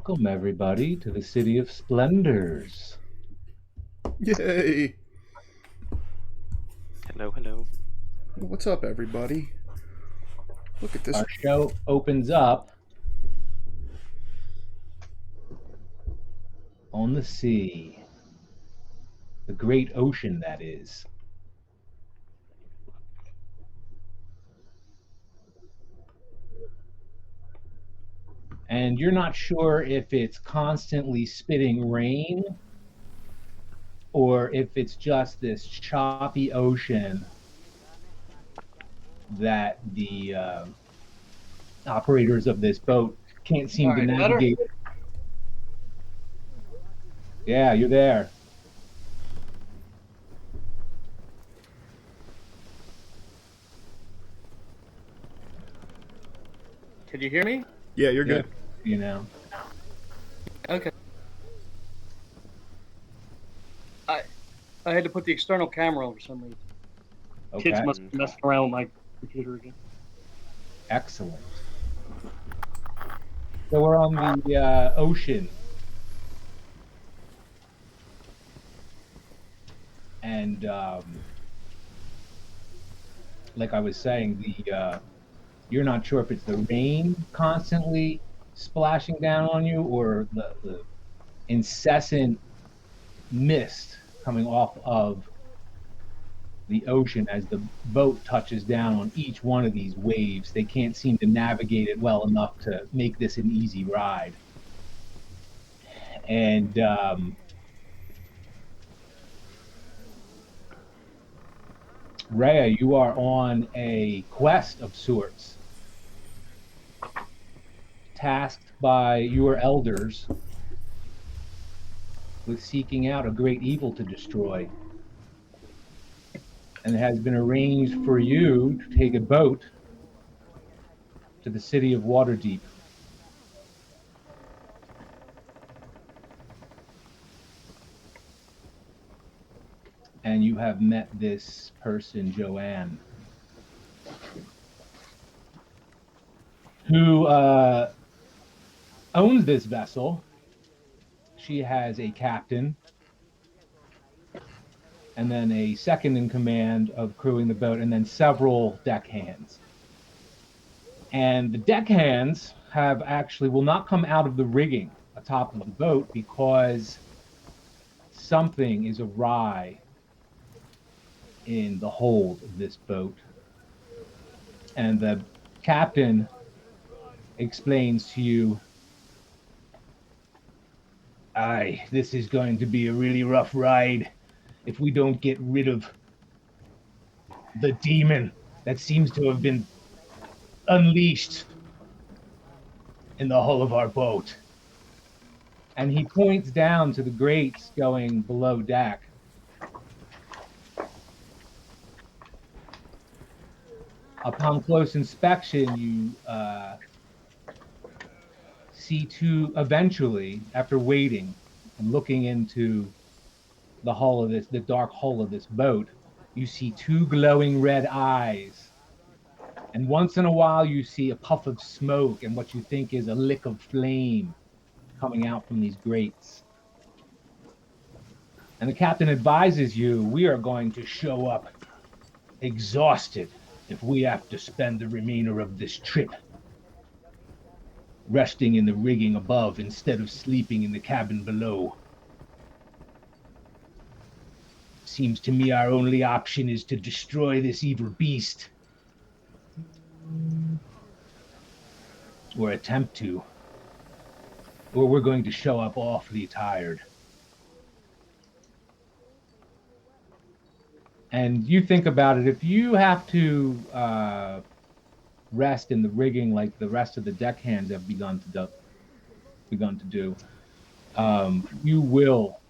Welcome, everybody, to the City of Splendors. Yay! Hello, hello. What's up, everybody? Look at this. Our show opens up on the sea, the great ocean, that is. And you're not sure if it's constantly spitting rain or if it's just this choppy ocean that the operators of this boat can't seem to navigate. Better? Yeah, you're there. Can you hear me? Yeah, you're good. You know. Okay. I had to put the external camera on for some reason. Okay. Kids must be messing around with my computer again. Excellent. So we're on the ocean. And like I was saying, you're not sure if it's the rain constantly splashing down on you or the incessant mist coming off of the ocean as the boat touches down on each one of these waves. They can't seem to navigate it well enough to make this an easy ride. And Rhea, you are on a quest of sorts, tasked by your elders with seeking out a great evil to destroy. And it has been arranged for you to take a boat to the city of Waterdeep. And you have met this person, Joanne, who owns this vessel. She has a captain and then a second in command of crewing the boat, and then several deckhands. And the deckhands will not come out of the rigging atop of the boat because something is awry in the hold of this boat. And the captain explains to you, "Aye, this is going to be a really rough ride if we don't get rid of the demon that seems to have been unleashed in the hull of our boat." And he points down to the grates going below deck. Upon close inspection, you see eventually, after waiting and looking into the dark hull of this boat, you see two glowing red eyes. And once in a while, you see a puff of smoke and what you think is a lick of flame coming out from these grates. And the captain advises you, we are going to show up exhausted if we have to spend the remainder of this trip resting in the rigging above instead of sleeping in the cabin below. Seems to me our only option is to destroy this evil beast. Or attempt to. Or we're going to show up awfully tired. And you think about it, if you have to rest in the rigging like the rest of the deckhands have begun to do, you will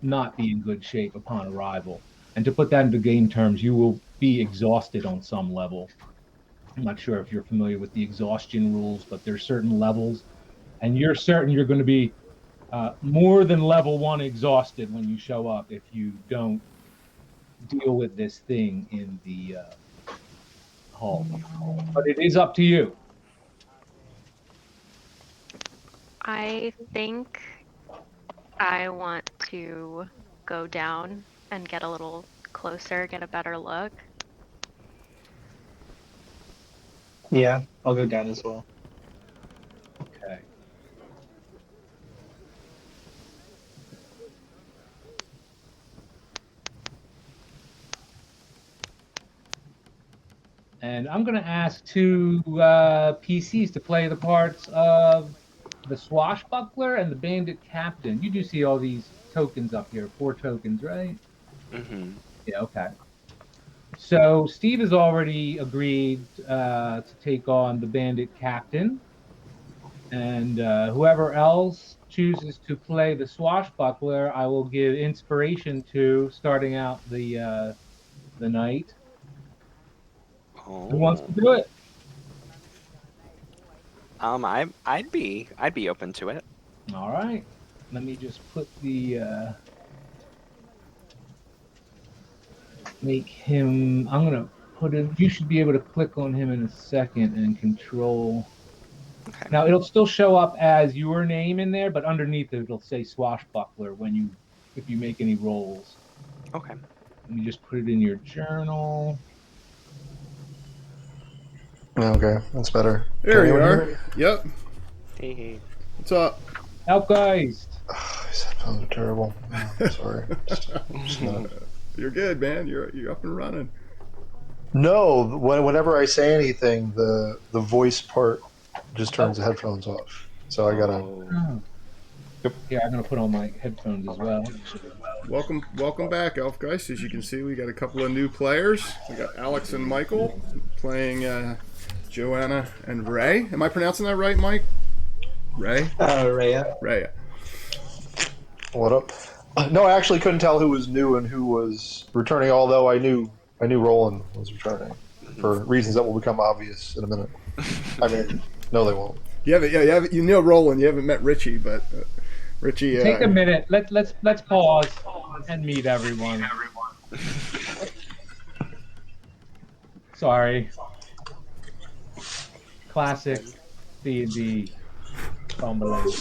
not be in good shape upon arrival. And to put that into game terms, you will be exhausted on some level. I'm not sure if you're familiar with the exhaustion rules, but there's certain levels, and you're certain you're going to be more than level 1 exhausted when you show up if you don't deal with this thing in the hull. But it is up to you. I think I want to go down and get a little closer, get a better look. Yeah, I'll go down as well. Okay. And I'm going to ask two PCs to play the parts of the swashbuckler and the bandit captain. You do see all these tokens up here, 4 tokens, right? Mm-hmm. Yeah, okay. So Steve has already agreed to take on the bandit captain. And whoever else chooses to play the swashbuckler, I will give inspiration to starting out the night. Who wants to Oh. do it? I'd be open to it. All right. Let me just put the make him. I'm gonna put him. You should be able to click on him in a second and control. Okay. Now it'll still show up as your name in there, but underneath it, it'll say swashbuckler if you make any rolls. Okay. Let me just put it in your journal. Okay, that's better. There you anyone hear are. me? Yep. Hey. What's up? Outgeist. These headphones are terrible. Sorry. Just not- You're good, man. You're up and running. No, whenever I say anything, the voice part just turns the headphones off. So I gotta. Oh. Yep. Yeah, I'm gonna put on my headphones as well. Welcome back, Elfgeist. As you can see, we got a couple of new players. We got Alex and Michael playing Joanna and Ray. Am I pronouncing that right, Mike? Ray? Rhea. Ray. What up? No, I actually couldn't tell who was new and who was returning. Although I knew Roland was returning for reasons that will become obvious in a minute. I mean, no, they won't. You know Roland. You haven't met Richie, but Richie. Take a minute. Let's pause and meet everyone. Sorry. Classic D&D fumbling.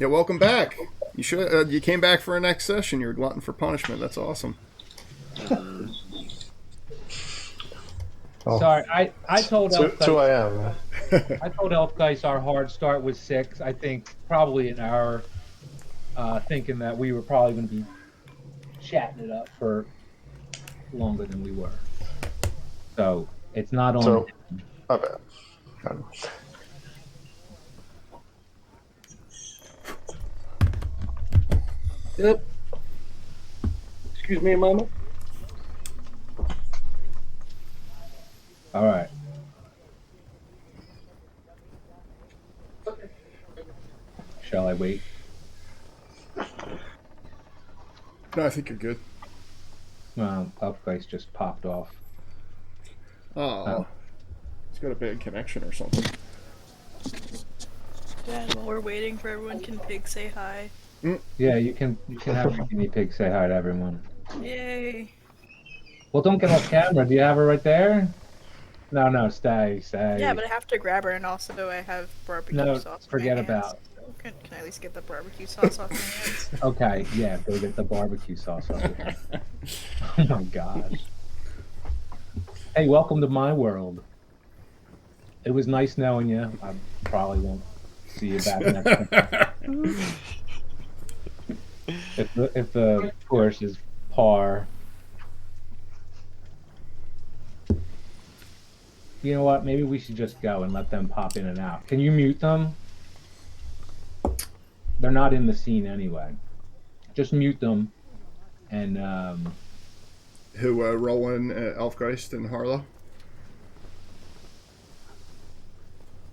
Yeah, welcome back. You should. You came back for a next session. You're a glutton for punishment. That's awesome. Oh, Sorry, I told that's who I am. I told Elfgeist our hard start was 6. I think probably an hour, thinking that we were probably going to be chatting it up for longer than we were. So it's not on. So, my bad. Yep. Excuse me a moment. All right. Shall I wait? No, I think you're good. Well, Elfgeist just popped off. Oh, he's got a bad connection or something. And while we're waiting for everyone, can Pig say hi? Yeah, you can have your guinea pig say hi to everyone. Yay! Well, don't get off camera. Do you have her right there? No, stay. Yeah, but I have to grab her, and also I have barbecue No, sauce. in forget my hands. about. So can I at least get the barbecue sauce off my hands? Okay, yeah, go get the barbecue sauce off your hand. Oh my gosh. Hey, welcome to my world. It was nice knowing you. I probably won't see you back next time. If the course is par. You know what? Maybe we should just go and let them pop in and out. Can you mute them? They're not in the scene anyway. Just mute them. And Who? Roland, Elfgeist, and Harlow.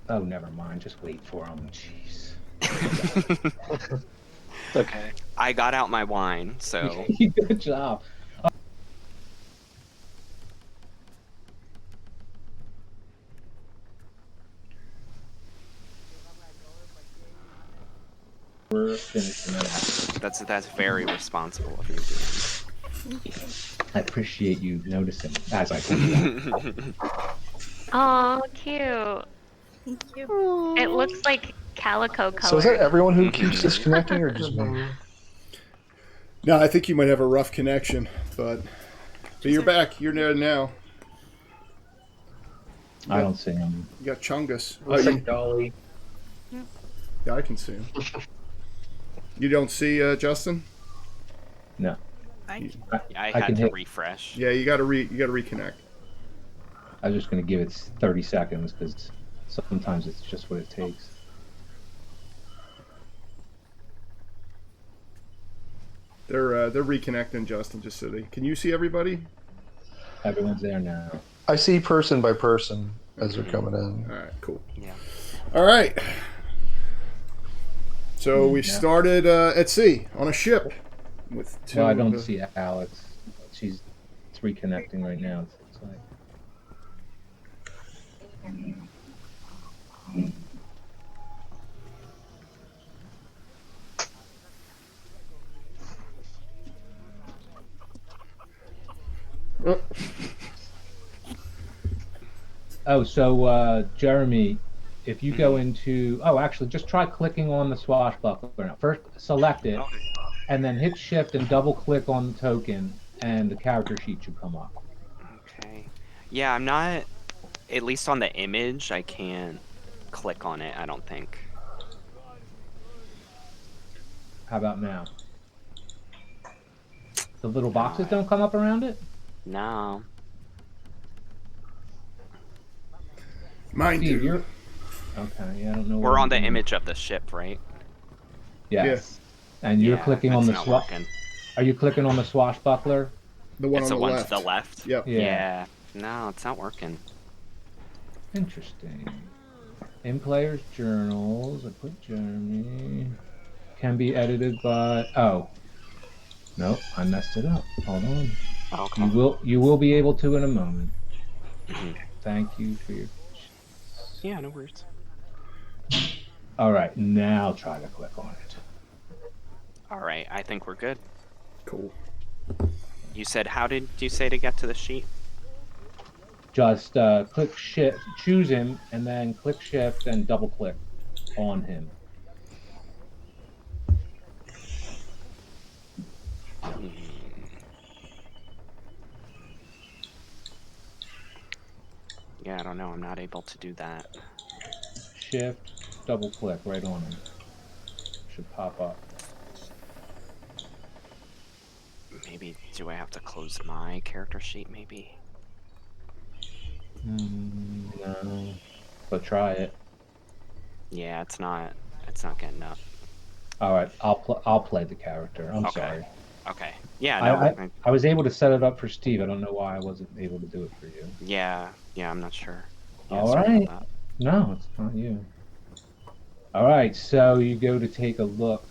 oh, never mind. Just wait for them. Jeez. Okay. I got out my wine, so Good job. We're finishing it. that's very responsible of you, I appreciate you noticing as I come back. Oh, cute. Thank you. It looks like calico color. So is that everyone who keeps disconnecting, or just me? No, I think you might have a rough connection, but you're back. You're there now. I don't see him. You got Chungus. Looks like Dolly. Yeah, I can see him. You don't see Justin? No. Thank you. I can had to hit. refresh. Yeah, you got to reconnect. I was just going to give it 30 seconds because sometimes it's just what it takes. They're reconnecting, Justin. Just so they can you see everybody? Everyone's there now. I see person by person as they're coming in. All right, cool. Yeah. All right. So we Yeah. started at sea on a ship with two. Well, I of don't the- see Alex. It's reconnecting right now. It's like Oh, so Jeremy, if you go into actually just try clicking on the swashbuckler now. First select it and then hit shift and double click on the token and the character sheet should come up. Okay. Yeah, I'm not. At least on the image, I can't click on it. I don't think. How about now? The little boxes don't come up around it? No. Mine Steve, do. you're okay. Yeah, I don't know. We're on the image of the ship, right? Yes. And you're Yeah, clicking on that's the not working. Are you clicking on the swashbuckler? The one It's on the the one left. to the left. Yep. Yeah. Yeah. No, it's not working. Interesting. In players' journals, I put Jeremy. Can be edited by. Oh, nope, I messed it up. Hold on. Okay. You will be able to in a moment. Mhm. Thank you for your. Yeah, no worries. All right, now try to click on it. All right, I think we're good. Cool. You said, how did you say to get to the sheet? Just click shift, choose him, and then click shift and double click on him. Yeah, I don't know. I'm not able to do that. Shift, double click right on him. Should pop up. Maybe, do I have to close my character sheet, maybe? No, but try it. Yeah, it's not getting up. All right, I'll play the character. I'm Okay. sorry. Okay. Yeah, no. I was able to set it up for Steve. I don't know why I wasn't able to do it for you. Yeah, I'm not sure. Yeah, All sorry right. about that. No, it's not you. All right, so you go to take a look.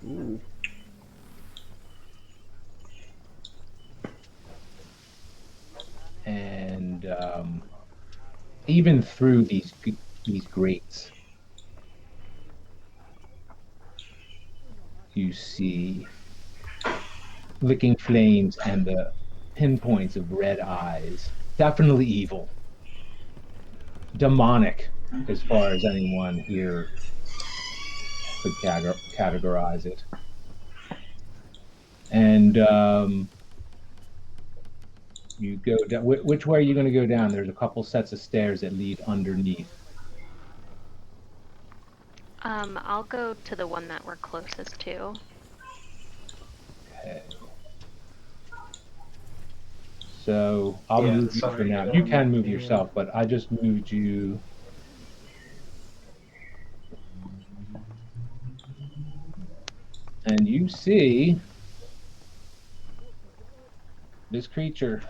Ooh. And even through these grates, you see licking flames and the pinpoints of red eyes. Definitely evil. Demonic, as far as anyone here could categorize it. And you go down. Which way are you going to go down? There's a couple sets of stairs that lead underneath. I'll go to the one that we're closest to. Okay. So I'll Yeah, move you for sorry, now. You can move yeah. yourself, but I just moved you. And you see this creature.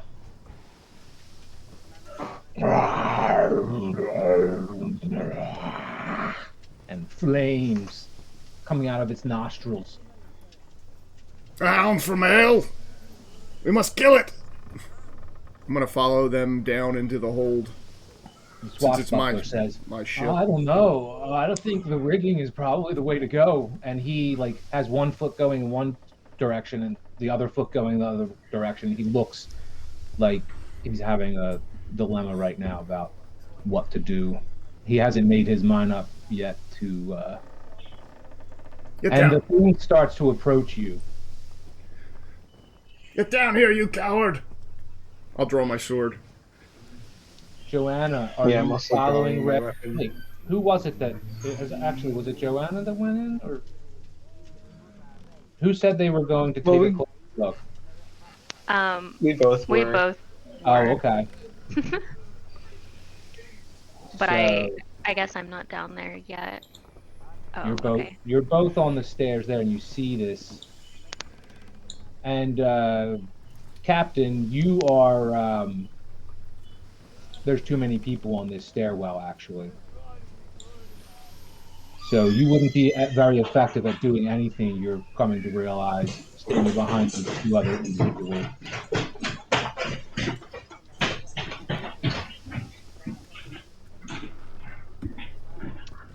And flames coming out of its nostrils. Hound from hell! We must kill it! I'm gonna follow them down into the hold. The Since it's swashbuckler says, my ship. "Oh, I don't know. I don't think the rigging is probably the way to go." And he has one foot going in one direction and the other foot going the other direction. He looks like he's having a dilemma right now about what to do. He hasn't made his mind up yet to. Get And the down. thing starts to approach you. Get down here, you coward! I'll draw my sword. Joanna, are Yeah, I'm you also following drawing my Red? weapon. Wait, who was it that? Actually, was it Joanna that went in, or who said they were going to Well, take a close look? we both We were. both Oh, were. okay. But So I guess I'm not down there yet. Oh, okay. you're both on the stairs there, and you see this. And Captain, you are. There's too many people on this stairwell, actually. So you wouldn't be very effective at doing anything. You're coming to realize, standing behind these two other individuals.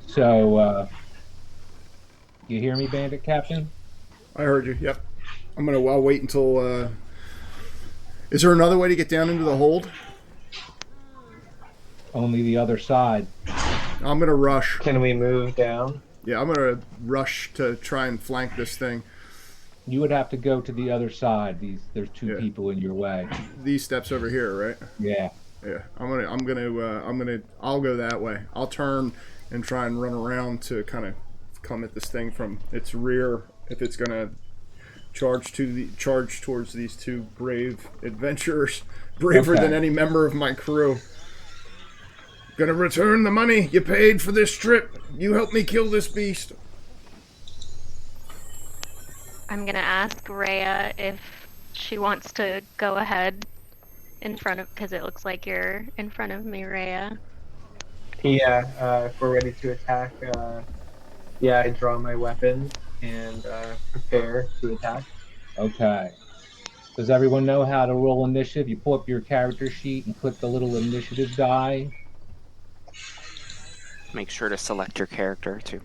So you hear me, Bandit Captain? I heard you. Yep. I'll wait until. Is there another way to get down into the hold? Only the other side. I'm gonna rush. Can we move down? Yeah, I'm gonna rush to try and flank this thing. You would have to go to the other side. There's two Yeah. people in your way. These steps over here, right? Yeah. Yeah. I'll go that way. I'll turn and try and run around to kind of come at this thing from its rear if it's gonna charge towards these two brave adventurers, braver Okay. than any member of my crew. Gonna return the money you paid for this trip. You helped me kill this beast. I'm gonna ask Rhea if she wants to go ahead in front of, because it looks like you're in front of me, Rhea. Yeah, if we're ready to attack, yeah, I draw my weapon and prepare to attack. Okay. Does everyone know how to roll initiative? You pull up your character sheet and click the little initiative die. Make sure to select your character too.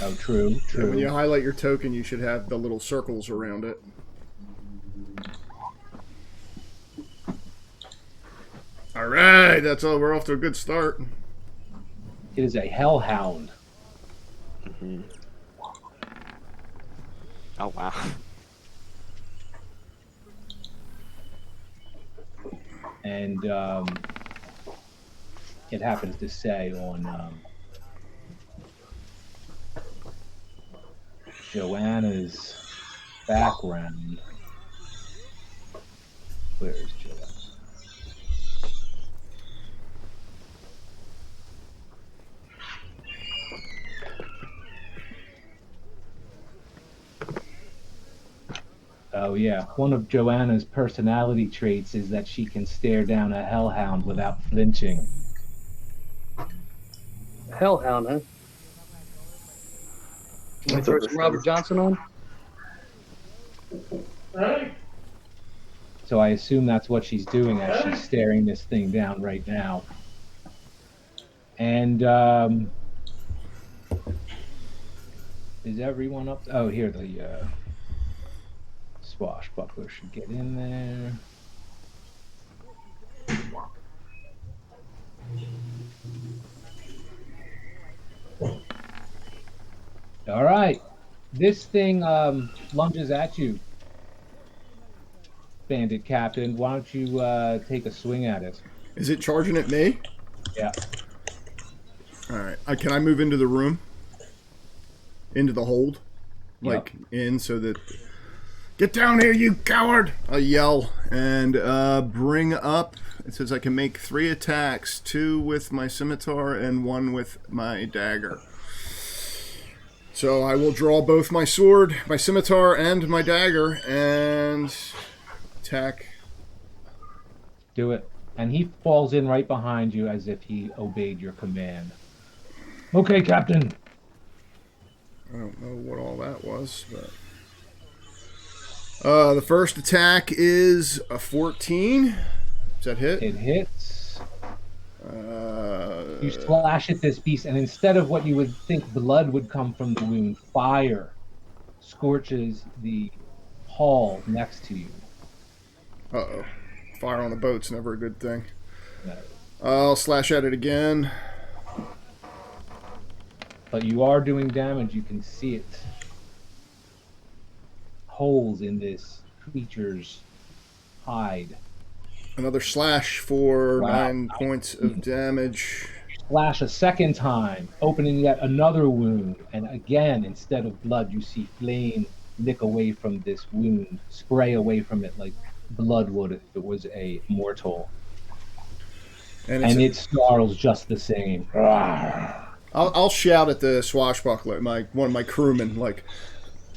Oh, true, Yeah, true. when you highlight your token, you should have the little circles around it. All right, that's all. We're off to a good start. It is a hellhound. Mm-hmm. Oh wow. And it happens to say on Joanna's background. Where is Joanna? Oh yeah, one of Joanna's personality traits is that she can stare down a hellhound without flinching. Hellhound, huh? Can I throw some Robert Johnson on? So I assume that's what she's doing as she's staring this thing down right now. And is everyone up? Oh, here the swashbuckler should get in there. All right, this thing lunges at you, Bandit Captain. Why don't you take a swing at it? Is it charging at me? Yeah. All right. Can I move into the room? Into the hold? Like in so that... Get down here, you coward! I yell and bring up... It says I can make 3 attacks, 2 with my scimitar and 1 with my dagger. So I will draw both my sword, my scimitar, and my dagger and attack. Do it. And he falls in right behind you as if he obeyed your command. Okay, Captain. I don't know what all that was, but... the first attack is a 14. Does that hit? It hits. You slash at this beast, and instead of what you would think blood would come from the wound, fire scorches the hall next to you. Uh-oh. Fire on the boat's never a good thing. No. I'll slash at it again. But you are doing damage. You can see it. Holes in this creature's hide. Another slash for Wow. 9 points of damage. Slash a second time, opening yet another wound. And again, instead of blood, you see flame lick away from this wound, spray away from it like blood would if it was a mortal. And It snarls just the same. I'll shout at the swashbuckler, one of my crewmen, like,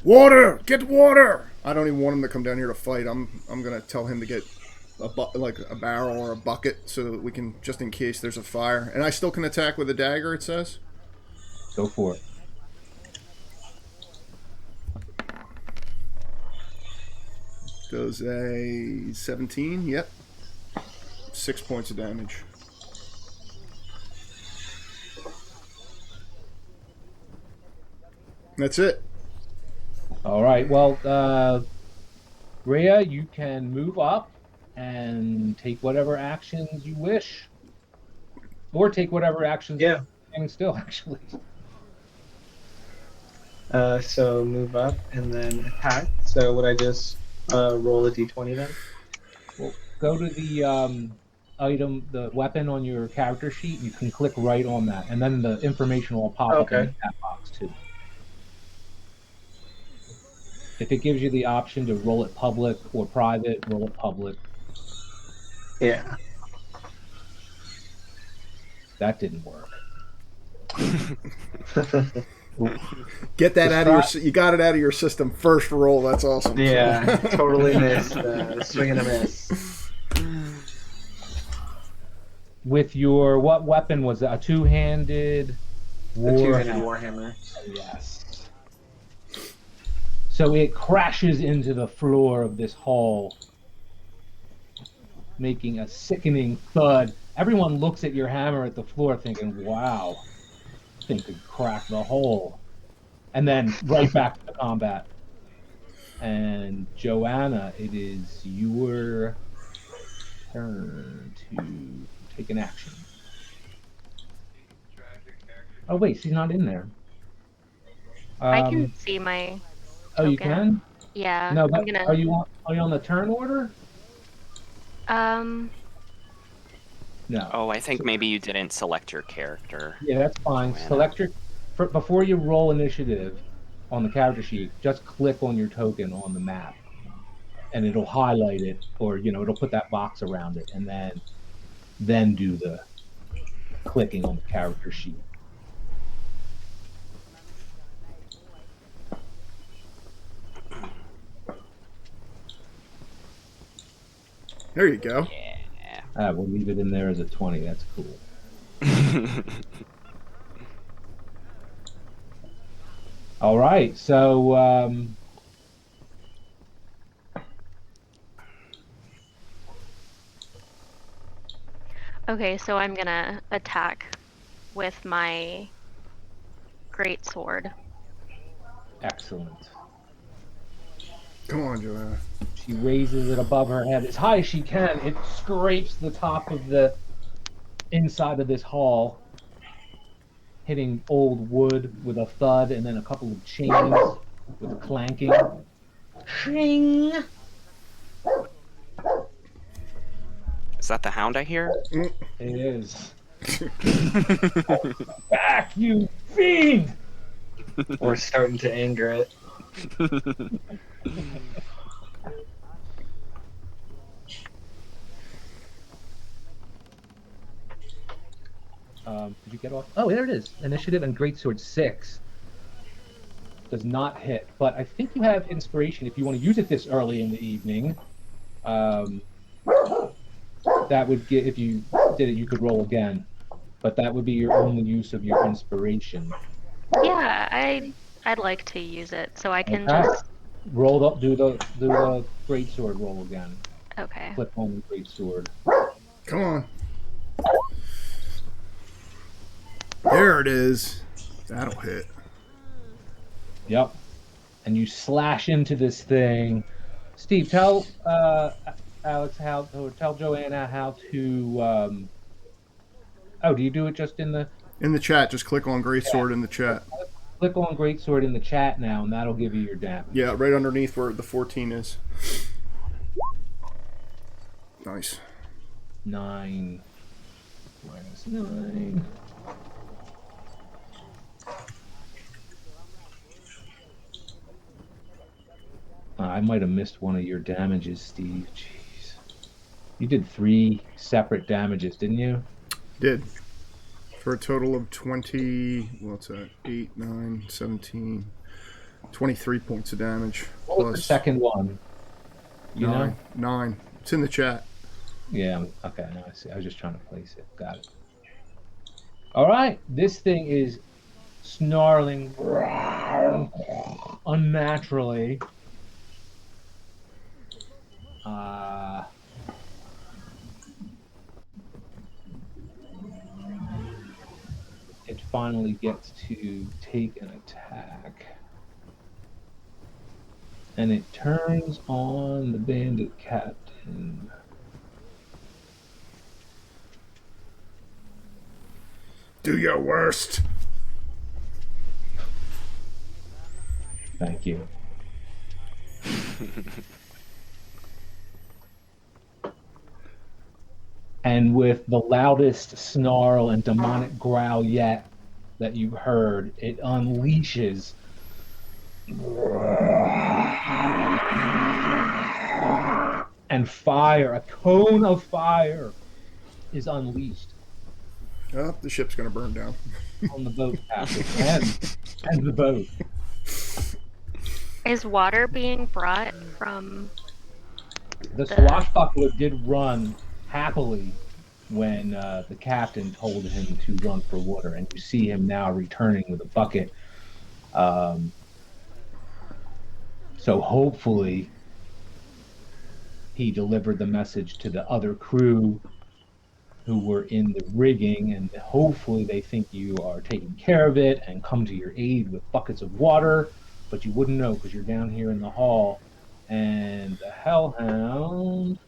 "Water! Get water!" I don't even want him to come down here to fight. I'm gonna tell him to get a barrel or a bucket so that we can, just in case there's a fire. And I still can attack with a dagger, it says? Go for it. Does a 17? Yep. 6 points of damage. That's it. All right. Well, Rhea, you can move up and take whatever actions you wish, or take whatever actions. Yeah. And still, actually. So move up and then attack. So would I just roll a d20 then? Well, go to the item, the weapon on your character sheet. You can click right on that, and then the information will pop up in the chat box too. If it gives you the option to roll it public or private, roll it public. Yeah. That didn't work. Get that out of your. You got it out of your system first roll. That's awesome. Yeah, totally missed. Swing and a miss. With your, what weapon was that? A two-handed two-handed warhammer. Yes. So it crashes into the floor of this hall, making a sickening thud. Everyone looks at your hammer at the floor thinking, wow, this thing could crack the hole. And then right back to combat. And Joanna, it is your turn to take an action. Oh wait, she's not in there. I can see my Oh, you token. can? Yeah. No, but I'm gonna... are you on the turn order? No. Oh, I think maybe you didn't select your character. Yeah, that's fine. Joanna. Select your before you roll initiative on the character sheet. Just click on your token on the map, and it'll highlight it, or it'll put that box around it, and then do the clicking on the character sheet. There you go. Yeah. We'll leave it in there as a 20. That's cool. All right, so Okay, so I'm gonna attack with my great sword. excellent. Come on, Joanna. She raises it above her head as high as she can. It scrapes the top of the inside of this hall, hitting old wood with a thud, and then a couple of chains with a clanking. Shing! Is that the hound I hear? It is. Back, you fiend! We're starting to anger it. Did you get off? Oh, there it is. Initiative and Greatsword 6. Does not hit, but I think you have inspiration if you want to use it this early in the evening. That would get, if you did it, you could roll again, but that would be your only use of your inspiration. Yeah, I'd like to use it so I can Okay. just... Roll up, do the Greatsword roll again. Okay. Flip on the Greatsword. Come on. There it is. That'll hit. Yep. And you slash into this thing. Steve, tell Alex, how or tell Joanna how to. Oh, do you do it just in the In the chat, just click on chat? Greatsword in the chat. Click on Greatsword in the chat now, and that'll give you your damage. Yeah, right underneath where the 14 is. Nice. 9 minus 9. I might have missed one of your damages, Steve. Jeez. You did 3 separate damages, didn't you? Did. For a total of 20, what's that? 8, 9, 17, 23 points of damage. What was the second one? You know? 9. It's in the chat. Yeah, okay, now I see. I was just trying to place it. Got it. All right, this thing is snarling unnaturally. It finally gets to take an attack. And it turns on the bandit captain. Do your worst. Thank you. And with the loudest snarl and demonic growl yet that you've heard, it unleashes and fire, a cone of fire is unleashed Oh, the ship's going to burn down. on the boat, Captain, and the boat. Is water being brought from? The swashbuckler did run happily when the captain told him to run for water, and you see him now returning with a bucket. So hopefully he delivered the message to the other crew who were in the rigging, and hopefully they think you are taking care of it and come to your aid with buckets of water, but you wouldn't know because you're down here in the hall. And the hellhound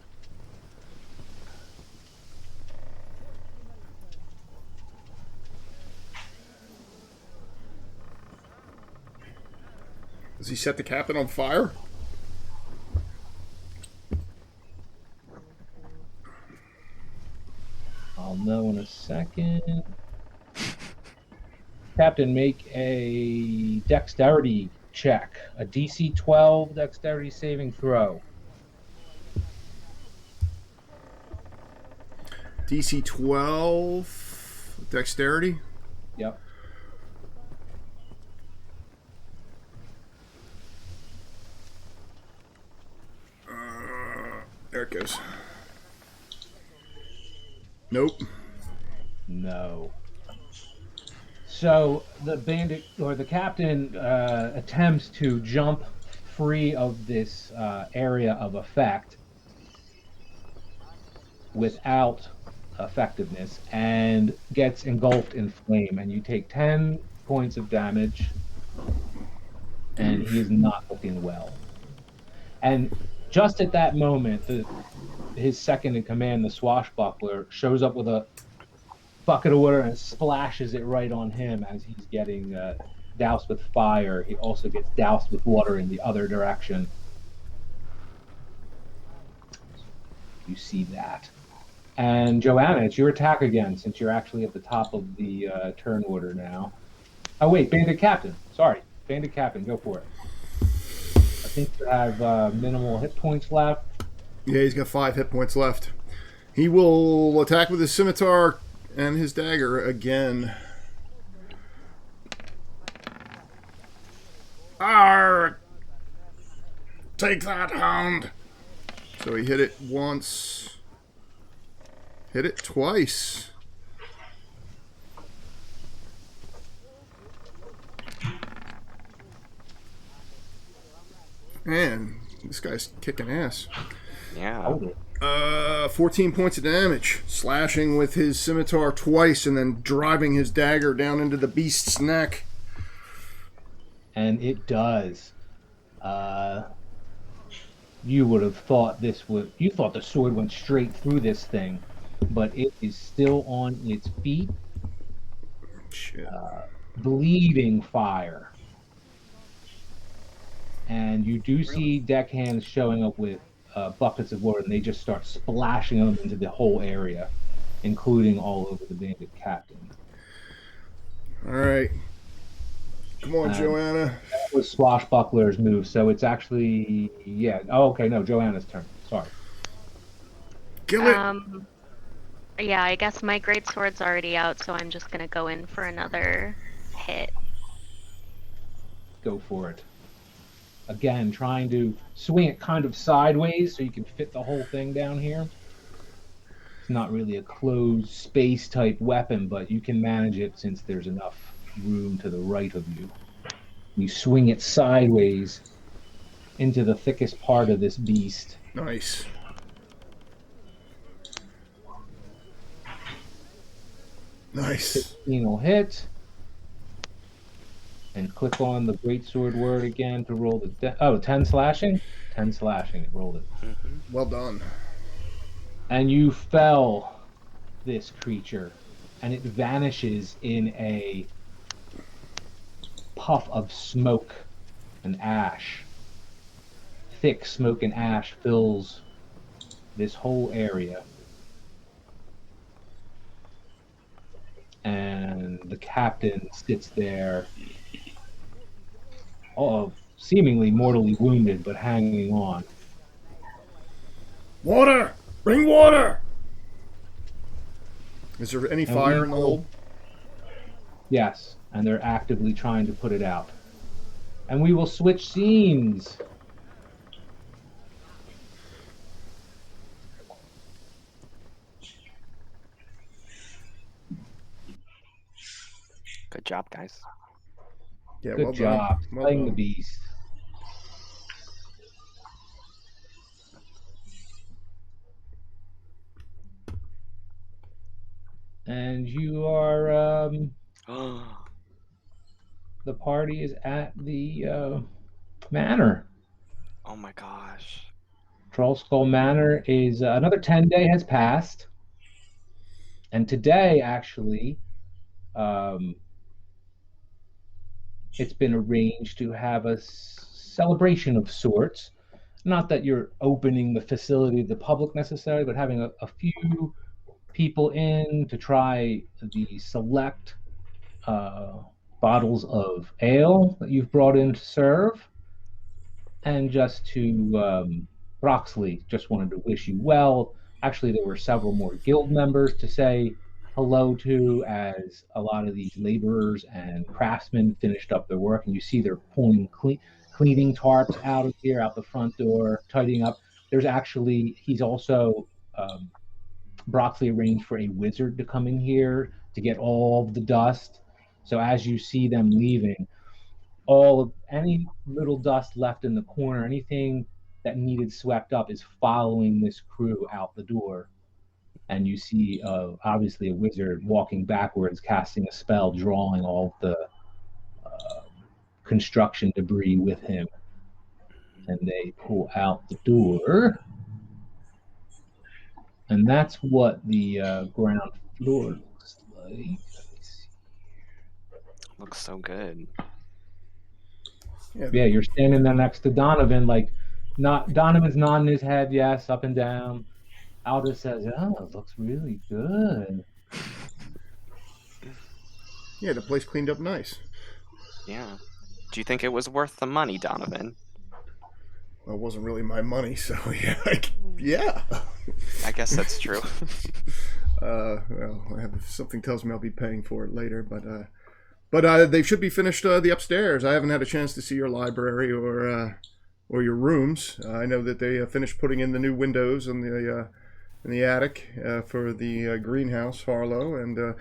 Does he set the captain on fire? I'll know in a second. Captain, make a dexterity check, a DC 12 dexterity saving throw. DC 12 dexterity. Yep. There it goes. Nope. No. So the bandit or the captain attempts to jump free of this area of effect without effectiveness and gets engulfed in flame, and you take 10 points of damage, and he is not looking well. And just at that moment, his second in command, the swashbuckler, shows up with a bucket of water and splashes it right on him as he's getting doused with fire. He also gets doused with water in the other direction. You see that. And Joanna, it's your attack again, since you're actually at the top of the turn order now. Oh wait, Bandit Captain. Sorry, Bandit Captain, go for it. I think you have minimal hit points left. Yeah, he's got 5 hit points left. He will attack with his scimitar and his dagger again. Arr! Take that, hound! So he hit it once. Hit it twice. Man, this guy's kicking ass. Yeah. 14 points of damage, slashing with his scimitar twice and then driving his dagger down into the beast's neck. And it does. you would have thought you thought the sword went straight through this thing, but it is still on its feet, Shit. bleeding fire. And you do see deckhands showing up with buckets of water, and they just start splashing them into the whole area, including all over the bandit captain. All right. Come on, Joanna. That was Swashbuckler's move, so it's actually Oh, okay, no, Joanna's turn. Sorry. Kill it. Yeah, I guess my greatsword's already out, so I'm just gonna go in for another hit. Go for it. Again, trying to swing it kind of sideways so you can fit the whole thing down here. It's not really a closed space type weapon, but you can manage it since there's enough room to the right of you. You swing it sideways into the thickest part of this beast. Nice. Nice. 16 will hit. And click on the greatsword word again to roll the 10 slashing? 10 slashing, it rolled it. Well done. And you fell this creature, and it vanishes in a puff of smoke and ash. Thick smoke and ash fills this whole area. And the captain sits there, seemingly mortally wounded, but hanging on. Water! Bring water! Is there any fire in the hold? Yes, and they're actively trying to put it out. And we will switch scenes. Good job, guys. Yeah, Good well job done. Well playing the done. beast. And you are the party is at the manor. Oh my gosh. Trollskull Manor is another 10-day has passed. And today, actually, it's been arranged to have a celebration of sorts. Not that you're opening the facility to the public necessarily, but having a few people in to try the select bottles of ale that you've brought in to serve. And just to, Broxley just wanted to wish you well. Actually, there were several more guild members to say hello to as a lot of these laborers and craftsmen finished up their work. And you see they're pulling cleaning tarps out of here, out the front door, tidying up. He's also, Broxley arranged for a wizard to come in here to get all of the dust. So as you see them leaving, any little dust left in the corner, anything that needed swept up, is following this crew out the door. And you see, obviously, a wizard walking backwards, casting a spell, drawing all the construction debris with him. And they pull out the door. And that's what the ground floor looks like. Looks so good. Yeah, you're standing there next to Donovan, Donovan's nodding his head, yes, up and down. Aldous says, "Oh, it looks really good." Yeah, the place cleaned up nice. Yeah. Do you think it was worth the money, Donovan? Well, it wasn't really my money, so yeah. I guess that's true. Well, something tells me I'll be paying for it later, but they should be finished the upstairs. I haven't had a chance to see your library or your rooms. I know that they finished putting in the new windows in the attic for the greenhouse, Harlow, and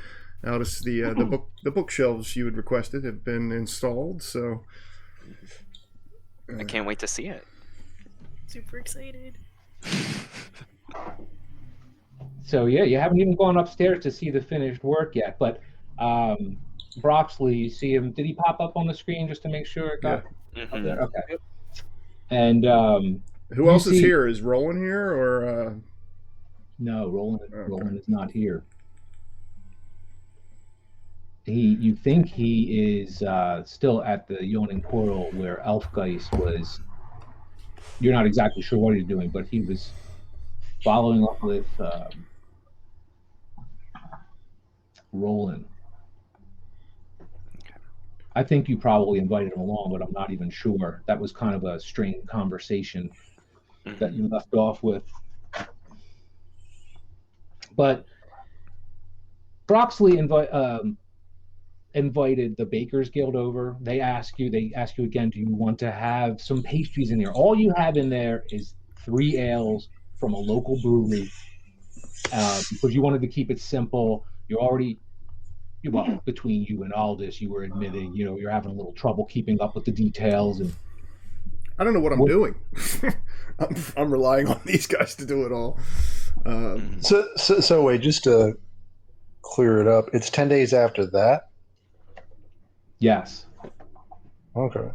notice the bookshelves you had requested have been installed. So I can't wait to see it. Super excited. So yeah, you haven't even gone upstairs to see the finished work yet, but Broxley, you see him. Did he pop up on the screen just to make sure it got up there? Okay. Yep. And Who You else is see- here? Is Roland here or? No, Roland. Okay. Roland is not here. You think he is still at the yawning portal where Elfgeist was. You're not exactly sure what he's doing, but he was following up with Roland. I think you probably invited him along, but I'm not even sure. That was kind of a strained conversation that you left off with. But Broxley invited the Bakers Guild over. They ask you again, do you want to have some pastries in there? All you have in there is 3 ales from a local brewery because you wanted to keep it simple. Well, between you and Aldous, you were admitting, you're having a little trouble keeping up with the details. And I don't know what I'm doing. I'm relying on these guys to do it all. So wait, just to clear it up, it's 10 days after that? Yes. Okay.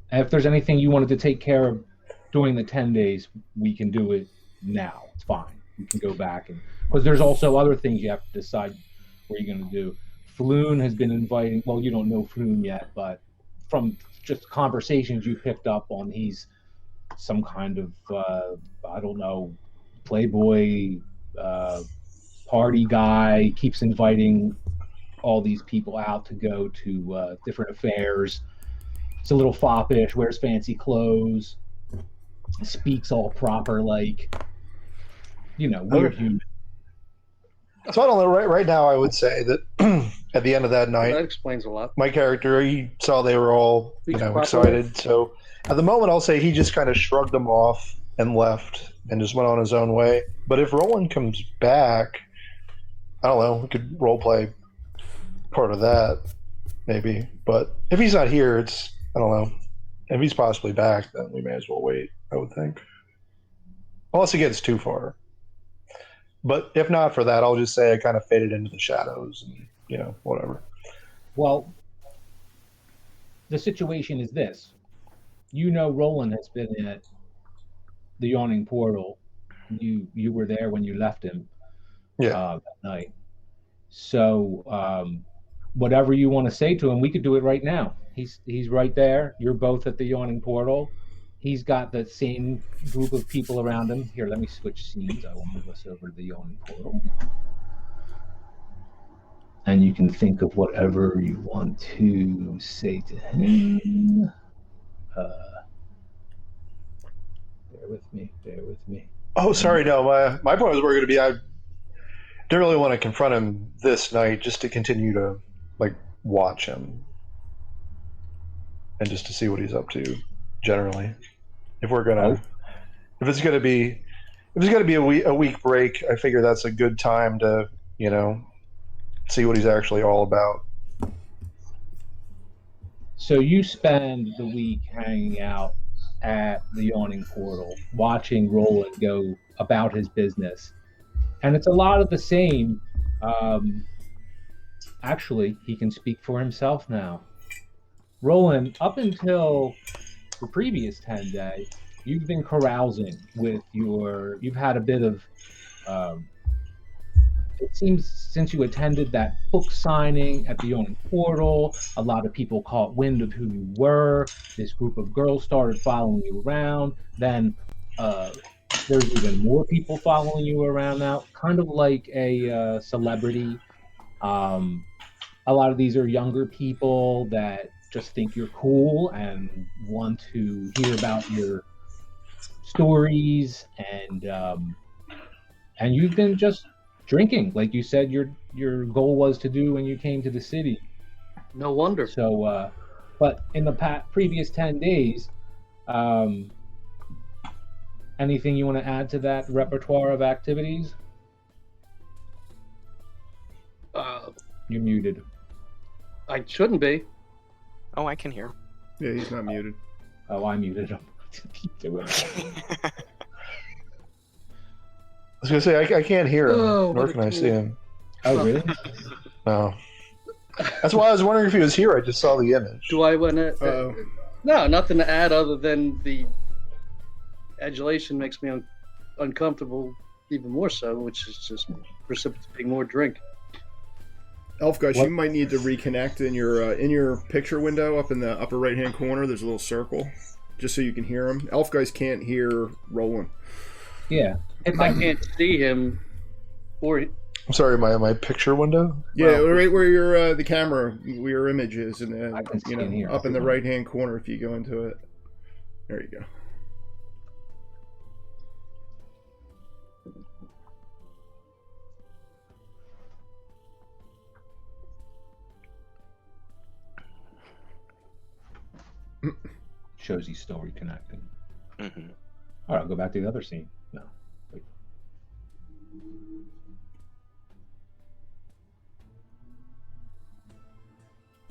And if there's anything you wanted to take care of during the 10 days, we can do it now. It's fine. You can go back because there's also other things you have to decide what you're going to do. Floon has been inviting. Well, you don't know Floon yet, but from just conversations you picked up on, he's some kind of I don't know, playboy party guy. Keeps inviting all these people out to go to different affairs. It's a little foppish, wears fancy clothes, speaks all proper, like, weird human. So I don't know. Right now, I would say that at the end of that night, That explains a lot. my character, he saw they were all, excited. So at the moment, I'll say he just kind of shrugged them off and left and just went on his own way. But if Roland comes back, I don't know, we could role play part of that, maybe. But if he's not here, I don't know. If he's possibly back, then we may as well wait, I would think. Unless he gets too far. But if not for that, I'll just say I kind of faded into the shadows and, whatever. Well, the situation is this. Roland has been at the Yawning Portal. You were there when you left him that night. So whatever you want to say to him, we could do it right now. He's right there. You're both at the Yawning Portal. He's got the same group of people around him. Here, let me switch scenes. I will move us over to the Yawning Portal. And you can think of whatever you want to say to him. Bear with me. Oh, sorry, no. My point was we're going to be, I don't really want to confront him this night, just to continue to, watch him. And just to see what he's up to, generally. If it's gonna be a week break, I figure that's a good time to, see what he's actually all about. So you spend the week hanging out at the Yawning Portal, watching Roland go about his business. And it's a lot of the same. Actually, he can speak for himself now. Roland, up until the previous 10 day, you've been carousing with you've had a bit of, it seems since you attended that book signing at the Yawning Portal, a lot of people caught wind of who you were. This group of girls started following you around. Then there's even more people following you around now, kind of like a celebrity. A lot of these are younger people that just think you're cool and want to hear about your stories, and you've been just drinking, like you said your goal was to do when you came to the city. No wonder. So, but in the previous 10 days, anything you want to add to that repertoire of activities? You're muted. I shouldn't be. Oh, I can hear. Yeah, he's not muted. Oh, I muted him. Keep doing it. I was going to say, I can't hear him, Oh, nor what a can I tool. see him. Oh, really? No. That's why I was wondering if he was here. I just saw the image. Do I want to? Uh-oh. No, nothing to add other than the adulation makes me uncomfortable even more so, which is just precipitating more drink. Elfgeist, What? you might need to reconnect in your picture window up in the upper right hand corner. There's a little circle, just so you can hear him. Elfgeist can't hear Roland. Yeah. I can't see him, or I'm sorry, my picture window. Yeah, Wow. right where your the camera, where your image is, and I then can see in here. up in the right hand corner if you go into it. There you go. Shows he's still reconnecting. Mm-hmm. All right, I'll go back to the other scene. No. Wait.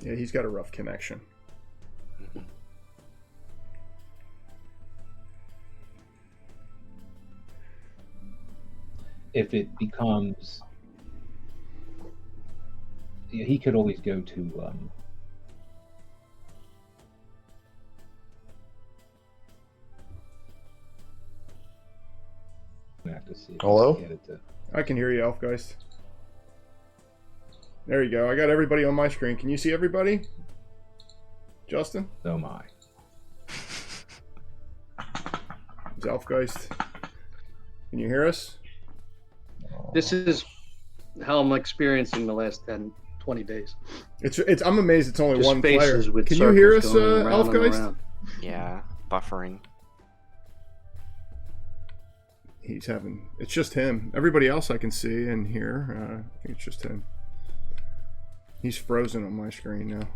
Yeah, he's got a rough connection. If it becomes, yeah, he could always go to I have to see if I can Hello? get it to- I can hear you, Elfgeist. There you go. I got everybody on my screen. Can you see everybody? Justin? Oh my. It's Elfgeist. Can you hear us? this is how I'm experiencing the last 10, 20 days. It's. I'm amazed it's only Just one player. faces with Can you hear us, circles going around and Elfgeist? around. Yeah, buffering. He's having. It's just him. Everybody else I can see and hear. I think it's just him. He's frozen on my screen now.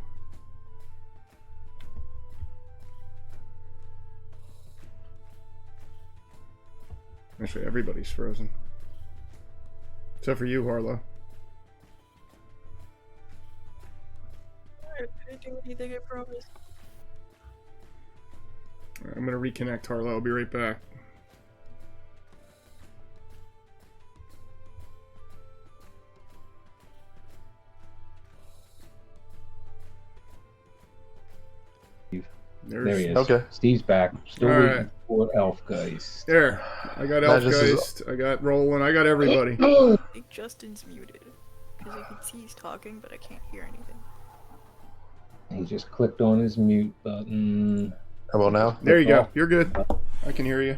Actually, everybody's frozen. Except for you, Harlow. I didn't do anything, I promise. I'm going to reconnect Harlow. I'll be right back. There he is. Okay. Steve's back. Still All waiting right. for Elfgeist. There. I got That just is- Elfgeist. I got Roland. I got everybody. I think Justin's muted. Because I can see he's talking, but I can't hear anything. He just clicked on his mute button. How about now? There you go. You're good. I can hear you.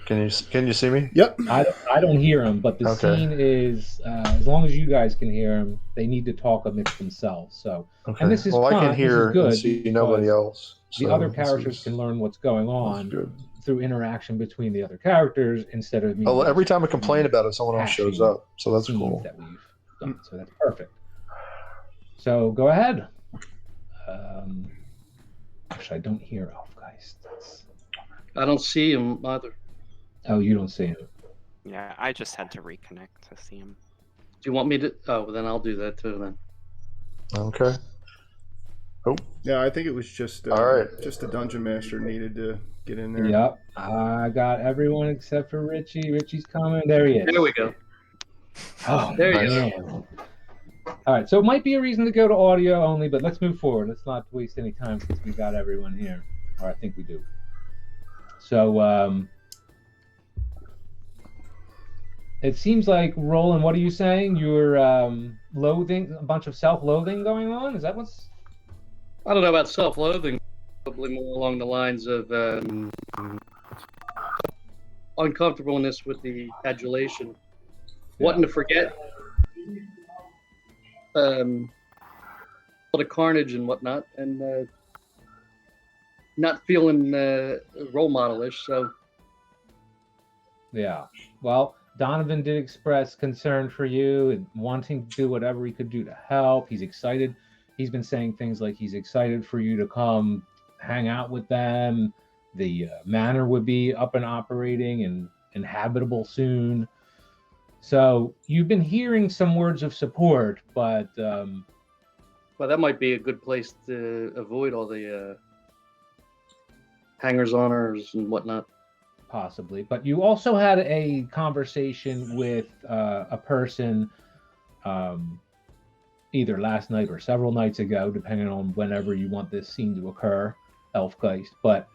Can you see me? Yep. I don't hear him, but the Okay. scene is as long as you guys can hear him, they need to talk amidst themselves. So Okay. And this is well, I fine. can This hear is good and see nobody because else. the so other this characters is- can learn what's going this is on good. through interaction between the other characters instead of me. Well, every time I complain about it, someone else shows Hashing up. So that's scenes cool. that we've done. So that's perfect. So go ahead. Actually, I don't hear Elfgeist. I don't see him either. Oh, you don't see him. Yeah, I just had to reconnect to see him. Do you want me to? Oh, then I'll do that too then. Okay. Yeah, I think it was just All right. just the dungeon master needed to get in there. Yep. I got everyone except for Richie. Richie's coming. There he is. There we go. Oh, There you man. All right, so it might be a reason to go to audio only, but let's move forward. Let's not waste any time since we got everyone here. Or I think we do. So, it seems like, Roland, what are you saying? You're loathing, a bunch of self-loathing going on? Is that what's... I don't know about self-loathing. Probably more along the lines of uncomfortableness with the adulation, wanting to forget all the carnage and whatnot, and not feeling role model-ish. So Yeah. Well, Donovan did express concern for you and wanting to do whatever he could do to help. He's excited. He's been saying things like he's excited for you to come hang out with them. The manor would be up and operating and inhabitable soon. So you've been hearing some words of support, but well, that might be a good place to avoid all the hangers-oners and whatnot. possibly. But you also had a conversation with a person either last night or several nights ago, depending on whenever you want this scene to occur, Elfgeist. But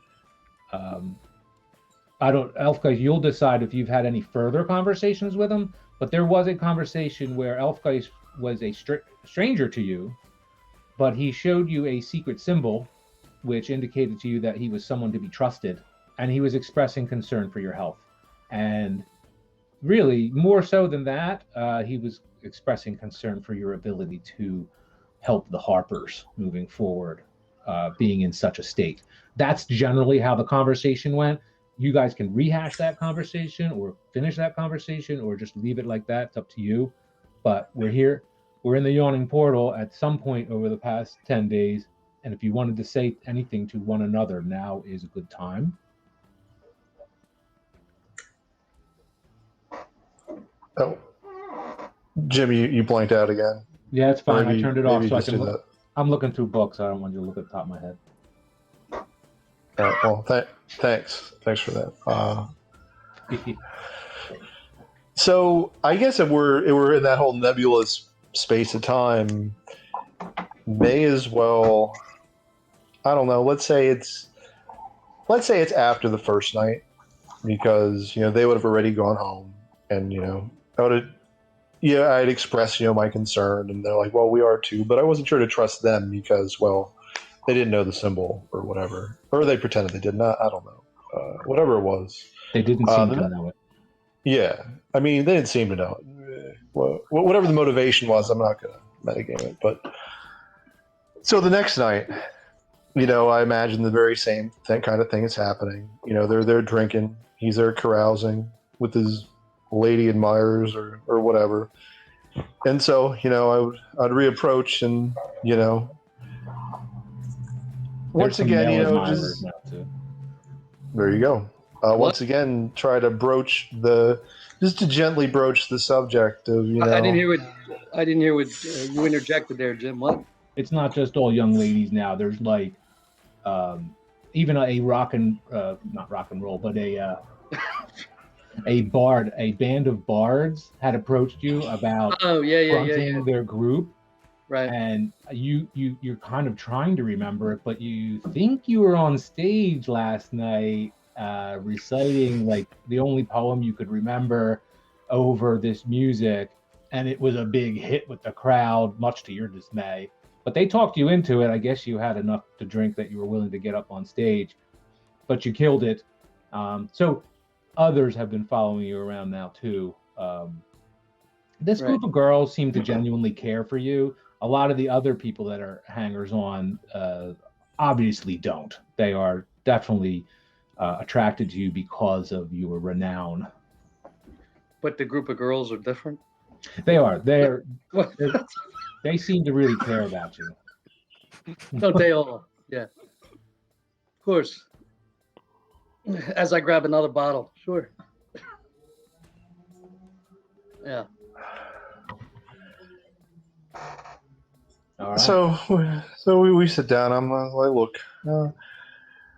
I don't, Elfgeist, you'll decide if you've had any further conversations with him, but there was a conversation where Elfgeist was a stranger to you, but he showed you a secret symbol which indicated to you that he was someone to be trusted, and he was expressing concern for your health. And really, more so than that, he was expressing concern for your ability to help the Harpers moving forward, being in such a state. That's generally how the conversation went. You guys can rehash that conversation or finish that conversation or just leave it like that. It's up to you. But we're here. We're in the yawning portal at some point over the past 10 days. And if you wanted to say anything to one another, now is a good time. Oh, Jim, you blanked out again. Yeah, it's fine. Maybe, I turned it off maybe so I just can do look. I'm looking through books. I don't want you to look at the top of my head. All right, well, thanks for that. So I guess if we're in that whole nebulous space of time, may as well. I don't know. Let's say it's after the first night, because they would have already gone home, and I'd expressed my concern, and they're like, well, we are too, but I wasn't sure to trust them because, well, they didn't know the symbol or whatever, or they pretended they did not. I don't know. Whatever it was, They didn't seem to know it. Yeah, I mean, they didn't seem to know it. Well, whatever the motivation was, I'm not going to metagame it. But so the next night, I imagine the very same kind of thing is happening. They're drinking. He's there carousing with his lady admirers or whatever. And so, I'd reapproach and, once again, just there you go. Once again, try to just to gently broach the subject of, I didn't hear what you interjected there, Jim. What? It's not just all young ladies now. There's like even a not rock and roll, but a band of bards had approached you about fronting their group. Right. And you're kind of trying to remember it, but you think you were on stage last night reciting like the only poem you could remember over this music, and it was a big hit with the crowd, much to your dismay. But they talked you into it. I guess you had enough to drink that you were willing to get up on stage, but you killed it. So others have been following you around now too. This group of girls seem to genuinely care for you. A lot of the other people that are hangers-on obviously don't. They are definitely attracted to you because of your renown. But the group of girls are different? They are. They seem to really care about you. Don't they all? Yeah. Of course. As I grab another bottle. Sure. Yeah. All right. So we sit down. I'm like, look.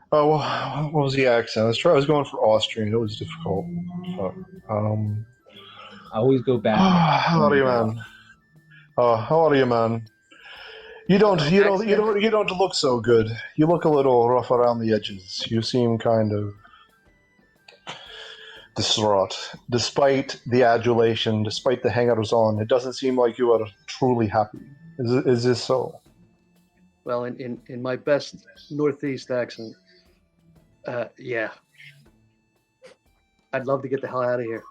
What was the accent? I was going for Austrian. It was difficult. I always go back. How are you, man? How are you, man? You don't look so good. You look a little rough around the edges. You seem kind of distraught. Despite the adulation, despite the hangers-on, it doesn't seem like you are truly happy. Is this so? Well, in my best Northeast accent, yeah. I'd love to get the hell out of here,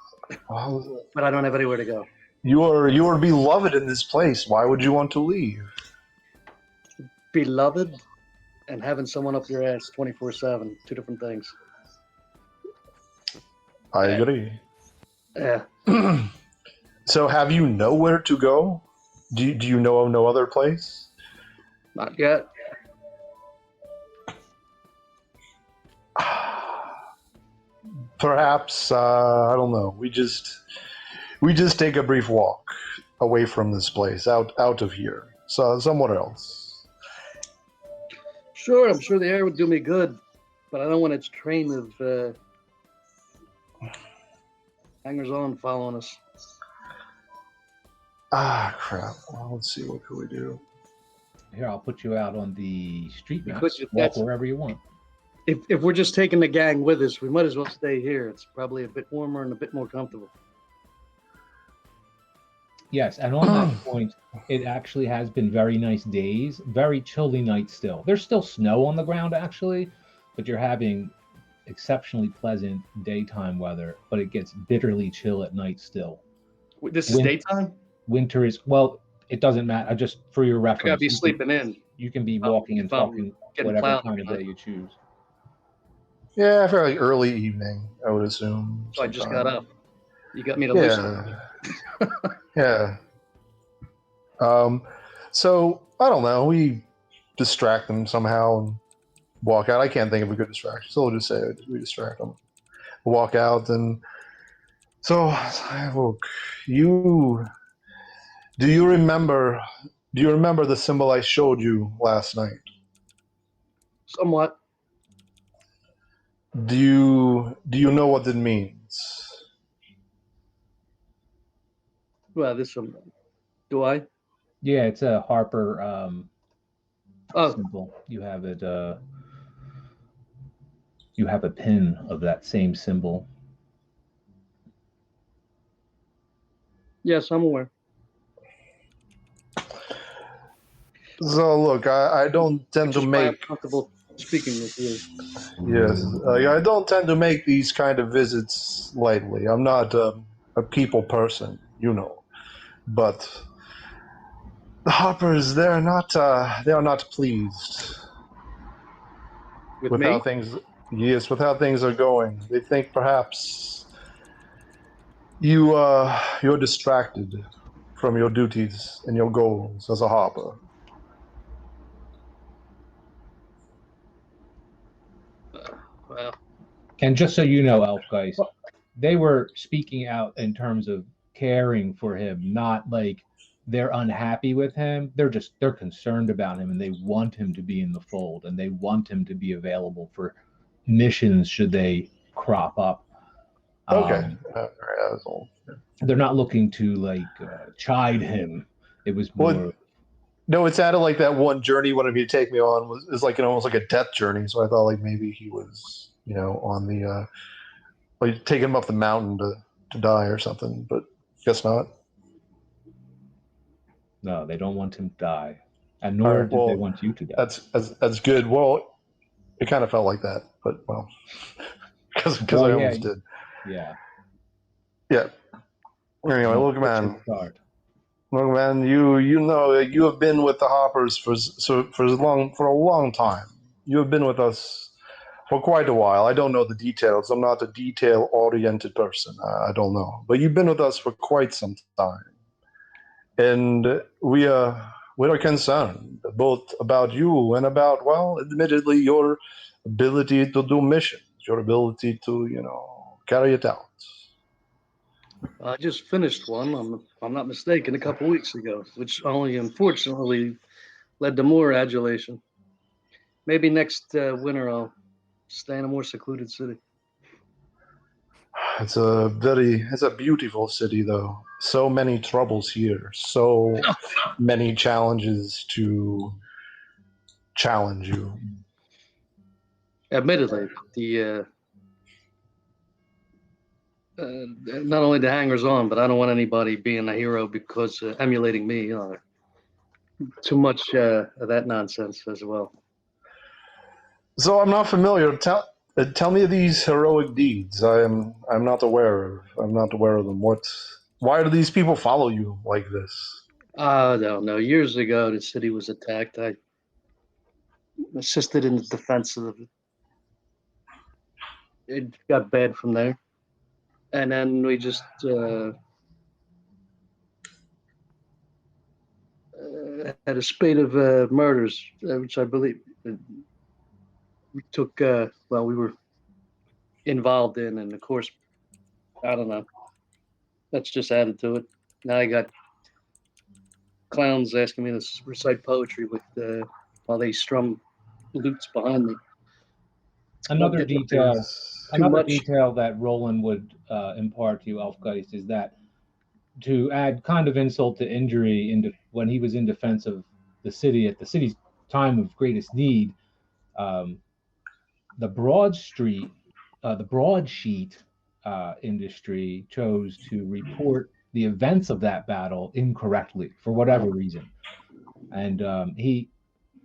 but I don't have anywhere to go. You are beloved in this place. Why would you want to leave? Beloved and having someone up your ass 24/7, two different things. I agree. Yeah. So have you nowhere to go? Do you know of no other place? Not yet. Perhaps I don't know. We just take a brief walk away from this place, out of here, so somewhere else. Sure, I'm sure the air would do me good, but I don't want its train of hangers-on following us. Crap. Well, let's see. What can we do? Here, I'll put you out on the street map. Because Walk wherever you want. if we're just taking the gang with us, we might as well stay here. It's probably a bit warmer and a bit more comfortable. Yes, and on that point, it actually has been very nice days, very chilly nights still. There's still snow on the ground, actually, but you're having exceptionally pleasant daytime weather, but it gets bitterly chill at night still. This is daytime? Winter is, well, it doesn't matter. Just for your I gotta reference, be sleeping in. you can be walking and if I'm talking getting whatever plowed time every of night. day you choose. Yeah, fairly early evening, I would assume. So I just got sometime. up. You got me to listen. Yeah. So I don't know. We distract them somehow and walk out. I can't think of a good distraction, so we'll just say we distract them. Walk out, and so look, do you remember the symbol I showed you last night? Somewhat. Do you know what it means? Well, this one. Do I? Yeah, it's a Harper Oh, symbol. You have it. You have a pin of that same symbol. yes, I'm aware. So look, I don't tend to Which is why I'm make comfortable speaking with you. yes, I don't tend to make these kind of visits lightly. I'm not a people person, you know, but the Hoppers they are not pleased With with how me? things with how things are going. They think perhaps you're distracted from your duties and your goals as a Hopper. Well, And just so you know, Elfgeist, they were speaking out in terms of caring for him, not like they're unhappy with him. They're concerned about him and they want him to be in the fold and they want him to be available for missions should they crop up. Okay, that's all. They're not looking to chide him. It was Well, more. no, it sounded like that one journey one of you take me on is like almost like a death journey. So I thought like maybe he was on the like taking him up the mountain to die or something, but guess not. No, they don't want him to die, and All nor right, did they well, want you to die. that's good. Well, it kind of felt like that, but well, because Well, I yeah, almost did. yeah. Yeah. Anyway, An look, unfortunate man. start. Look, man. You know you have been with the Hoppers for a long time. You have been with us for quite a while. I don't know the details. I'm not a detail-oriented person. I don't know, but you've been with us for quite some time, and we are concerned both about you and about, well, admittedly, your ability to do missions, your ability to carry it out. I just finished one. If I'm not mistaken, a couple weeks ago, which only unfortunately led to more adulation. Maybe next winter I'll stay in a more secluded city. It's a beautiful city, though. So many troubles here. So many challenges to challenge you. Admittedly, the not only the hangers on, but I don't want anybody being a hero because emulating me. Too much of that nonsense as well. So I'm not familiar. Tell me these heroic deeds. I'm not aware of. I'm not aware of them. Why do these people follow you like this? I don't know. Years ago, the city was attacked. I assisted in the defense of it. It got bad from there, and then we just had a spate of murders, which I believe we took. Well, we were involved in, and of course, I don't know. That's just added to it. Now I got clowns asking me to recite poetry with while they strum lutes behind me. Another Getting up there. detail, Too another much. detail that Roland would impart to you, Elfgeist, is that to add kind of insult to injury, when he was in defense of the city at the city's time of greatest need, the broadsheet industry chose to report the events of that battle incorrectly for whatever reason, and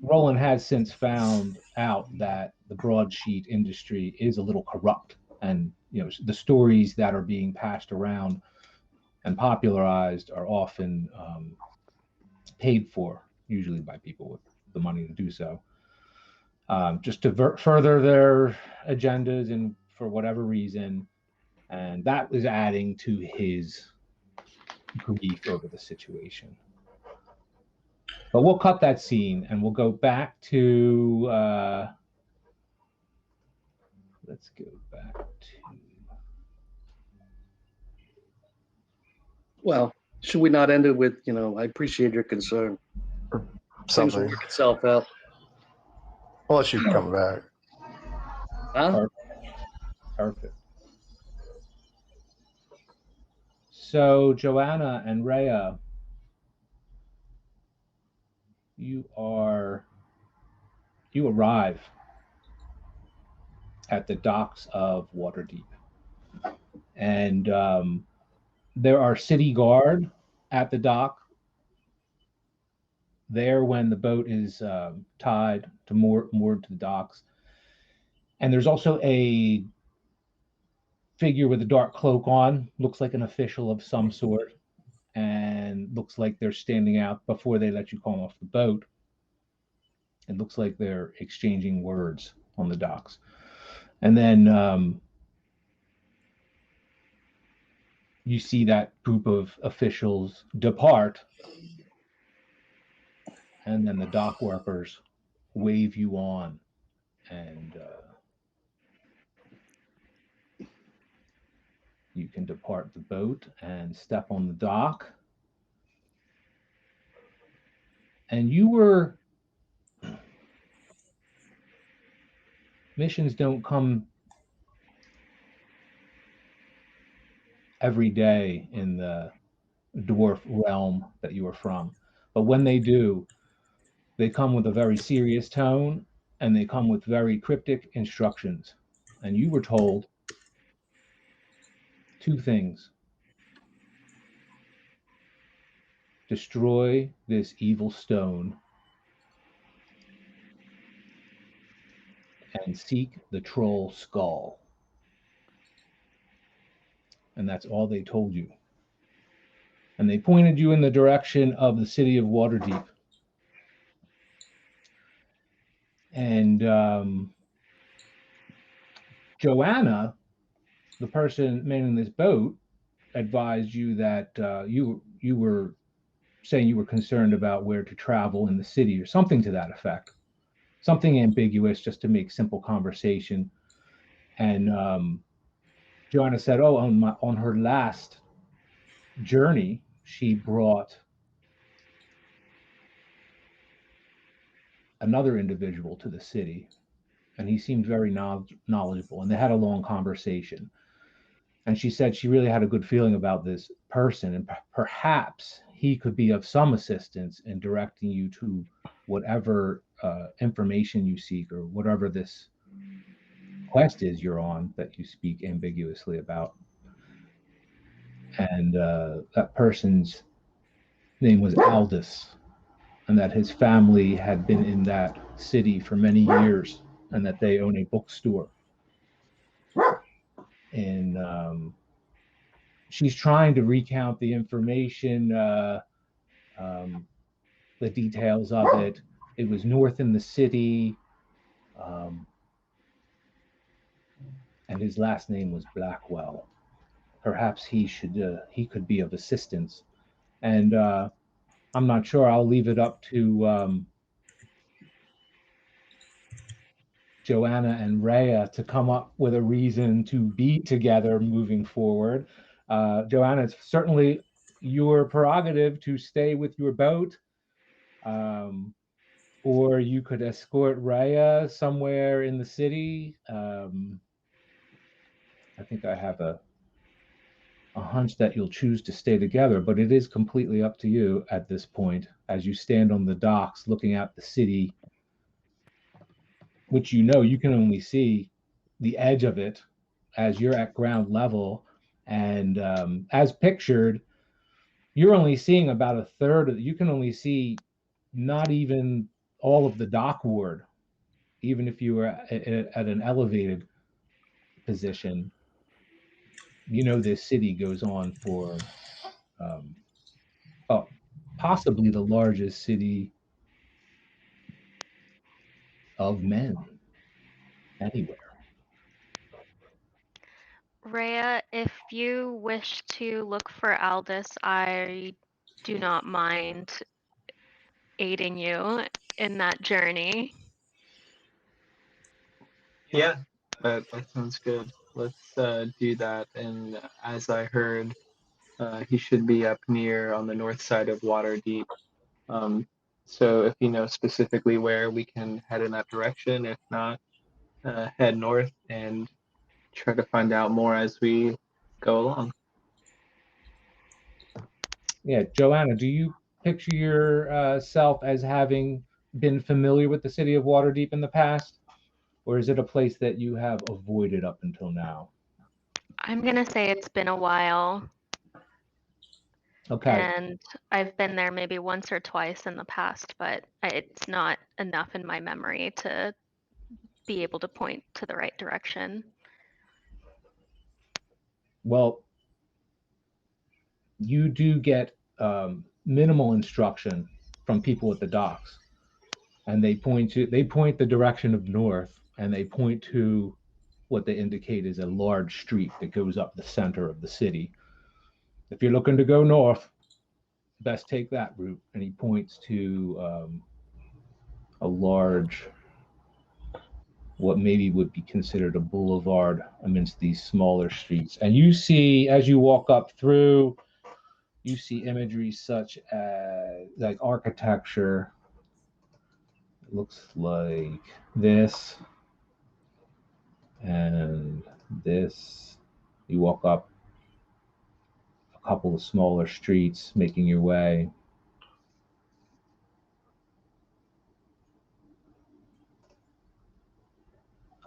Roland has since found out that the broadsheet industry is a little corrupt, and the stories that are being passed around and popularized are often paid for, usually by people with the money to do so, just to further their agendas and for whatever reason. And that was adding to his grief over the situation. But we'll cut that scene and we'll go back to let's go back to Well, should we not end it with, I appreciate your concern. Things will Something. work itself out. Unless you come back. Huh? Perfect. So Joanna and Rhea, you arrive at the docks of Waterdeep, and there are city guard at the dock there when the boat is tied to moored to the docks, and there's also a figure with a dark cloak on, looks like an official of some sort, and looks like they're standing out before they let you come off the boat. It looks like they're exchanging words on the docks. And then you see that group of officials depart, and then the dock workers wave you on, and you can depart the boat and step on the dock. And missions don't come every day in the dwarf realm that you are from. But when they do, they come with a very serious tone and they come with very cryptic instructions. And you were told two things: destroy this evil stone and seek the troll skull. And that's all they told you. And they pointed you in the direction of the city of Waterdeep. And Joanna, the person manning this boat, advised you that you were saying you were concerned about where to travel in the city or something to that effect, something ambiguous just to make simple conversation. And Joanna said, "Oh, on her last journey, she brought another individual to the city, and he seemed very knowledgeable, and they had a long conversation. And she said she really had a good feeling about this person, and perhaps he could be of some assistance in directing you to whatever information you seek or whatever this quest is you're on that you speak ambiguously about." And that person's name was Aldous, and that his family had been in that city for many years, and that they own a bookstore. And she's trying to recount the information, the details of it. It was north in the city, and his last name was Blackwell. Perhaps he could be of assistance. And I'm not sure. I'll leave it up to Joanna and Rhea to come up with a reason to be together moving forward. Joanna, it's certainly your prerogative to stay with your boat, or you could escort Rhea somewhere in the city. I think I have a hunch that you'll choose to stay together, but it is completely up to you at this point as you stand on the docks looking at the city which you can only see the edge of it as you're at ground level, and as pictured, you're only seeing about a third of. You can only see not even all of the dock ward, even if you were at an elevated position. This city goes on for um, oh, possibly the largest city of men anywhere. Rhea, if you wish to look for Aldous, I do not mind aiding you in that journey. Yeah, that sounds good. Let's do that. And as I heard, he should be up near on the north side of Waterdeep. Um, so if you know specifically where, we can head in that direction. If not, head north and try to find out more as we go along. Yeah, Joanna, do you picture yourself as having been familiar with the city of Waterdeep in the past, or is it a place that you have avoided up until now? I'm gonna say it's been a while, Okay. and I've been there maybe once or twice in the past, but it's not enough in my memory to be able to point to the right direction. Well, you do get minimal instruction from people at the docks, and they point the direction of north, and they point to what they indicate is a large street that goes up the center of the city. If you're looking to go north, best take that route. And he points to a large, what maybe would be considered a boulevard amidst these smaller streets. And you see, as you walk up through, you see imagery such as like architecture. It looks like this and this. You walk up a couple of smaller streets, making your way.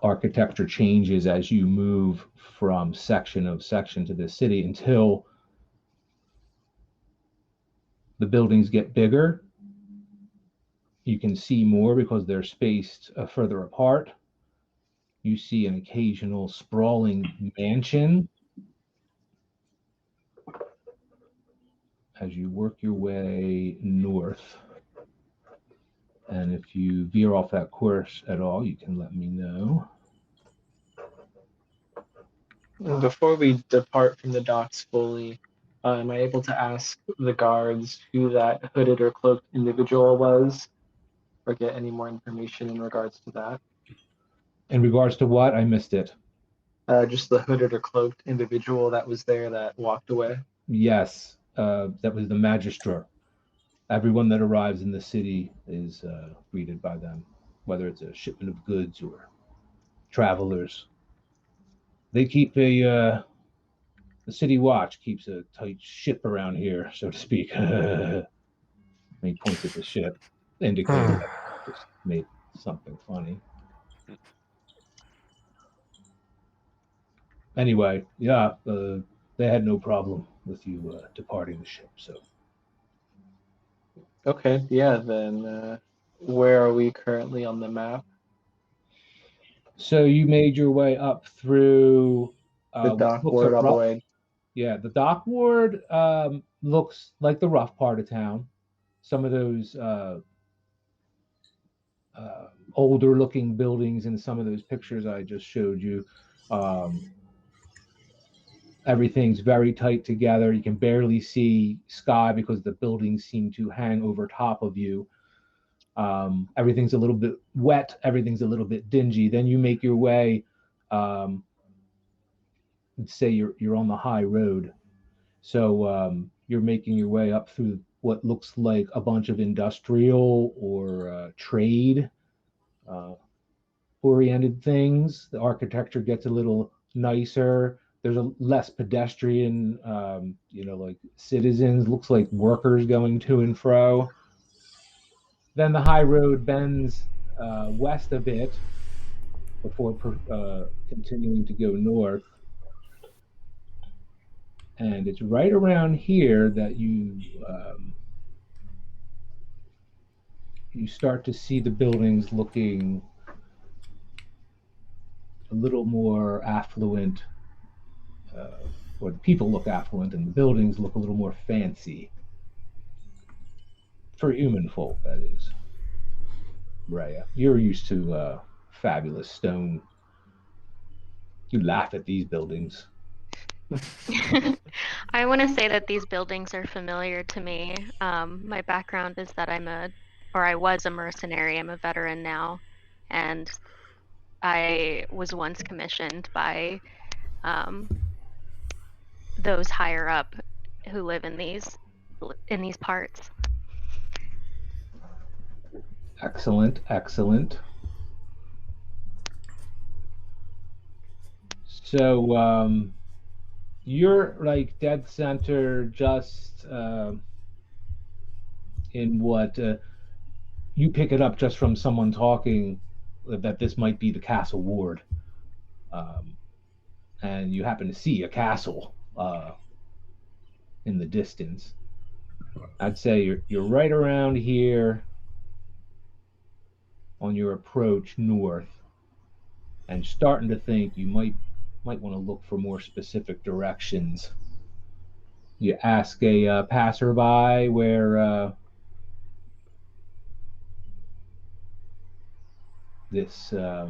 Architecture changes as you move from section to the city until the buildings get bigger. You can see more because they're spaced further apart. You see an occasional sprawling mansion as you work your way north. And if you veer off that course at all, you can let me know. And before we depart from the docks fully, am I able to ask the guards who that hooded or cloaked individual was, or get any more information in regards to that? In regards to what? I missed it. Just the hooded or cloaked individual that was there that walked away. Yes, that was the magistrar. Everyone that arrives in the city is greeted by them, whether it's a shipment of goods or travelers. They keep the city watch keeps a tight ship around here, so to speak. And he points at the ship, indicating that just made something funny. Anyway, yeah, they had no problem with you departing the ship. So, Okay, yeah, then where are we currently on the map? so you made your way up through The dock ward all the way. Yeah, the dock ward looks like the rough part of town. Some of those older looking buildings in some of those pictures I just showed you. Everything's very tight together. You can barely see sky because the buildings seem to hang over top of you. Everything's a little bit wet. Everything's a little bit dingy. Then you make your way. Say you're on the high road, so you're making your way up through what looks like a bunch of industrial or trade oriented things. The architecture gets a little nicer. There's a less pedestrian, like citizens. Looks like workers going to and fro. Then the high road bends west a bit, before continuing to go north. And it's right around here that you start to see the buildings looking a little more affluent, or the people look affluent, and the buildings look a little more fancy. For human folk, that is. Raya, you're used to fabulous stone. You laugh at these buildings. I want to say that these buildings are familiar to me. My background is that I was a mercenary. I'm a veteran now, and I was once commissioned by those higher up who live in these parts. Excellent, excellent. So you're like dead center, just in what you pick it up just from someone talking that this might be the castle ward, and you happen to see a castle in the distance. I'd say you're right around here on your approach north, and starting to think you might want to look for more specific directions. You ask a passerby where this. I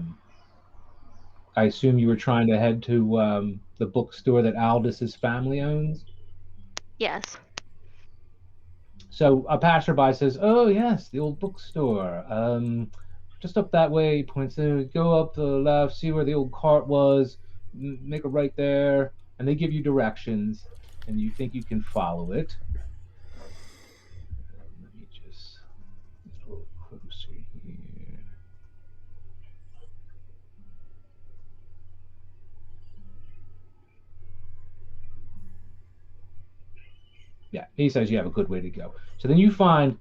assume you were trying to head to the bookstore that Aldis's family owns. Yes. So a passerby says, "Oh yes, the old bookstore. Just up that way." Points to go up the left, see where the old cart was, make a right there, and they give you directions, and you think you can follow it. Let me just get a little closer here. Yeah, he says you have a good way to go. So then you find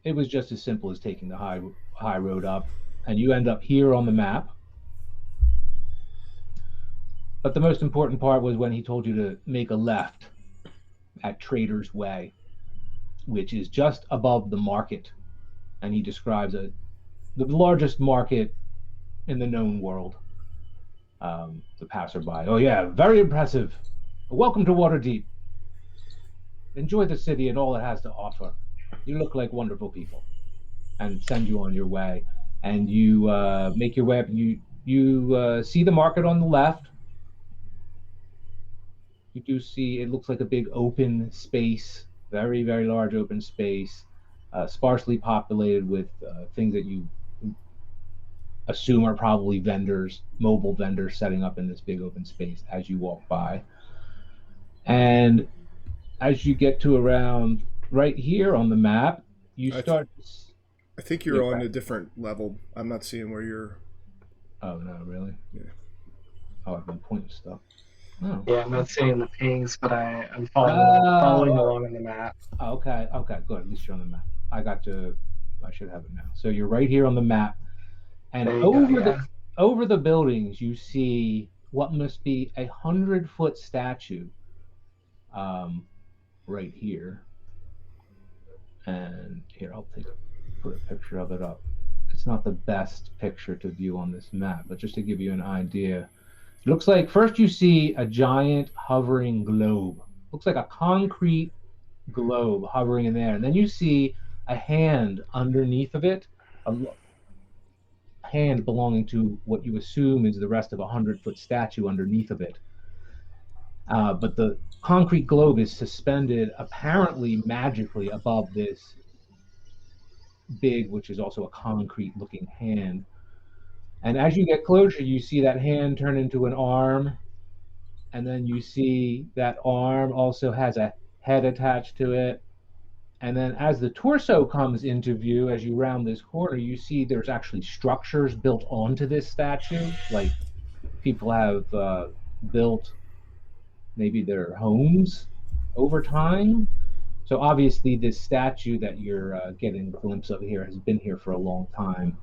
it was just as simple as taking the high road up, and you end up here on the map. But the most important part was when he told you to make a left at Trader's Way, which is just above the market, and he describes the largest market in the known world. The passerby, "Oh yeah, very impressive. Welcome to Waterdeep. Enjoy the city and all it has to offer. You look like wonderful people," and send you on your way. And you make your way up, and you see the market on the left. You do see it looks like a big open space, very, very large open space, sparsely populated with things that you assume are probably vendors, mobile vendors setting up in this big open space as you walk by. And as you get to around right here on the map, you start. I think you're on a different level. I'm not seeing where you're. Oh no, really? Yeah. Oh, I've been pointing stuff. Oh. Yeah, I'm not seeing the pings, but I'm following along on the map. Okay, good. At least you're on the map. I should have it now. So you're right here on the map, and over the buildings you see what must be 100-foot statue, right here. And here, I'll put a picture of it up. It's not the best picture to view on this map, but just to give you an idea. It looks like first you see a giant hovering globe. Looks like a concrete globe hovering in there. And then you see a hand underneath of it, a hand belonging to what you assume is the rest of a 100-foot statue underneath of it. But the concrete globe is suspended apparently magically above this big, which is also a concrete looking hand. And as you get closer, you see that hand turn into an arm. And then you see that arm also has a head attached to it. And then as the torso comes into view, as you round this corner, you see there's actually structures built onto this statue. Like people have built maybe their homes over time. So obviously this statue that you're getting a glimpse of here has been here for a long time,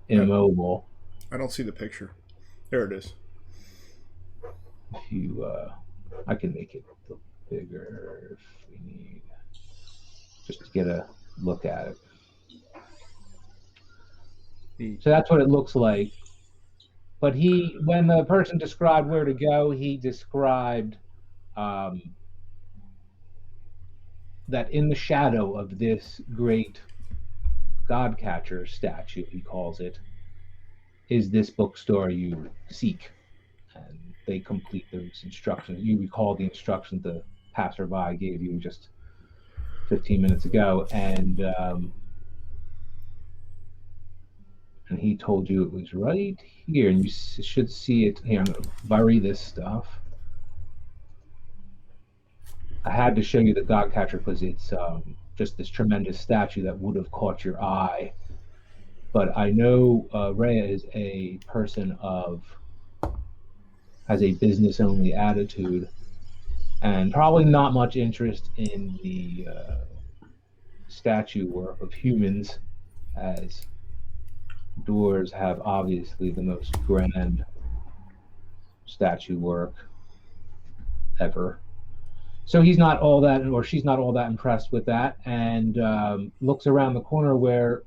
immobile. I don't see the picture. There it is. If you, I can make it look bigger if we need, just to get a look at it. So that's what it looks like. But when the person described where to go, he described that in the shadow of this great Godcatcher statue, he calls it, is this bookstore you seek. And they complete those instructions. You recall the instructions the passerby gave you just 15 minutes ago, and he told you it was right here, and you should see it here. I'm going to bury this stuff. I had to show you the Godcatcher because it's just this tremendous statue that would have caught your eye. But I know Rhea is a person has a business-only attitude, and probably not much interest in the statue work of humans, as Doors have obviously the most grand statue work ever. So he's not all that, or she's not all that impressed with that, and looks around the corner where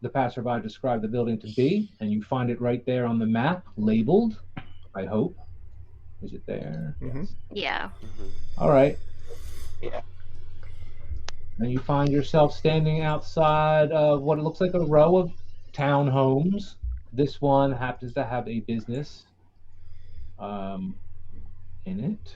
the passerby described the building to be, and you find it right there on the map, labeled, I hope. Is it there? Mm-hmm. Yes. Yeah. All right. Yeah. And you find yourself standing outside of what looks like a row of townhomes. This one happens to have a business in it.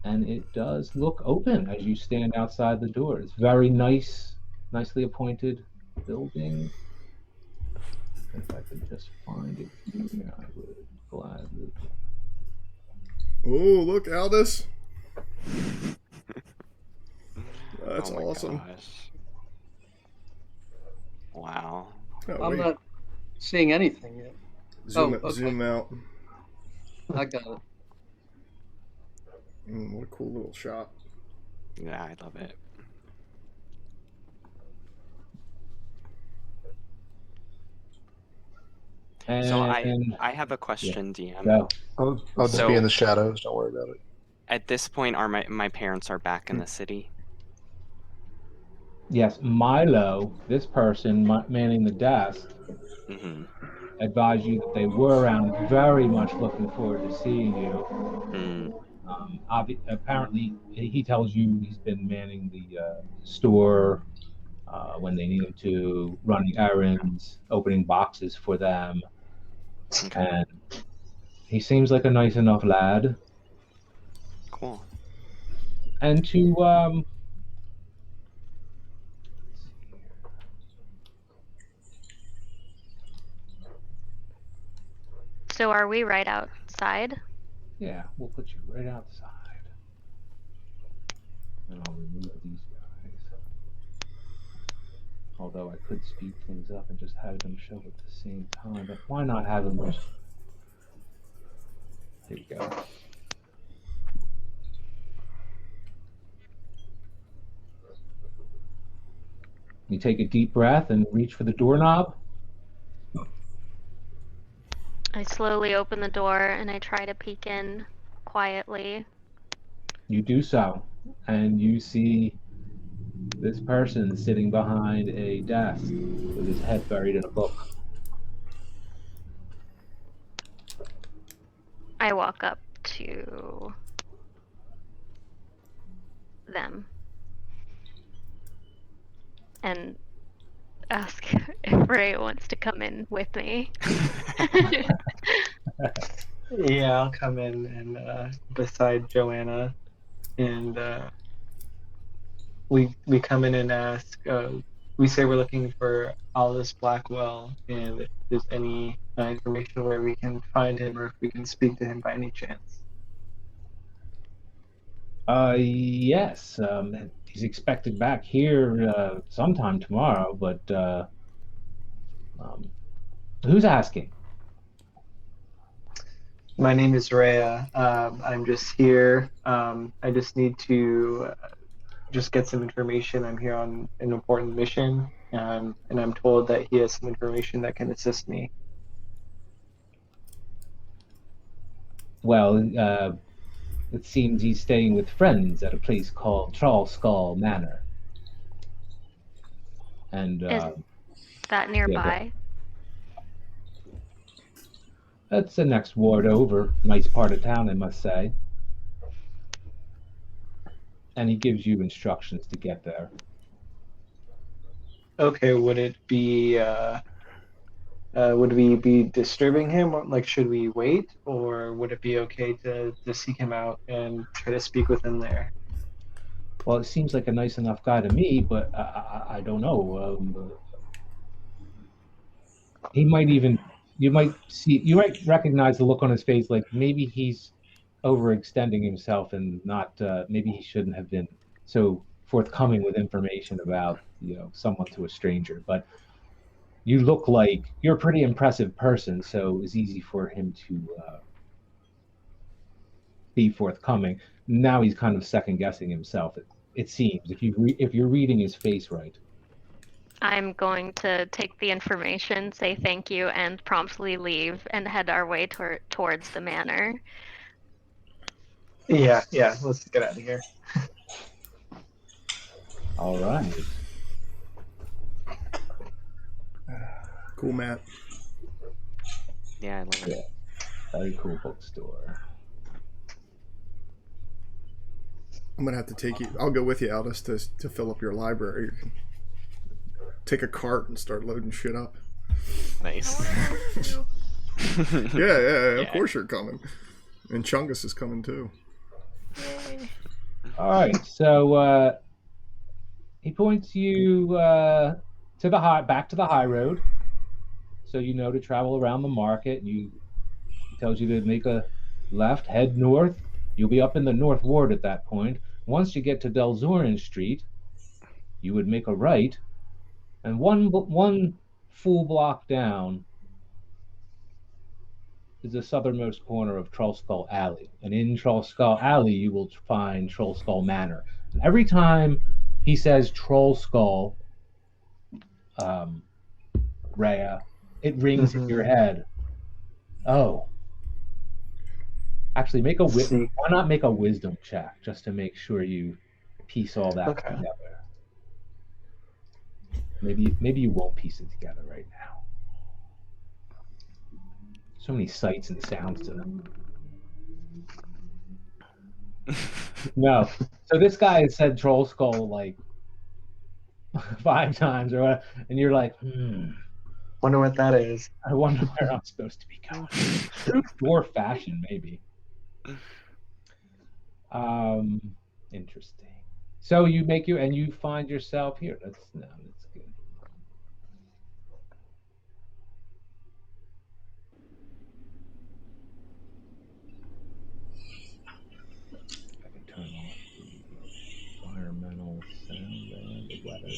And it does look open as you stand outside the door. It's very nice, nicely appointed building. If I could just find it here, I would gladly. Oh, look, Aldous. That's Oh my awesome. gosh. Wow. Oh, I'm wait. not seeing anything yet. Zoom, okay. zoom out. I got it. What a cool little shot. Yeah, I love it. And So I have a question, DM. go. I'll just be in the shadows. Don't worry about it. At this point, are my parents are back in the city? Yes, Milo, this person manning the desk, Mm-hmm. advised you that they were around, very much looking forward to seeing you. Mm. Apparently, he tells you he's been manning the store when they need him to, running errands, opening boxes for them. Okay. And he seems like a nice enough lad. Cool. And to So are we right outside? yeah, we'll put you right outside. And I'll remove these guys. Although I could speed things up and just have them show at the same time, but why not have them just... There you go. You take a deep breath and reach for the doorknob. I slowly open the door and I try to peek in quietly. You do so, and you see this person sitting behind a desk with his head buried in a book. I walk up to them and ask if Ray wants to come in with me. Yeah, I'll come in and beside Joanna, and we come in and ask. We say we're looking for Aldous Blackwell, and if there's any information where we can find him, or if we can speak to him by any chance. Yes. He's expected back here sometime tomorrow, but who's asking? My name is Rhea. I'm just here. I just need to just get some information. I'm here on an important mission. and I'm told that he has some information that can assist me. Well, it seems he's staying with friends at a place called Trollskull Manor. And Is that yeah, nearby? that's the next ward over. Nice part of town, I must say. And he gives you instructions to get there. Okay, would we be disturbing him? Like, should we wait, or would it be okay to seek him out and try to speak with him there? Well, it seems like a nice enough guy to me, but I don't know. He might even, you might recognize the look on his face, like maybe he's overextending himself and not, maybe he shouldn't have been so forthcoming with information about, someone to a stranger. But you look like you're a pretty impressive person, so it was easy for him to be forthcoming. Now he's kind of second guessing himself. It seems if you're reading his face right. I'm going to take the information, say thank you, and promptly leave and head our way towards the manor. Yeah, let's get out of here. All right. Cool, Matt. Yeah, I love it. Yeah. Very cool bookstore. I'm gonna have to take you. I'll go with you, Aldous, to fill up your library. Take a cart and start loading shit up. Nice. I want to help you. Yeah, of Yeah. course you're coming. And Chungus is coming too. Yay. All right. So he points you to back to the high road. So you know to travel around the market. He tells you to make a left, head north. You'll be up in the North Ward at that point. Once you get to Delzorin Street, you would make a right, and one full block down is the southernmost corner of Trollskull Alley. And in Trollskull Alley, you will find Trollskull Manor. And every time he says Trollskull, Rhea, it rings in your head. Oh. Actually, why not make a wisdom check just to make sure you piece all that together. Maybe you won't piece it together right now. So many sights and sounds to them. No. So this guy has said Troll Skull like 5 times or whatever, and you're like, Wonder what that is. I wonder where I'm supposed to be going. True dwarf fashion, maybe. Interesting. So you you find yourself here. That's good. I can turn off the environmental sound and the weather.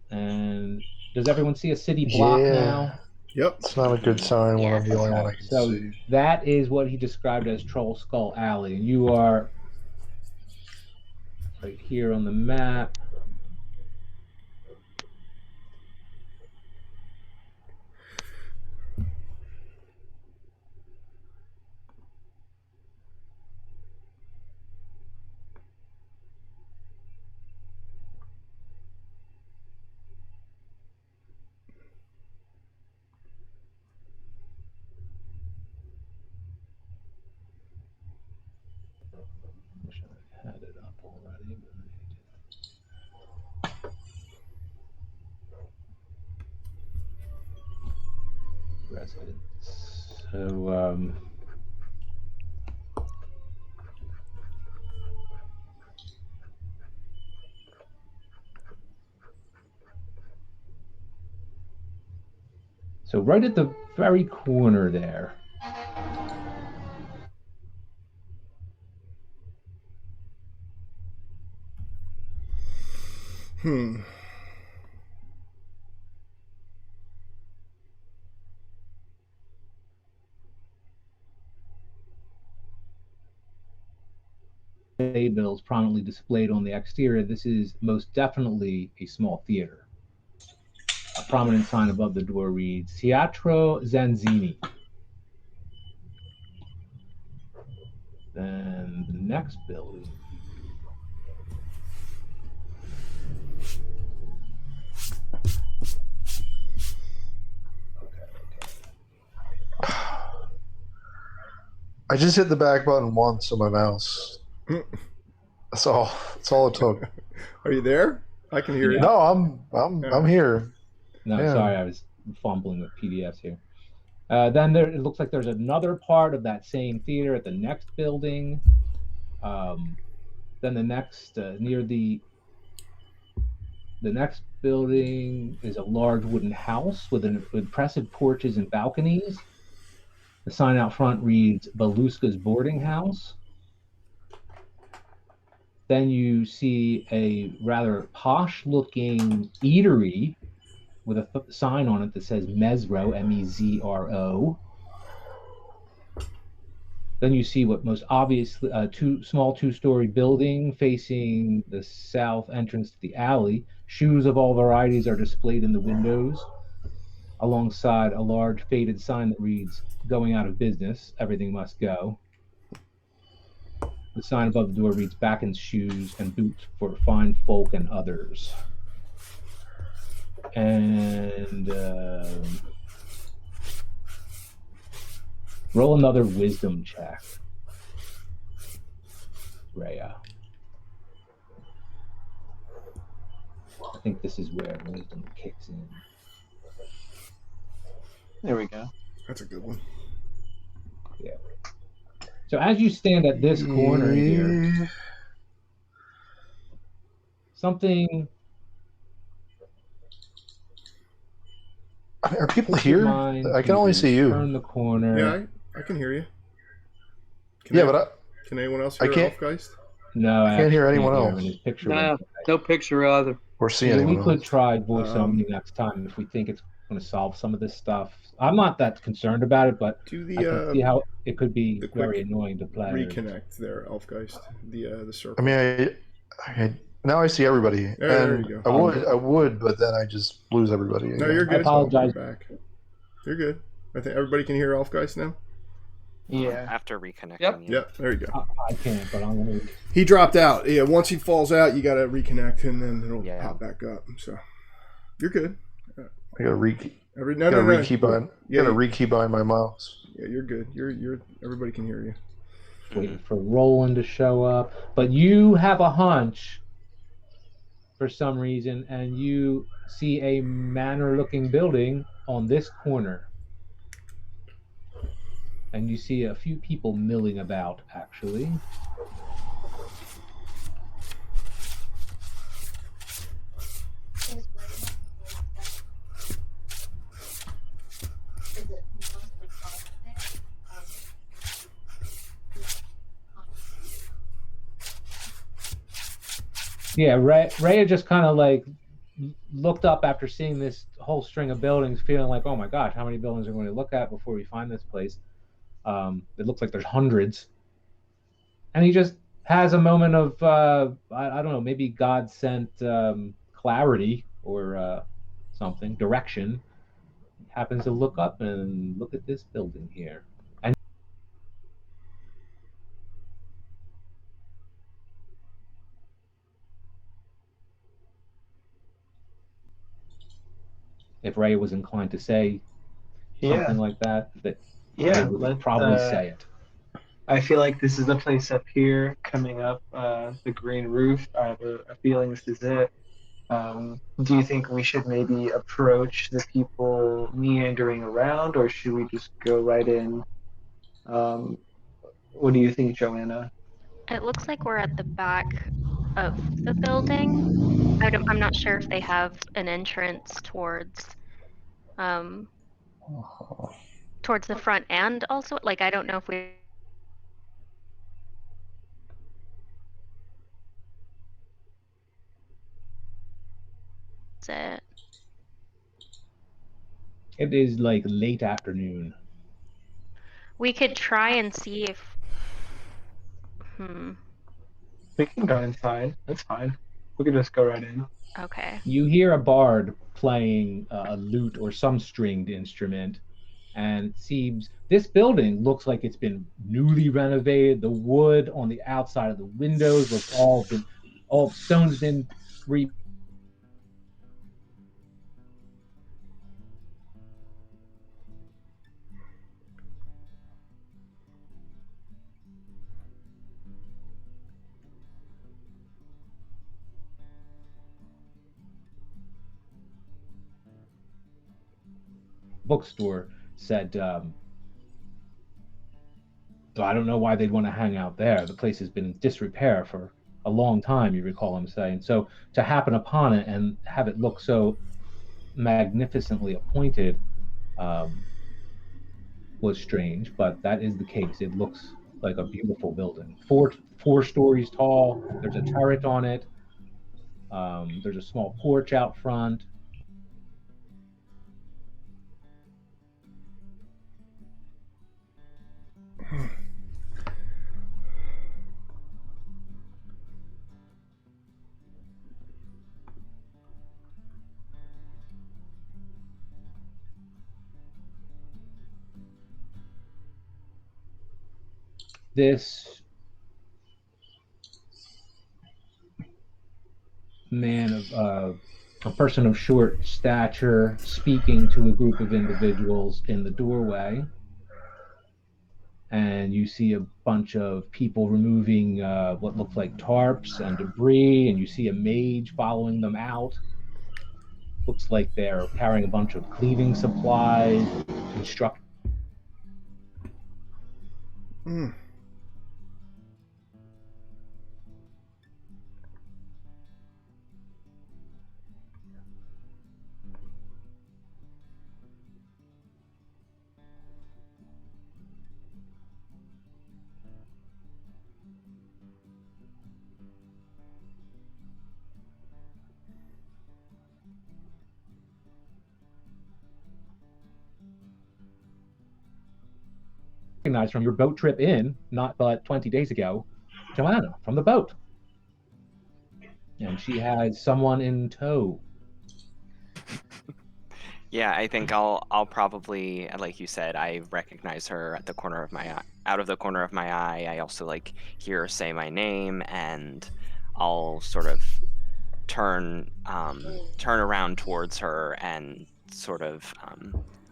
And does everyone see a city block now? Yep. It's not a good sign when I'm the only one I can So see. that is what he described as Troll Skull Alley. And you are right here on the map. Wish I had it up already, but residents. So so right at the very corner there. playbills prominently displayed on the exterior, this is most definitely a small theater. A prominent sign above the door reads Teatro Zanzini. Then the next building. I just hit the back button once on my mouse. That's all. That's all it took. Are you there? I can hear you. No, I'm here. No, Yeah. sorry, I was fumbling with PDFs here. Then it looks like there's another part of that same theater at the next building. Then the next near the next building is a large wooden house with impressive porches and balconies. The sign out front reads Beluska's Boarding House. Then you see a rather posh-looking eatery with a sign on it that says Mezro, M-E-Z-R-O. Then you see what most obviously two-story building facing the south entrance to the alley. Shoes of all varieties are displayed in the windows, alongside a large faded sign that reads "Going out of business. Everything must go." The sign above the door reads "Backen's shoes and boots for fine folk and others." And roll another wisdom check, Rhea. I think this is where wisdom kicks in. There we go. That's a good one. Yeah. So as you stand at this corner here, something. Are people takes your here? mind I can only to see you. Turn the corner. Yeah, I can hear you. Can anyone else hear Elfgeist? No, I can't hear anyone else. His picture No picture either. Or see So anyone we could else. try voice only next time if we think it's going to solve some of this stuff. I'm not that concerned about it, but Do I can see how it could be the quick very annoying to play. Reconnect there, Elfgeist. The circle. I mean, I now I see everybody, there and you go. I would, but then I just lose everybody. No, you're good. I apologize. You're back. You're good. I think everybody can hear Elfgeist now. Yeah. After reconnecting. Yep. There you go. I can't, but I'm going to. He dropped out. Yeah. Once he falls out, you got to reconnect, and then it'll pop back up. So you're good. I got to rekey. Gotta rekey behind my mouse. Yeah, you're good. You're. Everybody can hear you. Waiting for Roland to show up, but you have a hunch for some reason, and you see a manor-looking building on this corner, and you see a few people milling about. Actually, yeah, Rhea just kind of like looked up after seeing this whole string of buildings, feeling like, oh my gosh, how many buildings are we going to look at before we find this place? It looks like there's hundreds. And he just has a moment of, I don't know, maybe God sent clarity or something, direction. He happens to look up and look at this building here. And if Ray was inclined to say something like that they would probably say it. I feel like this is the place up here coming up the green roof. I have a feeling this is it. Do you think we should maybe approach the people meandering around, or should we just go right in? What do you think, Joanna? It looks like we're at the back of the building. I'm not sure if they have an entrance towards the front and also, like, I don't know if we it. It is like late afternoon. We could try and see if We can go inside. That's fine. We can just go right in. Okay. You hear a bard playing a lute or some stringed instrument, and it seems this building looks like it's been newly renovated. The wood on the outside of the windows looks all stone's been re bookstore said, I don't know why they'd want to hang out there. The place has been in disrepair for a long time, you recall him saying. So to happen upon it and have it look so magnificently appointed was strange, but that is the case. It looks like a beautiful building. Four stories tall. There's a turret on it. There's a small porch out front. This man of a person of short stature speaking to a group of individuals in the doorway, and you see a bunch of people removing what look like tarps and debris, and you see a mage following them out. Looks like they're carrying a bunch of cleaning supplies, construction. Recognized from your boat trip in, not but 20 days ago, Joanna from the boat. And she has someone in tow. Yeah, I think I'll probably, like you said, I recognize her at the corner of my eye, out of the corner of my eye. I also like hear her say my name, and I'll sort of turn around towards her and sort of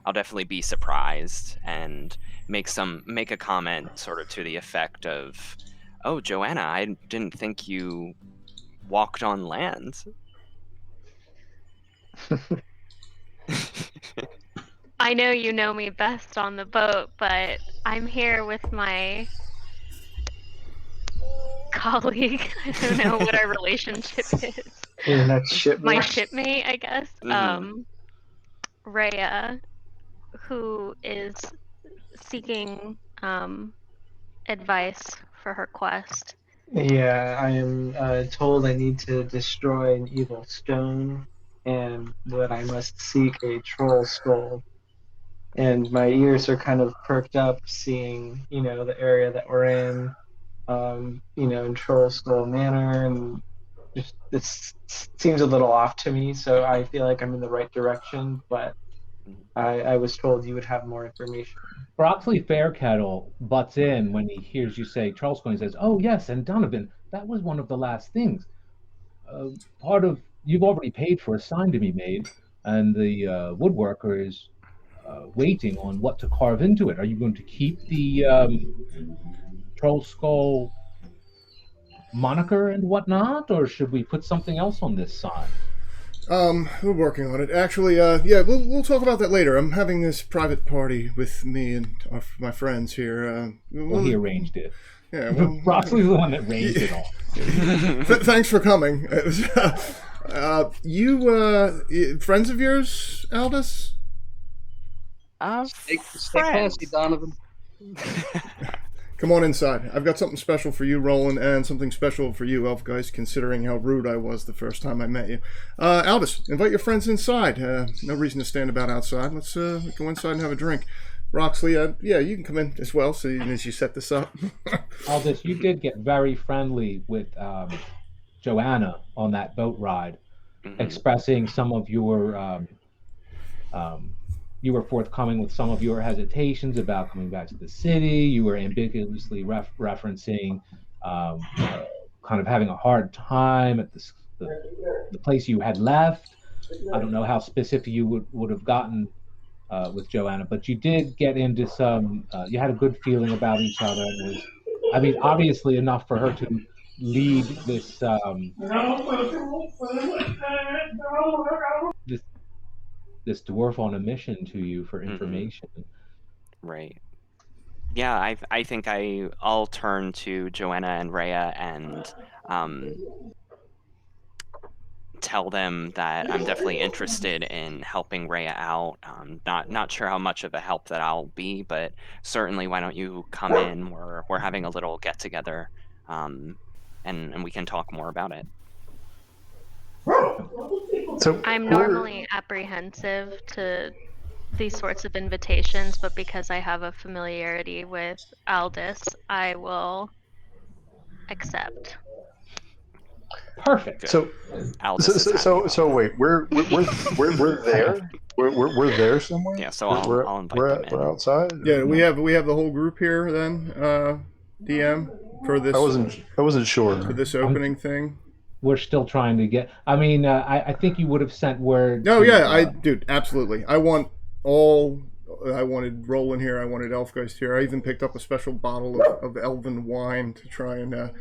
I'll definitely be surprised and make a comment sort of to the effect of, "Oh, Joanna, I didn't think you walked on land." I know you know me best on the boat, but I'm here with my colleague. I don't know what our relationship is. Your next shipmate. My shipmate, I guess. Mhm. Rhea, who is seeking advice for her quest. Yeah, I am told I need to destroy an evil stone, and that I must seek a troll skull. And my ears are kind of perked up, seeing the area that we're in, in Troll Skull Manor, and just this seems a little off to me. So I feel like I'm in the right direction, but I was told you would have more information. Broxley Fairkettle butts in when he hears you say Charleston. He says, "Oh yes, and Donovan, that was one of the last things. Part of you've already paid for a sign to be made, and the woodworker is waiting on what to carve into it. Are you going to keep the Troll Skull moniker and whatnot, or should we put something else on this sign?" We're working on it. Actually, yeah, we'll talk about that later. I'm having this private party with me and my friends here. Well, he arranged it. Yeah, well, Broxley's the one that arranged it all. Thanks for coming. You friends of yours, Aldous? Stay classy, Donovan. Come on inside. I've got something special for you, Roland, and something special for you, Elfgeist, considering how rude I was the first time I met you. Aldous, invite your friends inside. No reason to stand about outside. Let's go inside and have a drink. Roxley, yeah, you can come in as well. So as you set this up, Aldous, you did get very friendly with Joanna on that boat ride, expressing some of your you were forthcoming with some of your hesitations about coming back to the city. You were ambiguously referencing kind of having a hard time at the place you had left. I don't know how specific you would have gotten with Joanna, but you did get into some. You had a good feeling about each other, and it was, I mean, obviously enough for her to lead this this dwarf on a mission to you for information. Right. Yeah, I think I'll turn to Joanna and Rhea and tell them that I'm definitely interested in helping Rhea out. Not sure how much of a help that I'll be, but certainly why don't you come in? We're having a little get together, and we can talk more about it. So I'm normally apprehensive to these sorts of invitations, but because I have a familiarity with Aldous, I will accept. Perfect. Good. So Aldous is happy about so that. wait, we're there. We're there somewhere. Yeah, so I'll invite them in. We're outside. yeah, we have the whole group here then, DM for this. I wasn't sure for this opening thing. We're still trying to get. I mean, I think you would have sent word. No, to, yeah, dude, absolutely. I wanted Roland here. I wanted Elfgeist here. I even picked up a special bottle of elven wine to try and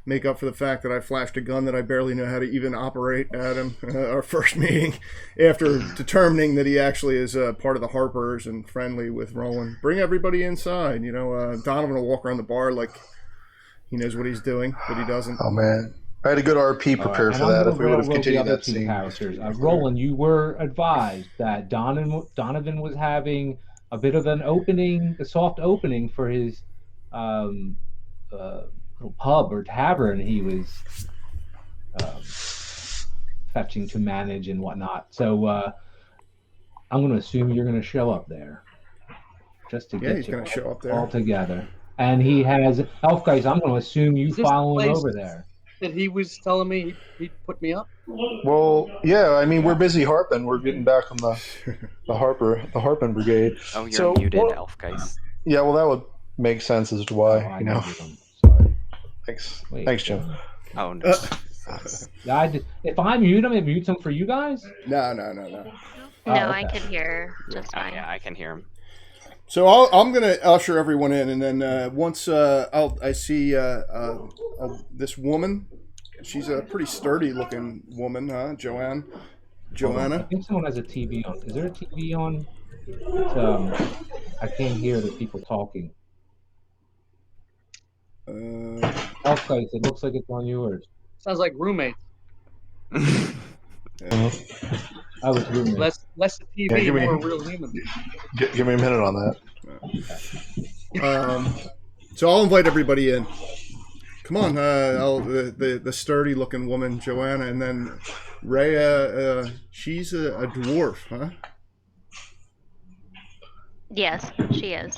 make up for the fact that I flashed a gun that I barely know how to even operate at him. Our first meeting, after determining that he actually is part of the Harpers and friendly with Roland. Bring everybody inside. You know, Donovan will walk around the bar like he knows what he's doing, but he doesn't. Oh man, I had a good RP prepared for that. If we would have continued that scene. Characters. Roland, you were advised that Donovan was having a bit of a soft opening for his little pub or tavern he was fetching to manage and whatnot. So I'm going to assume you're going to show up there, just to get you all together. And he has Elfgeist. I'm going to assume you follow him over there. That he was telling me he'd put me up. Well, yeah. I mean, we're busy harping. We're getting back on the harping brigade. Oh, you're muted, Elfgeist. Yeah, well, that would make sense as to why. Oh, you know. Sorry. Thanks, Jim. Oh no. If I mute him, it mutes him for you guys. No. No, okay. I could hear just fine. Yeah, I can hear him. So I'm going to usher everyone in, and then once I see this woman, she's a pretty sturdy-looking woman, huh, Joanna? I think someone has a TV on. Is there a TV on? I can't hear the people talking. Elfgeist, it looks like it's on yours. Sounds like roommates. I was roommates. Less TV, more real human. Give me a minute on that. So I'll invite everybody in. Come on, the sturdy-looking woman, Joanna, and then Rhea. She's a dwarf, huh? Yes, she is.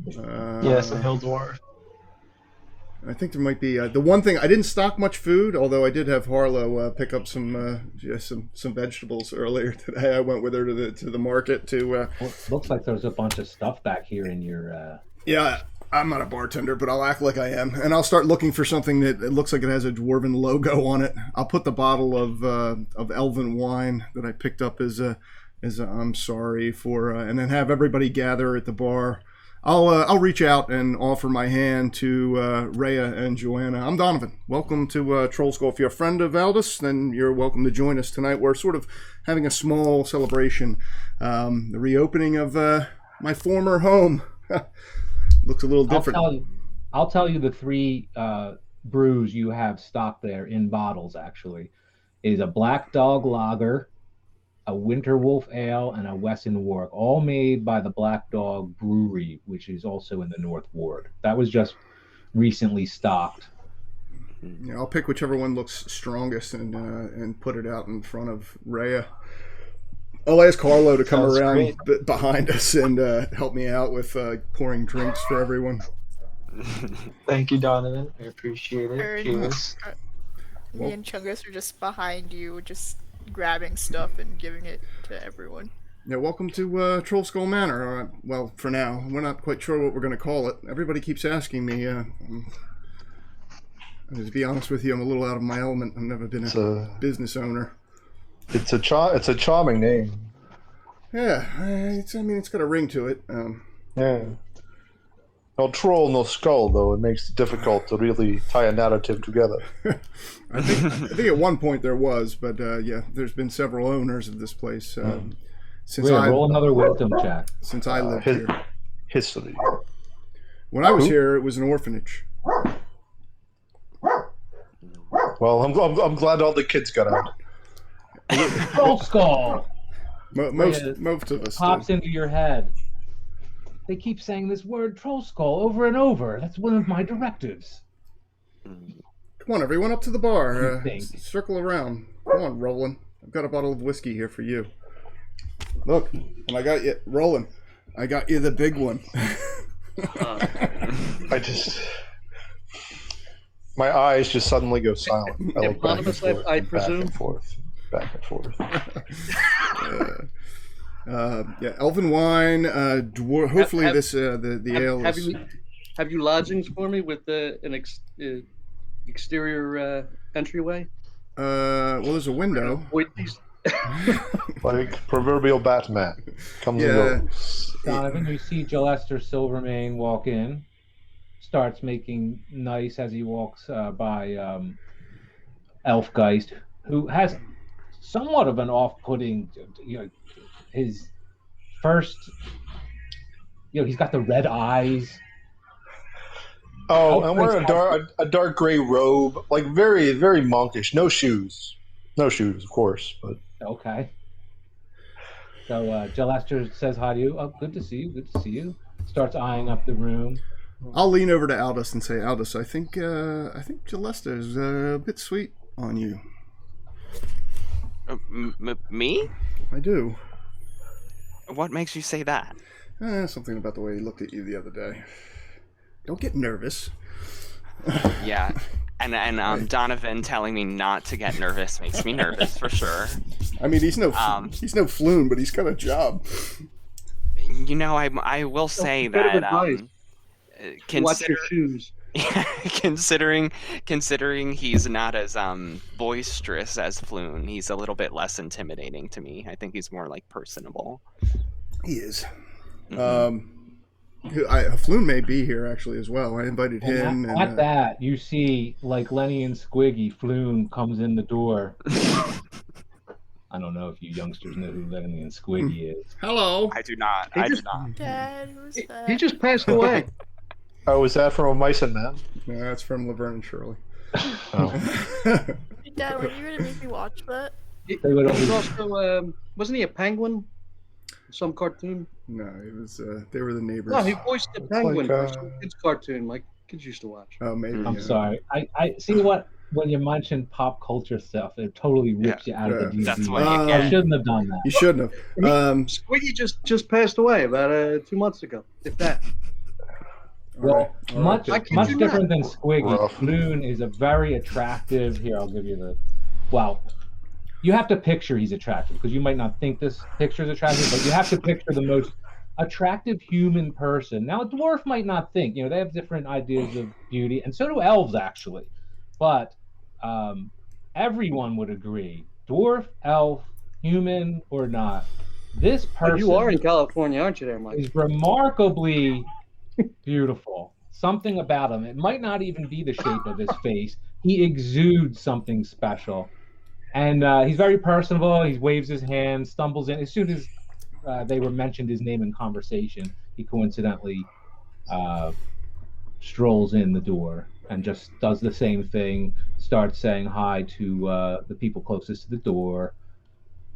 Yes, a hill dwarf. I think there might be the one thing I didn't stock much food, although I did have Harlow pick up some vegetables earlier today. I went with her to the market to. Looks like there's a bunch of stuff back here in your. Yeah, I'm not a bartender, but I'll act like I am, and I'll start looking for something that it looks like it has a dwarven logo on it. I'll put the bottle of elven wine that I picked up as I'm sorry for, and then have everybody gather at the bar. I'll reach out and offer my hand to Rhea and Joanna. I'm Donovan. Welcome to Troll Skull. If you're a friend of Aldous, then you're welcome to join us tonight. We're sort of having a small celebration. The reopening of my former home. Looks a little different. I'll tell you the three brews you have stocked there in bottles, actually, is a Black Dog Lager, a Winter Wolf Ale, and a Wesson Warwick, all made by the Black Dog Brewery, which is also in the North Ward. That was just recently stocked. Yeah, I'll pick whichever one looks strongest and put it out in front of Rhea. I'll ask Carlo to come Sounds around great. behind us and help me out with pouring drinks for everyone. Thank you, Donovan. I appreciate it. Aaron, Cheers. Me and Chungus are just behind you, just grabbing stuff and giving it to everyone. Yeah, welcome to Troll Skull Manor. Well, for now, we're not quite sure what we're going to call it. Everybody keeps asking me. To be honest with you, I'm a little out of my element. I've never been a business owner. It's a charming name. Yeah, it's got a ring to it. Yeah. No troll, no skull, though. It makes it difficult to really tie a narrative together. I think at one point there was, but yeah, there's been several owners of this place since Roll another wisdom check. Since I lived here. History. When I was here, it was an orphanage. Well, I'm glad all the kids got out. Troll skull Most of us pops did. into your head. They keep saying this word troll skull over and over. That's one of my directives. Come on, everyone, up to the bar. Think. Circle around. Come on, Roland. I've got a bottle of whiskey here for you. Look, and I got you, Roland. I got you the big one. My eyes just suddenly go silent. I look back and Anonymous, forth, I presume? back and forth. Yeah, elven wine. Hopefully, the ale have is. Have you lodgings for me with an exterior entryway? Well, there's a window. Avoid these. Like proverbial Batman comes Yeah. and goes. Donovan, you see Gillester Silvermane walk in, starts making nice as he walks by Elfgeist, who has somewhat of an off-putting, his first, he's got the red eyes. Oh, I'm wearing a dark gray robe, like very, very monkish. No shoes, of course, but Okay. So Gillester says hi to you. Oh, good to see you. Good to see you. Starts eyeing up the room. I'll lean over to Aldous and say, Aldous, I think Gillester is a bit sweet on you. Me? I do. What makes you say that? Something about the way he looked at you the other day. Don't get nervous. Yeah. And Donovan telling me not to get nervous makes me nervous for sure. I mean, he's no Floon, but he's got a job. I will say bit of that advice. Watch your shoes. considering he's not as boisterous as Floon, he's a little bit less intimidating to me. I think he's more like personable. He is. Mm-hmm. Floon may be here actually as well. I invited him. At that, you see, like Lenny and Squiggy, Floon comes in the door. I don't know if you youngsters know who Lenny and Squiggy is. Hello. I do not. Dad, who's that? He just passed away. Oh, is that from a Mice and Men? No, that's from Laverne and Shirley. Oh. Dad, were you gonna make me watch that? He was also, wasn't he a penguin? Some cartoon? No, it was. They were the neighbors. No, he voiced the penguin like, for some kids cartoon my kids used to watch. Oh, maybe. I'm sorry. I see what when you mention pop culture stuff, it totally rips you out of the DVD. That's what you I get. shouldn't have done that. You shouldn't have. Squiggy just passed away about 2 months ago, if that. Well, much I kid much you different not. than Squiggy. Rough. Floon is a very attractive. Here, I'll give you the. Well, you have to picture he's attractive because you might not think this picture is attractive, but you have to picture the most attractive human person. Now, a dwarf might not think. They have different ideas of beauty, and so do elves actually. But everyone would agree, dwarf, elf, human or not, this person You are in California, aren't you there, Mike? is remarkably beautiful. Something about him. It might not even be the shape of his face. He exudes something special. And he's very personable. He waves his hand, stumbles in. As soon as they were mentioned his name in conversation, he coincidentally strolls in the door and just does the same thing, starts saying hi to the people closest to the door.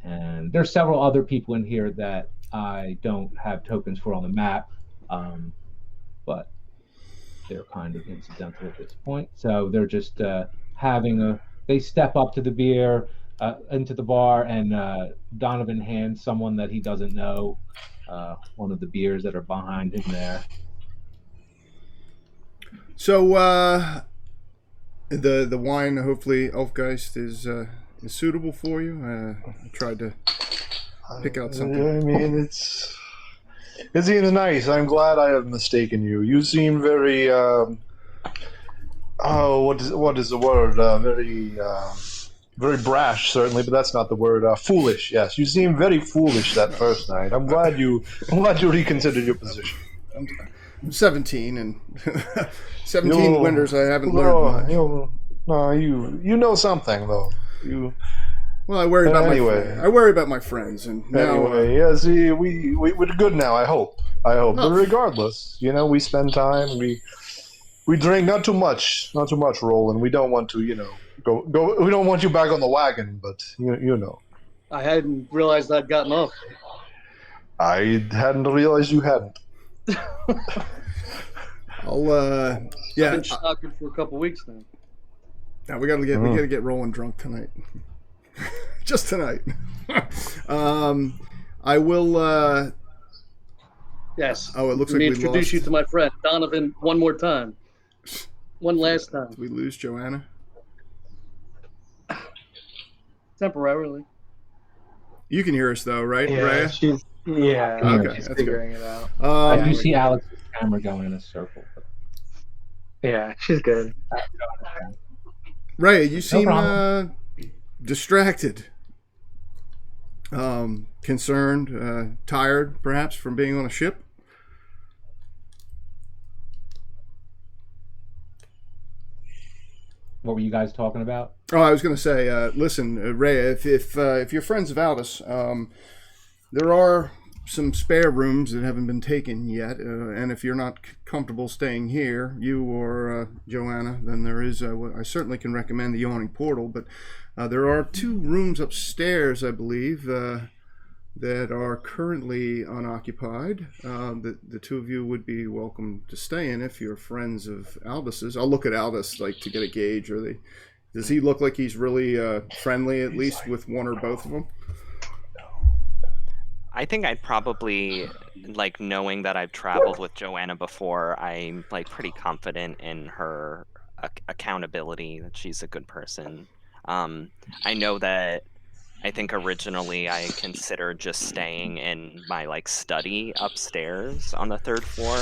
And there's several other people in here that I don't have tokens for on the map, but they're kind of incidental at this point. So they're just they step up to the beer. into the bar, and Donovan hands someone that he doesn't know one of the beers that are behind him there. So the wine, hopefully, Elfgeist is suitable for you. I tried to pick out something. I mean, it seems nice. I'm glad I have mistaken you. You seem very what is the word? Very brash, certainly, but that's not the word. Foolish. Yes, you seem very foolish that first night. I'm glad you reconsidered your position. I'm 17, and 17 winters I haven't learned much. You know something though. Well, I worry about anyway. I worry about my friends, and now. Anyway, yeah. See, we're good now. I hope. But regardless, we spend time. We drink not too much, Roland. We don't want to, go. We don't want you back on the wagon, but you know. I hadn't realized I'd gotten off. I hadn't realized you hadn't. I'll yeah. I've been stalking for a couple weeks now. Now we gotta get Roland drunk tonight. Just tonight. I will. Yes. Oh, it looks Let me like we introduce lost. you to my friend Donovan one more time. One last time. Did we lose Joanna? Temporarily. You can hear us though, right, Yeah, Rhea? she's Okay, she's that's figuring it out. I do see Alex's camera going in a circle. Yeah, she's good. Rhea, you seem problem. distracted, concerned, tired, perhaps from being on a ship. What were you guys talking about? Oh, I was going to say, listen, Rhea, if you're friends of Aldous, there are some spare rooms that haven't been taken yet, and if you're not comfortable staying here, you or Joanna, then there is. I certainly can recommend the Yawning Portal, but there are 2 rooms upstairs, I believe, that are currently unoccupied. The 2 of you would be welcome to stay in if you're friends of Aldis's. I'll look at Aldis to get a gauge. Does he look like he's really friendly, at least with one or both of them? I think I'd probably, knowing that I've traveled with Joanna before, I'm pretty confident in her accountability, that she's a good person. I know that I think originally I considered just staying in my study upstairs on the 3rd floor.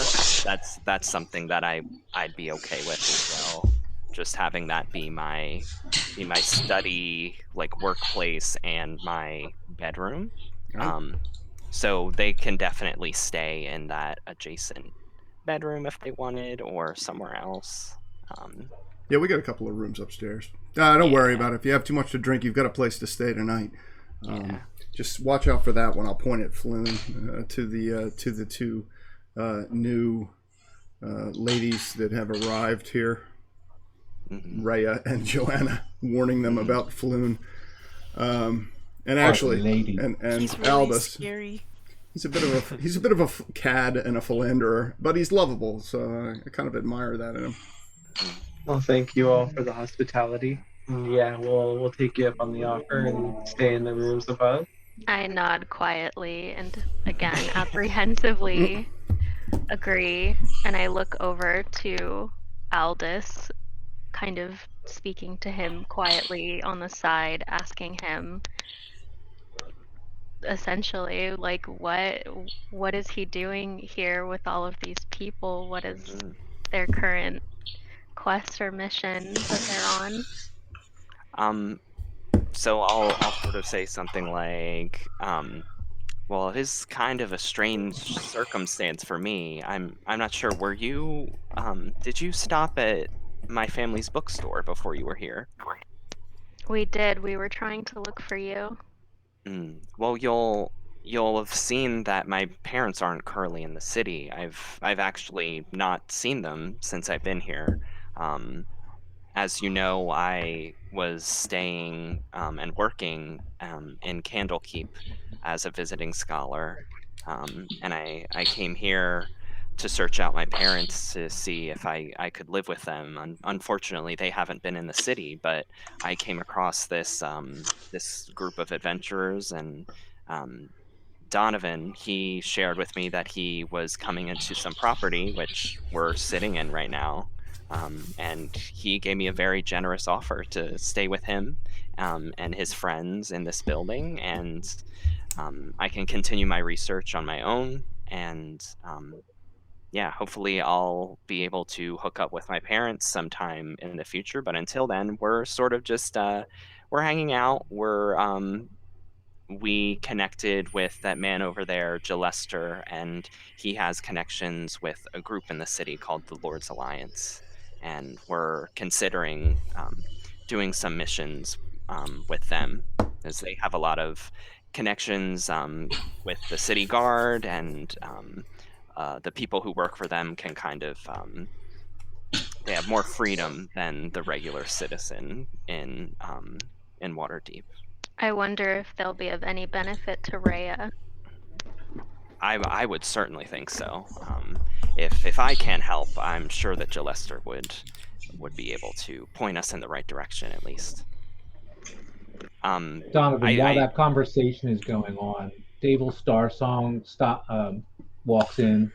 That's something that I'd be okay with as well. Just having that be my study, workplace, and my bedroom. So they can definitely stay in that adjacent bedroom if they wanted, or somewhere else. Yeah, we got a couple of rooms upstairs. Don't worry about it. If you have too much to drink, you've got a place to stay tonight. Just watch out for that one. I'll point at Floon to the 2 new ladies that have arrived here, Rhea and Joanna, warning them about Floon. And actually, and He's really Aldous, scary. he's a bit of a cad and a philanderer, but he's lovable. So I kind of admire that in him. Well, thank you all for the hospitality. Yeah, we'll take you up on the offer and stay in the rooms above. I nod quietly and again apprehensively agree, and I look over to Aldous, kind of speaking to him quietly on the side, asking him essentially what is he doing here with all of these people? What is their current quest or mission that they're on? So I'll sort of say something like, well, it is kind of a strange circumstance for me. I'm not sure. Were you did you stop at my family's bookstore before you were here? We did. We were trying to look for you. Well, you'll have seen that my parents aren't currently in the city. I've actually not seen them since I've been here. As you know, I was staying and working in Candlekeep as a visiting scholar, and I came here to search out my parents to see if I could live with them. Unfortunately, they haven't been in the city, but I came across this group of adventurers, and um, Donovan, he shared with me that he was coming into some property, which we're sitting in right now. And he gave me a very generous offer to stay with him and his friends in this building. And I can continue my research on my own. And yeah, hopefully I'll be able to hook up with my parents sometime in the future. But until then, we're sort of just we're hanging out. We connected with that man over there, Gillester, and he has connections with a group in the city called the Lord's Alliance. And we're considering doing some missions with them, as they have a lot of connections with the city guard, and the people who work for them can kind of they have more freedom than the regular citizen in Waterdeep. I wonder if they'll be of any benefit to Rhea. I would certainly think so. If I can help, I'm sure that Gillester would be able to point us in the right direction at least. Donovan, while I that conversation is going on, Dable Star Song walks in,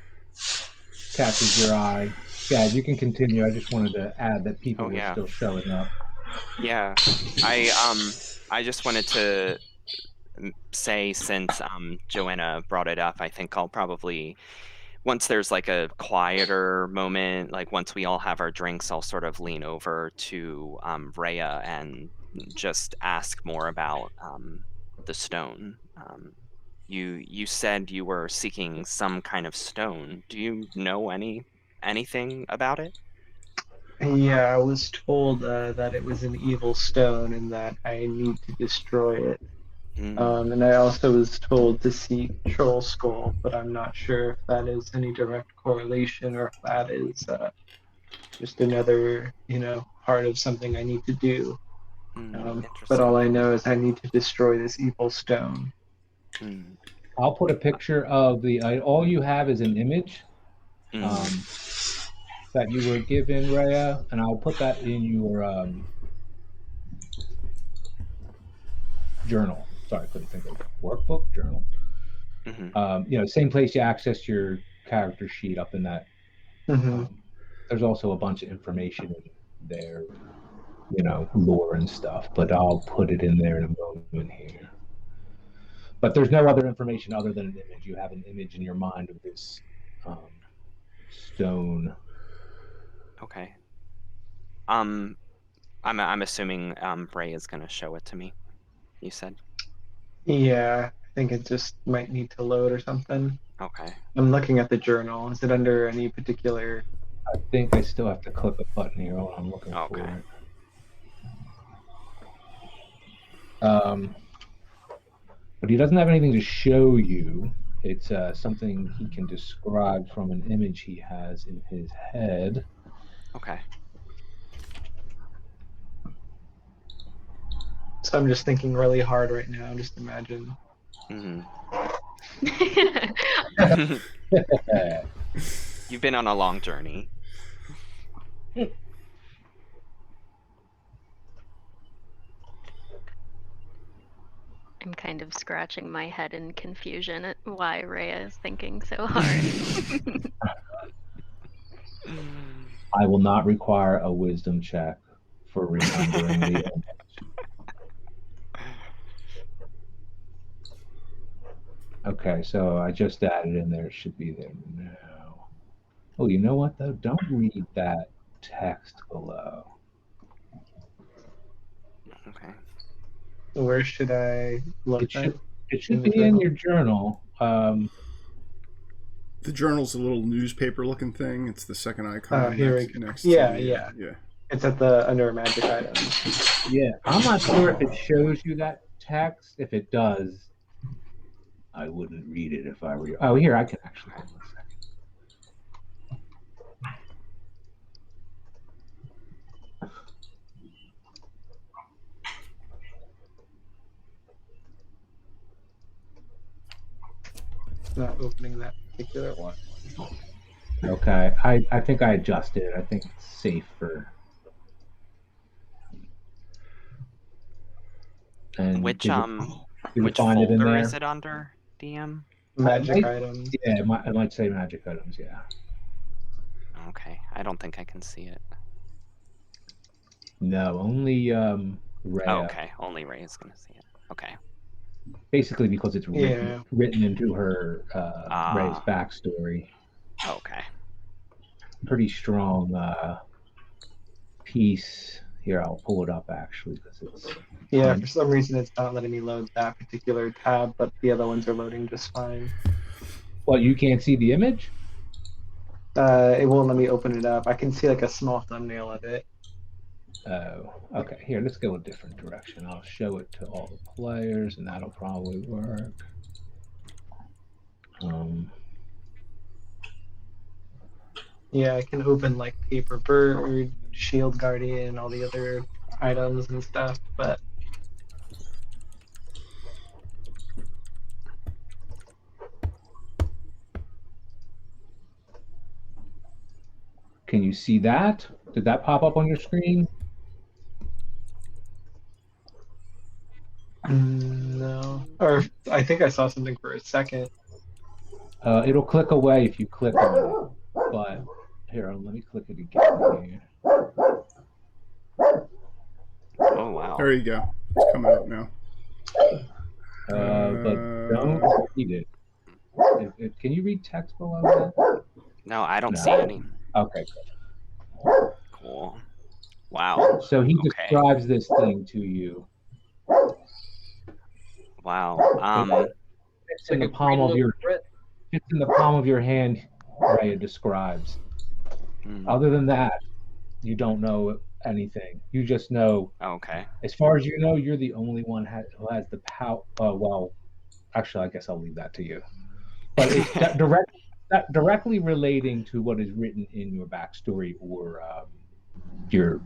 catches your eye. Chad, you can continue. I just wanted to add that people Oh, were yeah. still showing up. Yeah, I just wanted to say, since Joanna brought it up, I think I'll probably, once there's like a quieter moment, like once we all have our drinks, I'll sort of lean over to Rhea and just ask more about the stone. You said you were seeking some kind of stone. Do you know anything about it? Yeah, I was told that it was an evil stone and that I need to destroy it. Mm, And I also was told to seek Troll Skull, but I'm not sure if that is any direct correlation or if that is just another, part of something I need to do. But all interesting. I know is I need to destroy this evil stone. Mm, I'll put a picture of all you have is an image mm, that you were given, Rhea, and I'll put that in your journal. Sorry, I couldn't think of workbook journal. mhm. Same place you access your character sheet up in that. Mm-hmm. There's also a bunch of information in there, lore and stuff, but I'll put it in there in a moment here. But there's no other information other than an image. You have an image in your mind of this stone. Okay. I'm assuming Ray is gonna show it to me. You said. Yeah, I think it just might need to load or something. Okay. I'm looking at the journal. Is it under any particular? I think I still have to click a button here while I'm looking Okay. for it. But he doesn't have anything to show you. It's something he can describe from an image he has in his head. Okay. So I'm just thinking really hard right now. Just imagine. Mhm. You've been on a long journey. I'm kind of scratching my head in confusion at why Rhea is thinking so hard. I will not require a wisdom check for remembering the image. Okay, so I just added in there. It should be there now. Oh, you know what, though? Don't read that text below. Okay. Where should I look It then? should In the be in journal? your journal. The journal's a little newspaper-looking thing. It's the second icon Here next, we go. next Yeah, to the, yeah. yeah. It's at the under magic items. Yeah, I'm not sure if it shows you that text. If it does, I wouldn't read it if I were you. Oh, here, I can actually. Hold on a second. Not opening that particular one. Okay, I think I adjusted it. I think it's safer. And Which did you which find it in folder is there? it under, DM? Magic Might, items. yeah, I might say magic items. Yeah. Okay, I don't think I can see it. No, only Oh, Rhea. okay, only Ray is gonna see it. Okay. Basically, because it's Yeah. written into her Rhea's Ah, backstory. okay. Pretty strong piece. Here, I'll pull it up actually because it's. Yeah, for some reason it's not letting me load that particular tab, but the other ones are loading just fine. Well, you can't see the image. It won't let me open it up. I can see like a small thumbnail of it. Oh, okay. Here, let's go a different direction. I'll show it to all the players, and that'll probably work. Yeah, I can open like Paper Bird, Shield Guardian, all the other items and stuff, but Can you see that? Did that pop up on your screen? no. Or I think I saw something for a second. It'll click away if you click on it. But here, let me click it again. Oh wow. There you go. It's coming up now. But don't read it. Can you read text below that? No, I don't No. see any. Okay. Cool. Wow. So he Okay. describes this thing to you. Wow. It's in the palm of your. It's in the palm of your hand. Raya describes. Other than that, you don't know anything. You just know. Okay. As far as you know, you're the only one who has the power. Well, actually, I guess I'll leave that to you. But it's directly relating to what is written in your backstory or your.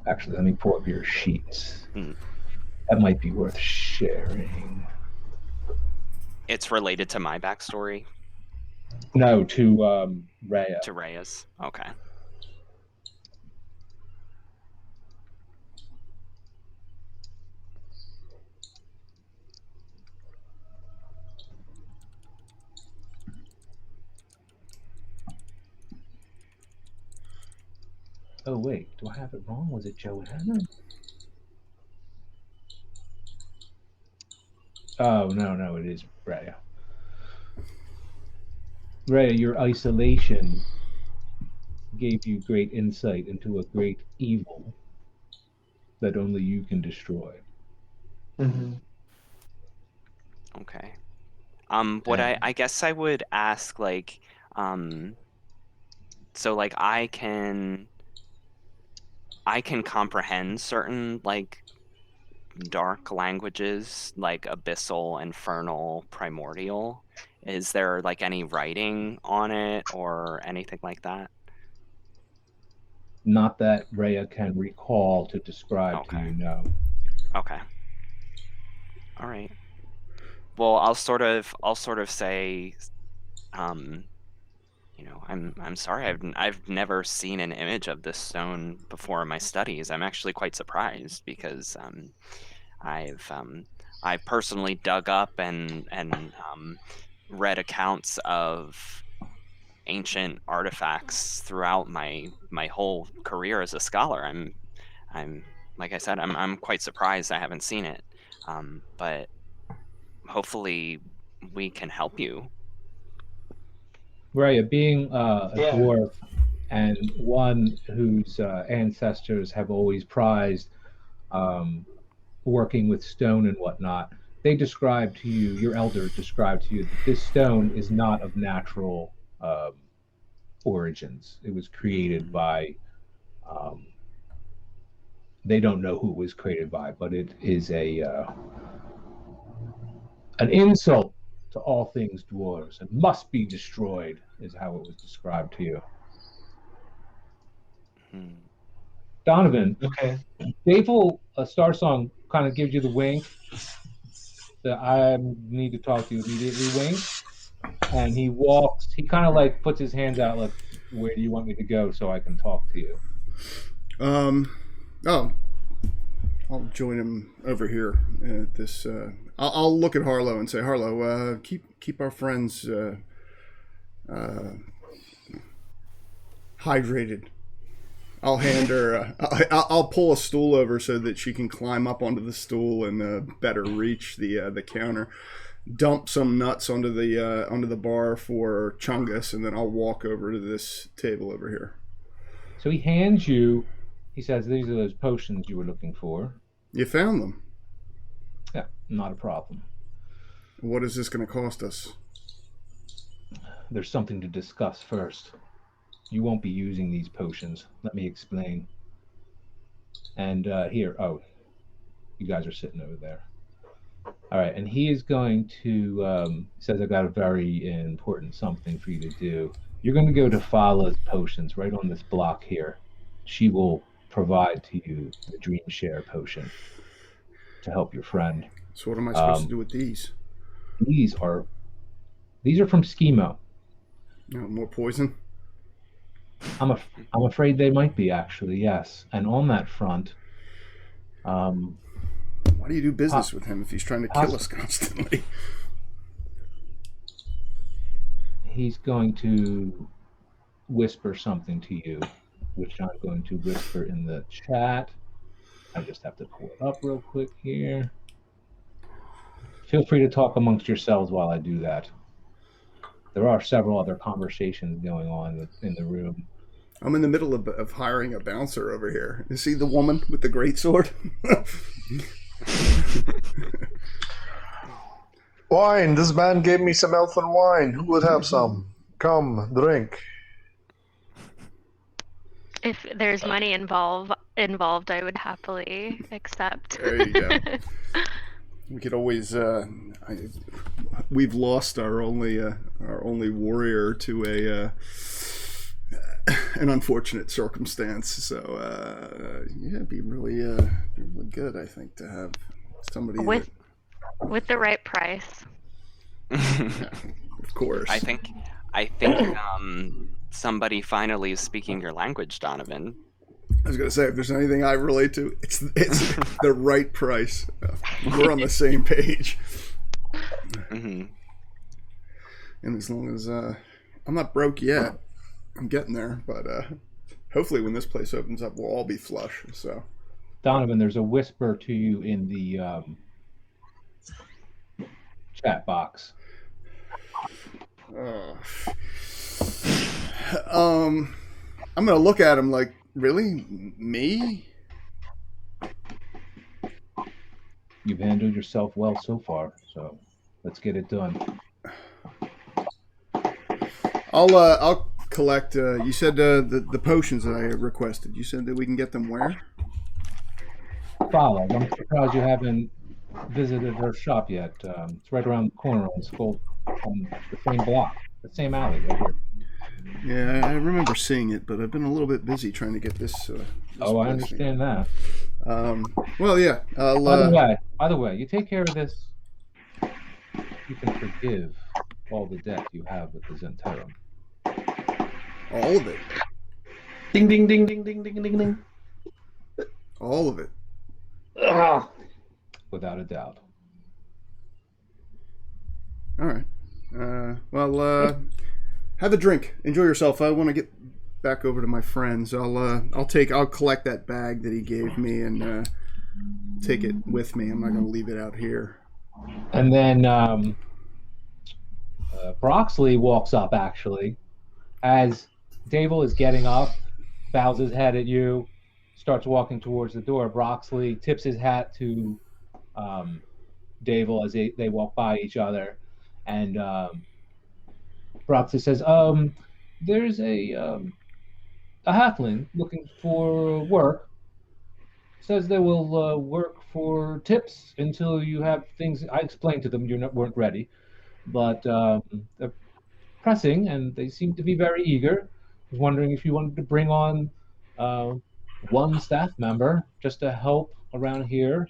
Actually, let me pull up your sheets. That might be worth sharing. It's related to my backstory? No, to Rhea. To Rhea's. Okay. Oh wait, do I have it wrong? Was it Joanna? Oh no, it is Rhea. Rhea, your isolation gave you great insight into a great evil that only you can destroy. Okay. What I guess I would ask, like, so like I can comprehend certain like dark languages like abyssal, infernal, primordial. Is there like any writing on it or anything like that? Not that Rhea can recall to describe to you, no. Okay. All right. Well, I'll sort of say, you know, I'm sorry, I've never seen an image of this stone before in my studies. I'm actually quite surprised because I've personally dug up and read accounts of ancient artifacts throughout my whole career as a scholar. I'm like I said, I'm quite surprised I haven't seen it. But hopefully we can help you. Rhea, being a dwarf and one whose ancestors have always prized working with stone and whatnot, they described to you, your elders described to you, that this stone is not of natural origins. It was created by, they don't know who it was created by, but it is an insult to all things dwarves. It must be destroyed, is how it was described to you. Donovan, Okay. Dave Star Song kind of gives you the wink that I need to talk to you immediately wink. and he walks. He kind of like puts his hands out, like, "Where do you want me to go so I can talk to you?" Oh, I'll join him over here at this. I'll look at Harlow and say, Harlow, keep our friends hydrated. I'll hand her. I'll pull a stool over so that she can climb up onto the stool and better reach the counter. Dump some nuts onto the bar for Chungus, and then I'll walk over to this table over here. So he hands you. He says, "These are those potions you were looking for." You found them. Yeah, not a problem. What is this going to cost us? There's something to discuss first. You won't be using these potions. Let me explain. And here, oh, you guys are sitting over there. All right, and he is going to, says, "I've got a very important something for you to do. You're going to go to Fala's potions right on this block here. She will provide to you the Dream Share potion to help your friend." So what am I supposed to do with these? These are from Schemo. More poison? I'm afraid they might be, actually, yes. And on that front, why do you do business with him if he's trying to kill us constantly? He's going to whisper something to you, which I'm going to whisper in the chat. I just have to pull it up real quick here. Feel free to talk amongst yourselves while I do that. There are several other conversations going on in the room. I'm in the middle of hiring a bouncer over here. You see the woman with the greatsword? Wine. This man gave me some elfin wine. Who would have some? Come, drink. If there's money involved, I would happily accept. There you go. We could always. We've lost our only warrior to an unfortunate circumstance. So yeah, it'd be really good, I think, to have somebody with the right price. Yeah, of course. I think somebody finally is speaking your language, Donovan. I was gonna say, if there's anything I relate to, it's the right price. We're on the same page. Mm-hmm. And as long as I'm not broke yet, I'm getting there. But hopefully, when this place opens up, we'll all be flush. So, Donovan, there's a whisper to you in the chat box. I'm gonna look at him like, really, me? You've handled yourself well so far, so let's get it done. I'll collect. You said the potions that I requested. You said that we can get them where? Fala, I'm surprised you haven't visited her shop yet. It's right around the corner on the same block, the same alley right here. Yeah, I remember seeing it, but I've been a little bit busy trying to get this. Oh, I understand that. Well, yeah. By the way, you take care of this. You can forgive all the debt you have with the Zentarum. All of it. Ding ding ding ding ding ding ding ding. All of it. Ah. Without a doubt. All right. Well, have a drink. Enjoy yourself. I want to get back over to my friends. I'll collect that bag that he gave me and take it with me. I'm not going to leave it out here. And then Broxley walks up, actually, as Dable is getting up, bows his head at you, starts walking towards the door. Broxley tips his hat to Dable as they walk by each other, and Broxley says, "There's a halfling looking for work. Says they will work for tips until you have things." I explained to them you weren't ready, but they're pressing and they seem to be very eager. I was wondering if you wanted to bring on one staff member just to help around here.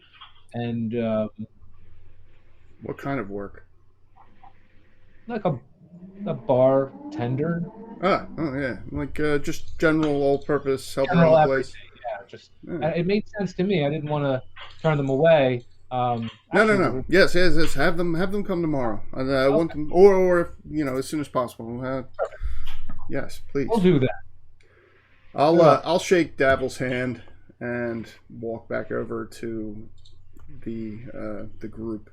And what kind of work? like a A bartender. Oh yeah, like just general all-purpose help around General the everything. place. Yeah, just Yeah. it made sense to me. I didn't want to turn them away. No, Actually, there no. was Yes. Have them come tomorrow. I want okay. them, or if, as soon as possible. Yes, We'll please. do that. I'll shake Davil's hand and walk back over to the group.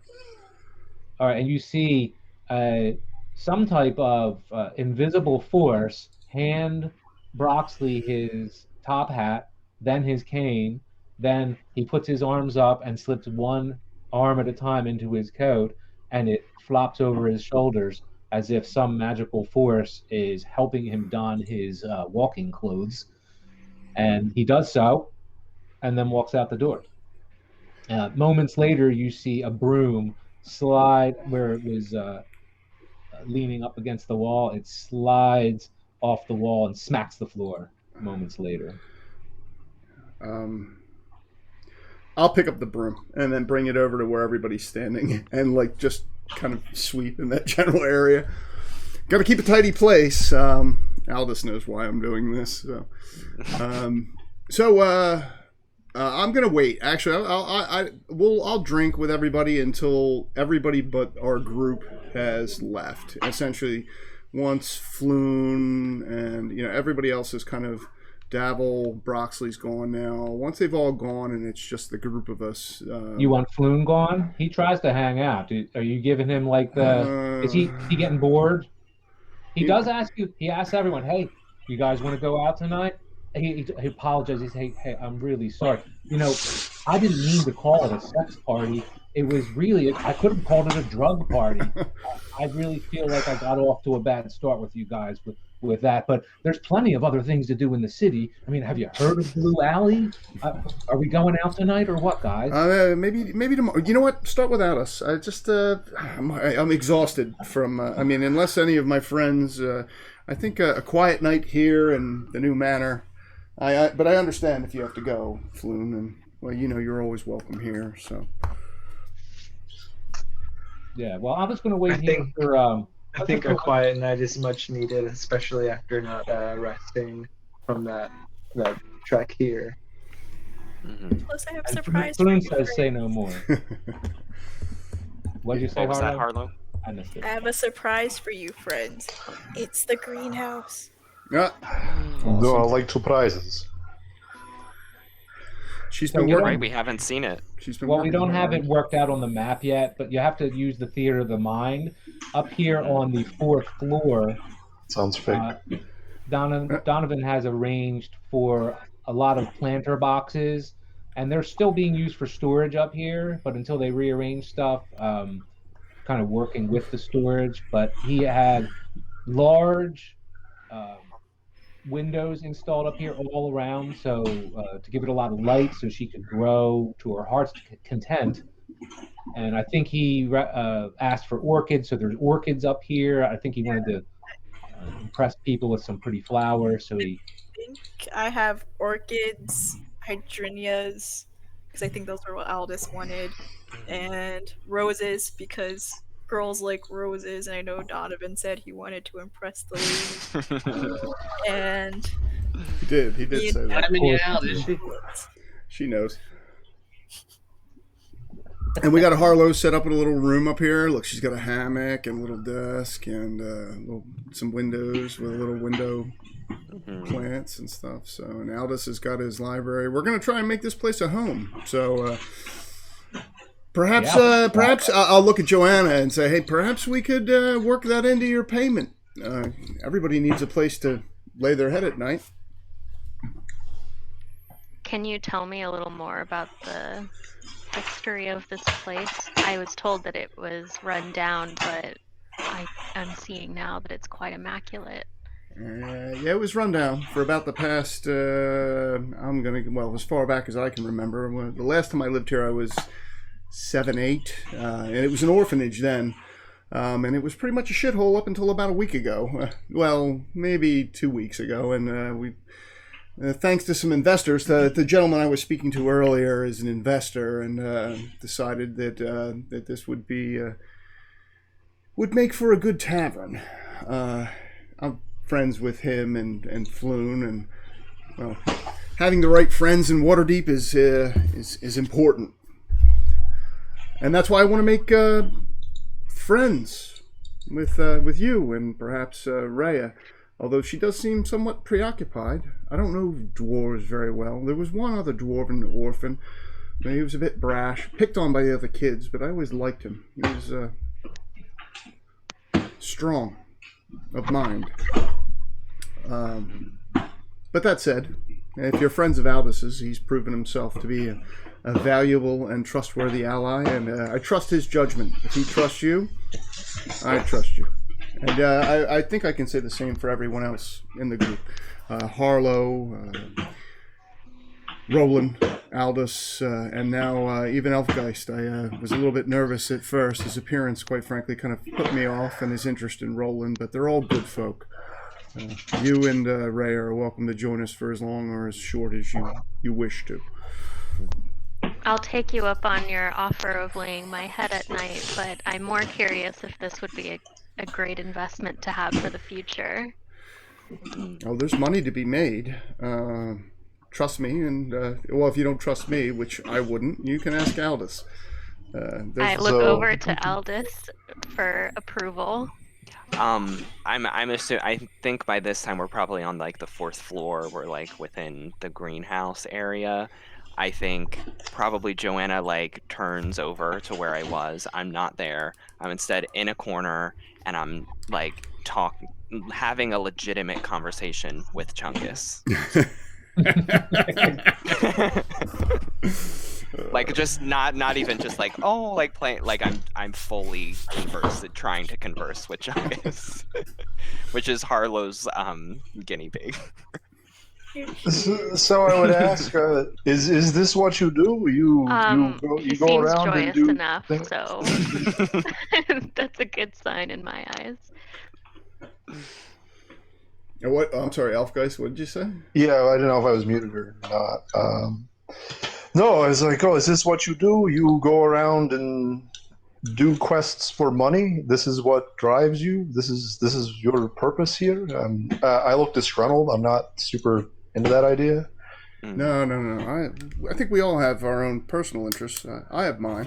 All right, and you see uh, some type of invisible force hand Broxley his top hat, then his cane, then he puts his arms up and slips one arm at a time into his coat, and it flops over his shoulders as if some magical force is helping him don his walking clothes. And he does so, and then walks out the door. Moments later, you see a broom slide where it was leaning up against the wall. It slides off the wall and smacks the floor moments later. Um, I'll pick up the broom and then bring it over to where everybody's standing and like just kind of sweep in that general area. Got to keep a tidy place. Aldous knows why I'm doing this. So, I'm gonna wait. Actually, I'll drink with everybody until everybody but our group has left. Essentially, once Floon and everybody else is kind of Davil, Broxley's gone now. Once they've all gone and it's just the group of us. You want Floon gone? He tries to hang out. Are you giving him like the? Is he getting bored? He does ask you. He asks everyone, "Hey, you guys want to go out tonight?" He apologizes. Hey, I'm really sorry. I didn't mean to call it a sex party. It was really, I could have called it a drug party. I really feel like I got off to a bad start with you guys with that. But there's plenty of other things to do in the city. I mean, have you heard of Blue Alley? Are we going out tonight or what, guys? Maybe tomorrow. You know what? Start without us. I just I'm exhausted from. Unless any of my friends. I think a quiet night here in the new manor. But I understand if you have to go, Floon, and you're always welcome here. So. Yeah. Well, I'm just going to wait here for. I think a quiet night is much needed, especially after not resting from that trek here. Mm-hmm. Plus, I have a And surprise. Floon says, "Say no more." What did you say, What was that, Harlow? Harlow? I missed it. I have a surprise for you, friends. It's the greenhouse. Yeah. No, I like surprises. She's So been you're working. Right, we haven't seen it. She's been Well, we working don't have hard. it worked out on the map yet, but you have to use the theater of the mind. Up here on the fourth floor, Sounds fake. Donovan has arranged for a lot of planter boxes, and they're still being used for storage up here, but until they rearrange stuff, kind of working with the storage. But he had large windows installed up here all around, so to give it a lot of light so she could grow to her heart's content. And I think he asked for orchids, so there's orchids up here. I think he wanted to impress people with some pretty flowers, so he. I think I have orchids, hydrangeas, because I think those are what Aldous wanted, and roses because girls like roses, and I know Donovan said he wanted to impress the ladies. And He did say that. Having you out, is she? She knows. And we got a Harlow set up in a little room up here. Look, she's got a hammock and a little desk and some windows with a little window plants and stuff. So, and Aldous has got his library. We're gonna try and make this place a home. So, perhaps I'll look at Joanna and say, hey, perhaps we could work that into your payment. Everybody needs a place to lay their head at night. Can you tell me a little more about the history of this place? I was told that it was run down, but I'm seeing now that it's quite immaculate. Yeah, it was run down for about the past, as far back as I can remember. The last time I lived here, I was 7, 8, and it was an orphanage then. And it was pretty much a shithole up until about a week ago. Maybe 2 weeks ago. And we, thanks to some investors, the gentleman I was speaking to earlier is an investor and decided that this would make for a good tavern. I'm friends with him and Floon, and well, having the right friends in Waterdeep is important, and that's why I want to make friends with you and perhaps Rhea. Although she does seem somewhat preoccupied. I don't know dwarves very well. There was one other dwarven orphan. He was a bit brash, picked on by the other kids, but I always liked him. He was strong of mind. But that said, if you're friends of Aldis's, he's proven himself to be a valuable and trustworthy ally, and I trust his judgment. If he trusts you, I trust you. And I think I can say the same for everyone else in the group. Harlow, Roland, Aldous, and now even Elfgeist. I was a little bit nervous at first. His appearance, quite frankly, kind of put me off, and his interest in Roland, but they're all good folk. You and Ray are welcome to join us for as long or as short as you wish to. I'll take you up on your offer of laying my head at night, but I'm more curious if this would be a great investment to have for the future. Oh, there's money to be made. Trust me, and well, if you don't trust me, which I wouldn't, you can ask Aldous. I look over to Aldous for approval. I'm assuming. I think by this time we're probably on like the 4th floor. We're like within the greenhouse area. I think probably Joanna like turns over to where I was. I'm not there. I'm instead in a corner, and I'm like having a legitimate conversation with Chungus. Like just not even just like like playing, like I'm fully trying to converse with Chungus, which is Harlow's guinea pig. So I would ask, is this what you do? You go around joyous and do enough, things? so that's a good sign in my eyes. What? I'm sorry, Elfgeist. What did you say? Yeah, I don't know if I was muted or not. No, I was like, is this what you do? You go around and do quests for money? This is what drives you? This is your purpose here? I look disgruntled. I'm not super into that idea. No. I think we all have our own personal interests. I have mine.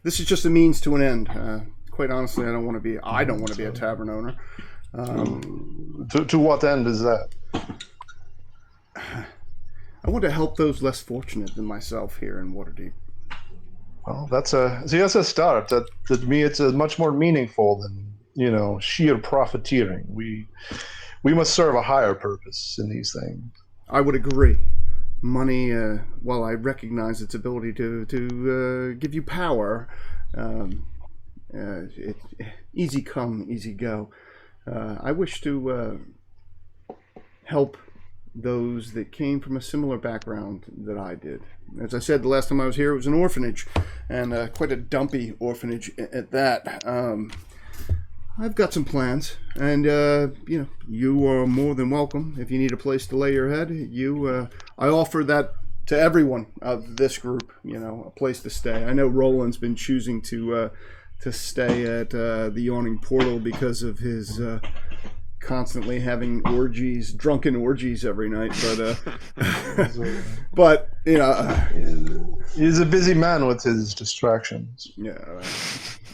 This is just a means to an end. Quite honestly, I don't want to be a tavern owner. To what end is that? I want to help those less fortunate than myself here in Waterdeep. Well, that's a start. To me, it's much more meaningful than sheer profiteering. We must serve a higher purpose in these things. I would agree. Money, while I recognize its ability to give you power, easy come, easy go. I wish to help those that came from a similar background that I did. As I said the last time I was here, it was an orphanage, and quite a dumpy orphanage at that. I've got some plans, and you are more than welcome if you need a place to lay your head. I offer that to everyone of this group. A place to stay. I know Roland's been choosing to stay at the Yawning Portal because of his constantly having drunken orgies every night. But he's a busy man with his distractions. Yeah,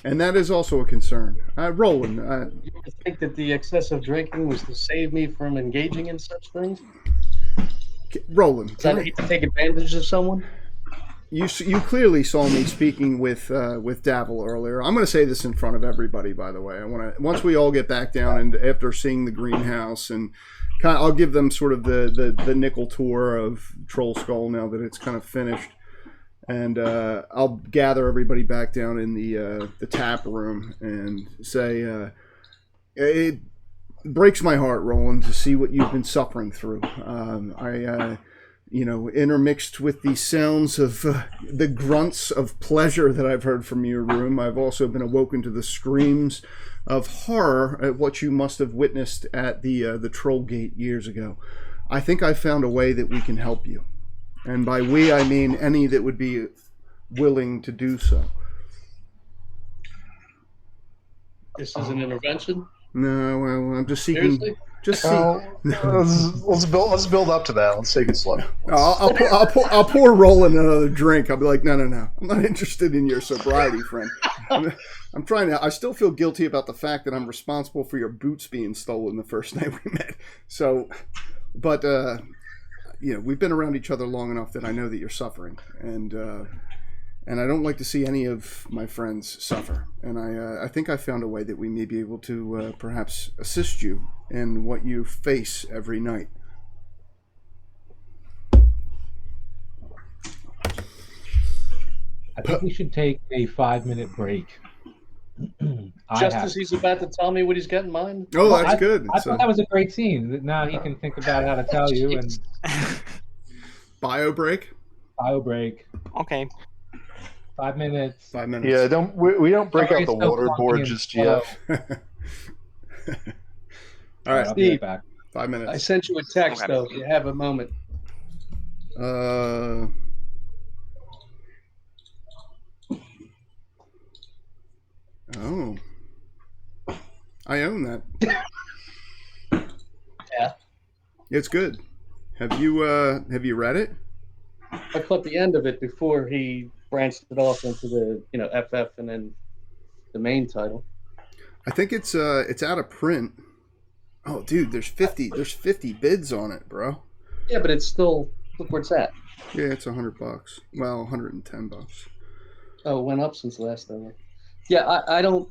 and that is also a concern. Roland, you think that the excessive drinking was to save me from engaging in such things? Roland, did I take advantage of someone? You clearly saw me speaking with Davil earlier. I'm going to say this in front of everybody, by the way. Once we all get back down and after seeing the greenhouse, and I'll give them sort of the nickel tour of Troll Skull now that it's kind of finished, and I'll gather everybody back down in the tap room and say, it breaks my heart, Roland, to see what you've been suffering through. Intermixed with the sounds of the grunts of pleasure that I've heard from your room, I've also been awoken to the screams of horror at what you must have witnessed at the Troll Gate years ago. I think I've found a way that we can help you. And by we, I mean any that would be willing to do so. This is an intervention? No, well, I'm just seeking. Seriously? Just see. Well, let's build up to that. Let's take it slow. I'll pour Roland another drink. I'll be like, no. I'm not interested in your sobriety, friend. I'm trying to. I still feel guilty about the fact that I'm responsible for your boots being stolen the first night we met. So, but we've been around each other long enough that I know that you're suffering, and I don't like to see any of my friends suffer. And I think I found a way that we may be able to perhaps assist you in what you face every night. I think we should take a 5-minute break. Just as he's about to tell me what he's got in mind. Oh, that's good. I thought that was a great scene. Now he can think about how to tell you and bio break. Okay. 5 minutes. 5 minutes. Yeah, we don't break Sorry, out the it's so waterboard funky just and yet. All right, I'll be right Steve. back. 5 I minutes. sent you a text, Okay. though, if you have a moment. Oh, I own that. Yeah. It's good. Have you read it? I caught the end of it before he branched it off into the FF and then the main title. I think it's out of print. Oh, dude, there's 50 bids on it, bro. Yeah, but it's still, look where it's at. Yeah, it's $100. Well, $110. Oh, it went up since last time. Yeah, I don't.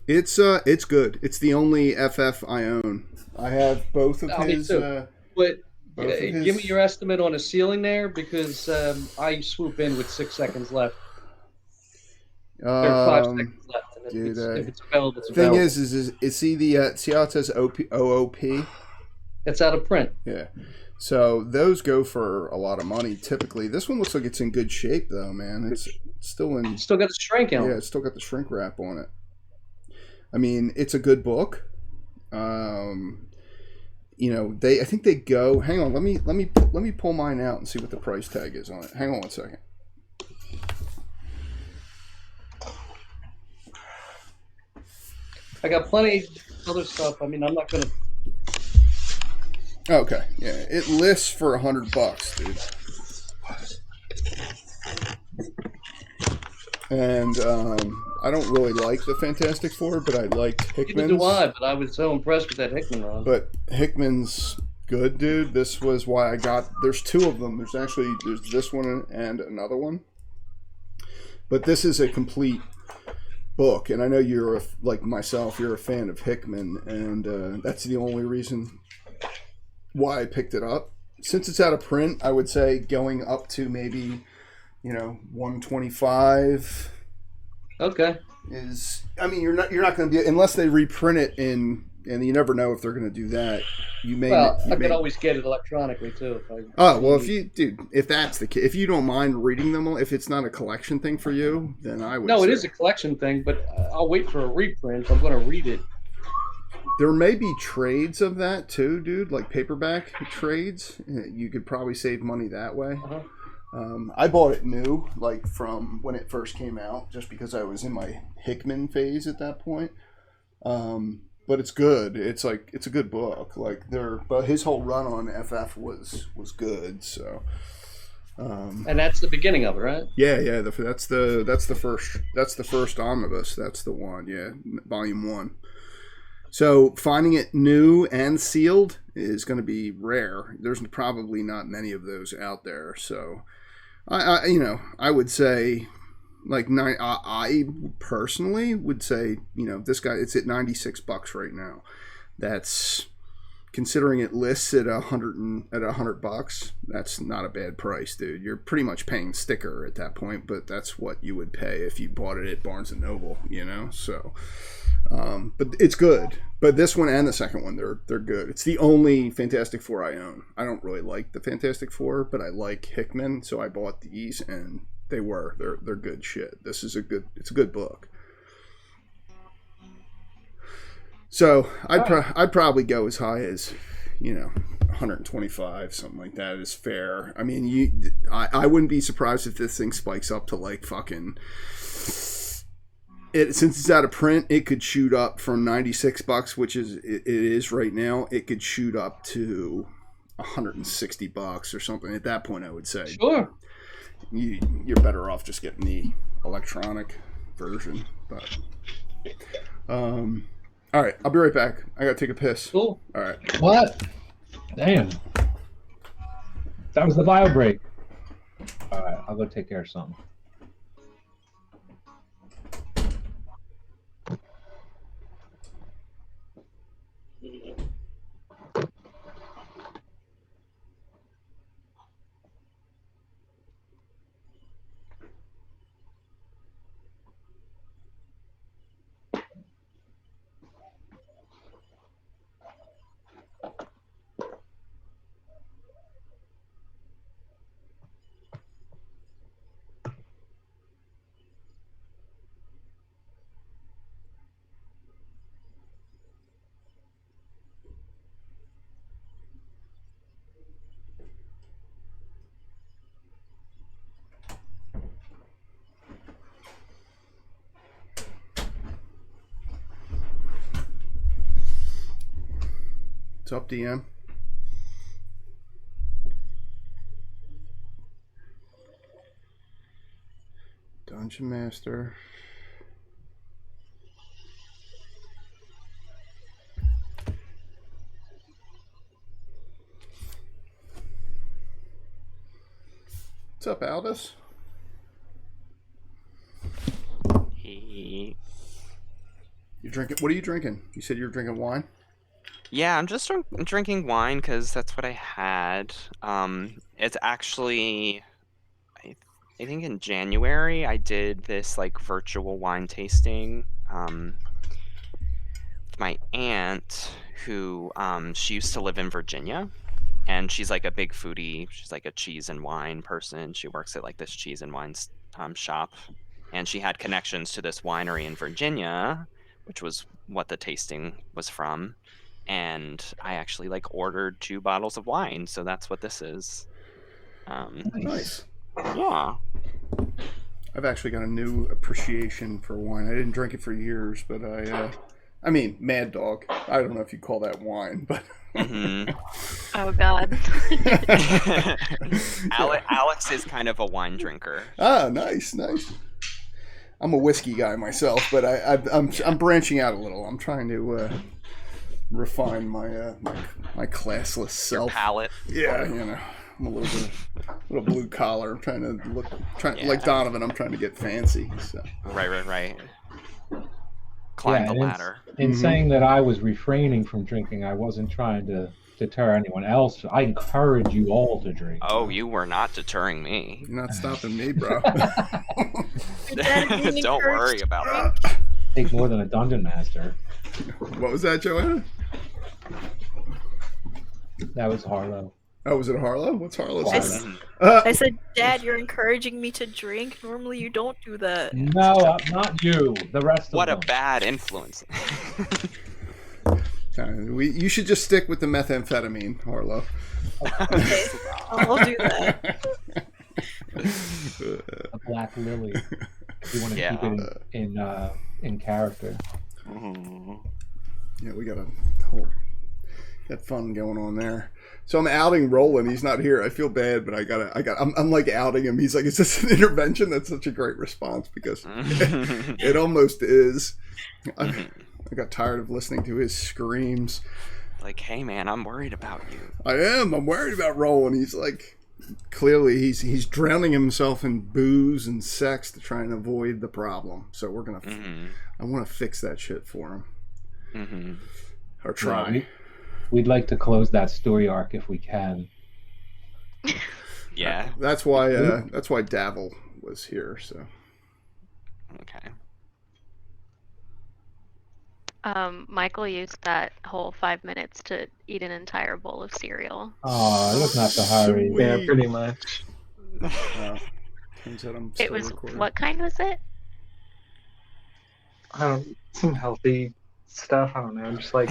It's good. It's the only FF I own. I have both of Me his. too. But Both of his- give me your estimate on a ceiling there, because I swoop in with 6 seconds left. There are 5 seconds left. And dude, if it's available, it's the thing available. is see how it says OOP? It's out of print. Yeah. So those go for a lot of money typically. This one looks like it's in good shape though, man. It's still in. It's still got a shrink on Yeah, it. it's still got the shrink wrap on it. I mean, it's a good book. I think they go. Hang on, let me pull mine out and see what the price tag is on it. Hang on 1 second. I got plenty of other stuff. I mean, I'm not gonna. Okay, yeah, it lists for $100, dude. And I don't really like the Fantastic Four, but I liked Hickman's. Neither do I, but I was so impressed with that Hickman run. But Hickman's good, dude. This was why I got. There's 2 of them. There's this one and another one. But this is a complete book, and I know you're like myself. You're a fan of Hickman, and that's the only reason why I picked it up. Since it's out of print, I would say going up to maybe 125 Okay. is. I mean, you're not going to be, unless they reprint it in, and you never know if they're going to do that. You may. Well, you I may, could always get it electronically too. Oh well, if that's the case, if you don't mind reading them, if it's not a collection thing for you, then I would. No, say. it is a collection thing, but I'll wait for a reprint if I'm going to read it. There may be trades of that too, dude. Like paperback trades, you could probably save money that way. Uh-huh. I bought it new, like from when it first came out, just because I was in my Hickman phase at that point. But it's good. It's a good book. But his whole run on FF was good. So. And that's the beginning of it, right? Yeah. That's the first omnibus. That's the one. Yeah, volume 1. So finding it new and sealed is going to be rare. There's probably not many of those out there. So, I would say, I personally would say, this guy, it's at $96 right now. That's considering it lists at $100. That's not a bad price, dude. You're pretty much paying sticker at that point, but that's what you would pay if you bought it at Barnes and Noble. So. But it's good. But this one and the second one, they're good. It's the only Fantastic Four I own. I don't really like the Fantastic Four, but I like Hickman, so I bought these, and they're good shit. It's a good book. So I'd probably go as high as 125, something like that is fair. I mean, I wouldn't be surprised if this thing spikes up to like fucking since it's out of print, it could shoot up from $96, which is it is right now. It could shoot up to $160 or something. At that point, I would say Sure. you're better off just getting the electronic version. But all right, I'll be right back. I gotta take a piss. Cool. All right. What? Damn. That was the bio break. All right, I'll go take care of something. What's up, DM? Dungeon Master. What's up, Aldous? He... You drinking? What are you drinking? You said you were drinking wine. Yeah, I'm just drinking wine because that's what I had. It's actually, I think in January I did this like virtual wine tasting with my aunt who she used to live in Virginia, and she's like a big foodie. She's like a cheese and wine person. She works at like this cheese and wine shop, and she had connections to this winery in Virginia, which was what the tasting was from. And I actually like ordered 2 bottles of wine, so that's what this is. Nice. Yeah. I've actually got a new appreciation for wine. I didn't drink it for years, but I mean, Mad Dog. I don't know if you call that wine, but. Oh God. Alex is kind of a wine drinker. Ah, nice. I'm a whiskey guy myself, but I'm branching out a little. I'm trying to refine my my classless self. Your palate. Yeah, you know, I'm a little blue collar. I'm trying to look, like Donovan. I'm trying to get fancy. So. Right. Climb the ladder. In saying that I was refraining from drinking, I wasn't trying to deter anyone else. I encourage you all to drink. Oh, you were not deterring me. You're not stopping me, bro. Don't worry about that. Take more than a dungeon master. What was that, Joanna? That was Harlow. Oh, was it Harlow? What's Harlow saying? I said, Dad, you're encouraging me to drink. Normally you don't do that. No, not you. The rest of them. What a bad influence. You should just stick with the methamphetamine, Harlow. Okay, I'll do that. A black lily. You want to keep it in character. Yeah, we got fun going on there. So I'm outing Roland. He's not here. I feel bad, but I'm like outing him. He's like, is this an intervention? That's such a great response because it almost is. I got tired of listening to his screams. Like, hey man, I'm worried about you. I'm worried about Roland. He's like, clearly he's drowning himself in booze and sex to try and avoid the problem. So we're gonna, I want to fix that shit for him. Or try. Yeah, we'd like to close that story arc if we can. Yeah. That's why Davil was here. So. Okay. Michael used that whole 5 minutes to eat an entire bowl of cereal. Oh, it doesn't have to hurry. Sweet. Yeah, pretty much. Turns out I'm It still was recording. what kind was it? Some healthy stuff. I don't know. Just like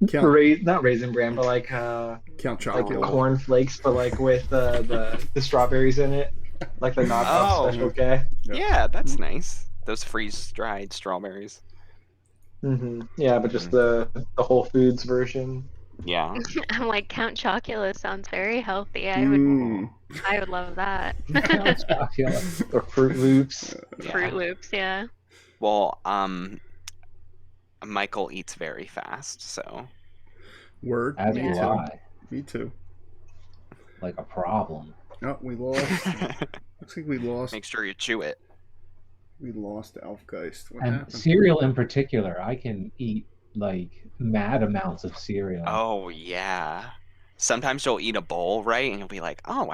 Count, not Raisin Bran, but like Count like Chocula. corn flakes, but like with the strawberries in it, like the knockoff Oh. Special K. Yeah, that's nice. those freeze-dried strawberries. Yeah, but just the Whole Foods version. Yeah. I'm like, Count Chocula sounds very healthy. I would love that. Count Chocula. Or Fruit Loops. Yeah. Fruit Loops, yeah. Well, Michael eats very fast, so. Word. As Me do too. I. Me too. Like a problem. Oh, we lost. Looks like we lost. Make sure you chew it. We lost Alfgeist. What And happened? cereal in particular, I can eat like mad amounts of cereal. Oh, yeah. Sometimes you'll eat a bowl, right? And you'll be like, oh,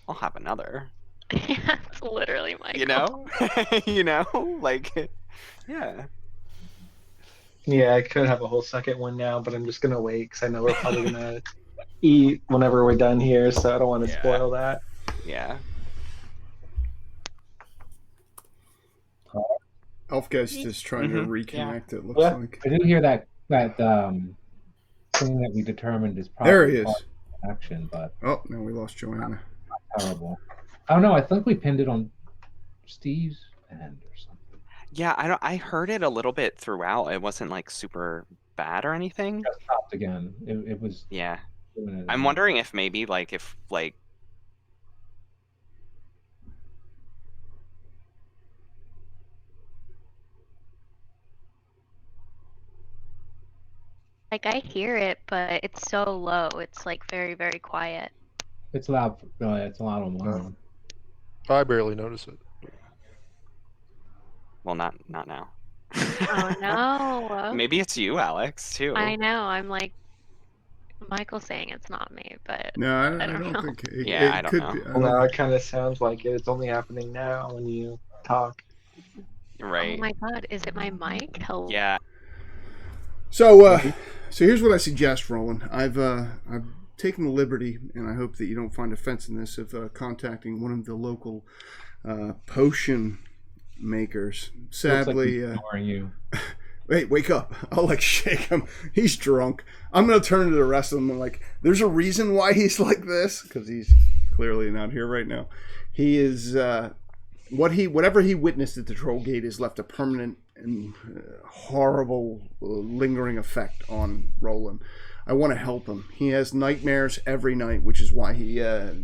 I'll have another. Yeah, it's literally Michael. You know? You know? Like, yeah. Yeah, I could have a whole second one now, but I'm just gonna wait because I know we're probably gonna eat whenever we're done here, so I don't want to spoil that. Yeah. Alfgeist is trying to reconnect. It looks Yeah. like. I do hear that thing that we determined is probably There he is. part of action, but Oh, no, we lost Joanna. terrible. I don't know. I think we pinned it on Steve's end or something. Yeah, I heard it a little bit throughout. It wasn't like super bad or anything. Just stopped again. It was. Yeah. doing it I'm again. wondering if maybe if Like, I hear it, but it's so low. It's like very, very quiet. It's loud. It's a lot on mine. I barely notice it. well, not now. Oh no. Maybe it's you, Alex, too. I know. I'm like, Michael's saying it's not me, but No, I I don't don't know. think it, Yeah, it I don't could know. be. Well, now it kind of sounds like it. It's only happening now when you talk. Right. Oh my god, is it my mic? Hello. Yeah. So here's what I suggest, Roland. I've taken the liberty, and I hope that you don't find offense in this, of contacting one of the local potion makers. Sadly, Looks like he's ignoring you. Hey, wake up. I'll shake him. He's drunk. I'm going to turn to the rest of them and there's a reason why he's like this, because he's clearly not here right now. He is, whatever he witnessed at the Troll Gate has left a permanent and horrible lingering effect on Roland. I want to help him. He has nightmares every night, which is why he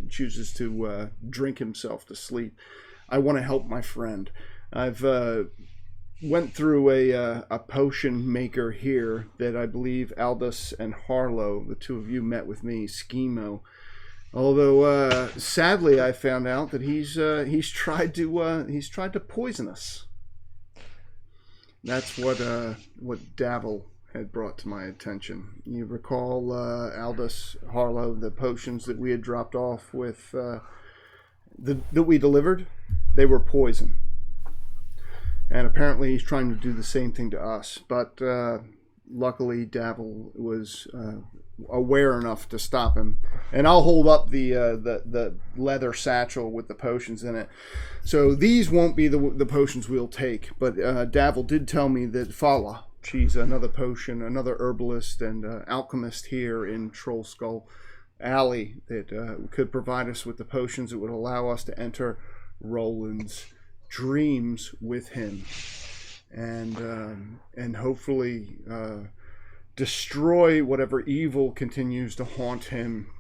chooses to drink himself to sleep. I want to help my friend. I've went through a potion maker here that I believe Aldous and Harlow, the two of you, met with me, Schemo. Although sadly, I found out that he's tried to poison us. That's what Davil had brought to my attention. You recall, Aldous, Harlow, the potions that we had dropped off with that we delivered? They were poison. And apparently he's trying to do the same thing to us. But luckily Davil was aware enough to stop him. And I'll hold up the leather satchel with the potions in it. So these won't be the potions we'll take. But Davil did tell me that Fala, she's another herbalist and alchemist here in Troll Skull Alley, that could provide us with the potions that would allow us to enter Roland's dreams with him, and hopefully destroy whatever evil continues to haunt him.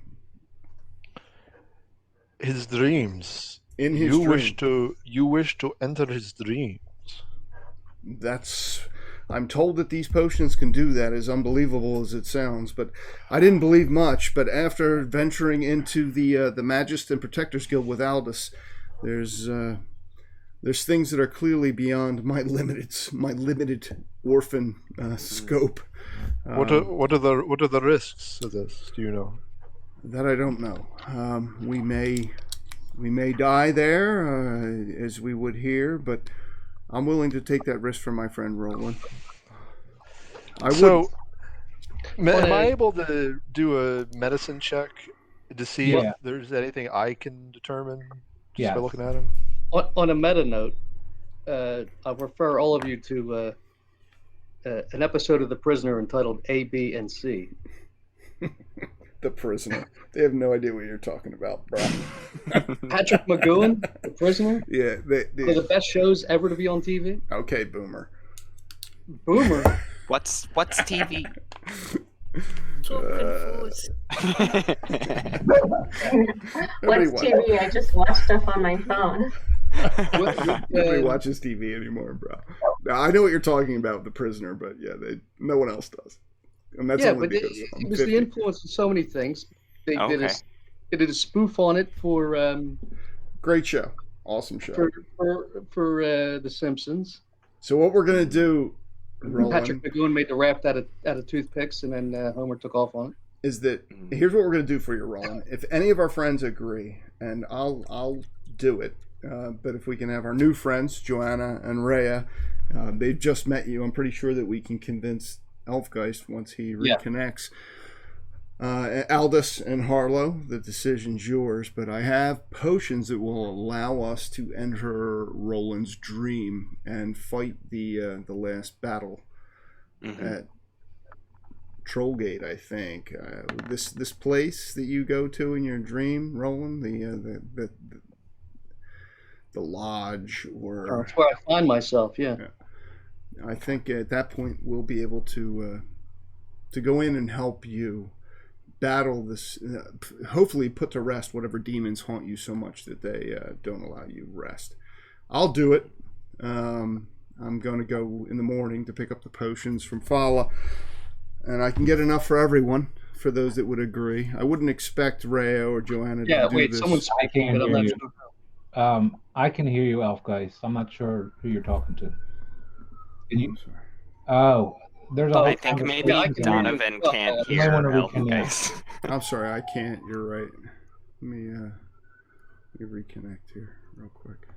His dreams. In his you dream. wish to enter his dreams. I'm told that these potions can do that, as unbelievable as it sounds, but I didn't believe much. But after venturing into the Magist and Protectors Guild with Aldous, there's things that are clearly beyond my limited orphan scope. What are the risks of this? Do you know? That I don't know. We may die there, as we would here, but I'm willing to take that risk for my friend Roland. Am I able to do a medicine check to see if there's anything I can determine just by looking at him? On a meta note, I'll refer all of you to an episode of The Prisoner entitled A, B, and C. The prisoner. They have no idea what you're talking about, bro. Patrick McGowan, The Prisoner. Yeah, One of the best shows ever to be on TV. okay, Boomer. Boomer. What's TV? So confused. Nobody What's TV? I just watch stuff on my phone. Nobody watches TV anymore, bro. Now, I know what you're talking about, The Prisoner, but yeah, no one else does. And that's Yeah, only but because it I'm was 50. the influence of so many things. They Okay. did a spoof on it for Great show. Awesome show. The Simpsons. So what we're going to do, Roland, Patrick McGowan made the raft out of toothpicks, and then Homer took off on it. is that here's what we're going to do for you, Roland. If any of our friends agree, and I'll do it, but if we can have our new friends, Joanna and Rhea, they've just met you. I'm pretty sure that we can convince Elfgeist once he reconnects. Aldous and Harlow, the decision's yours, but I have potions that will allow us to enter Roland's dream and fight the last battle at Trollgate, I think. This place that you go to in your dream, Roland, the lodge, or That's where I find myself. Yeah. I think at that point we'll be able to go in and help you battle this, hopefully put to rest whatever demons haunt you so much that they don't allow you rest. I'll do it. I'm going to go in the morning to pick up the potions from Fala, and I can get enough for everyone, for those that would agree. I wouldn't expect Rhea or Joanna to do this. Someone's I can't but I'm hear not you. sure. I can hear you, Elfgeist. I'm not sure who you're talking to. Can you? I'm sorry. Oh, there's a whole I think maybe conversation going on. Donovan Oh, can't you might hear wanna Elfgeist. I'm sorry, I can't. You're right. Let me reconnect here real quick.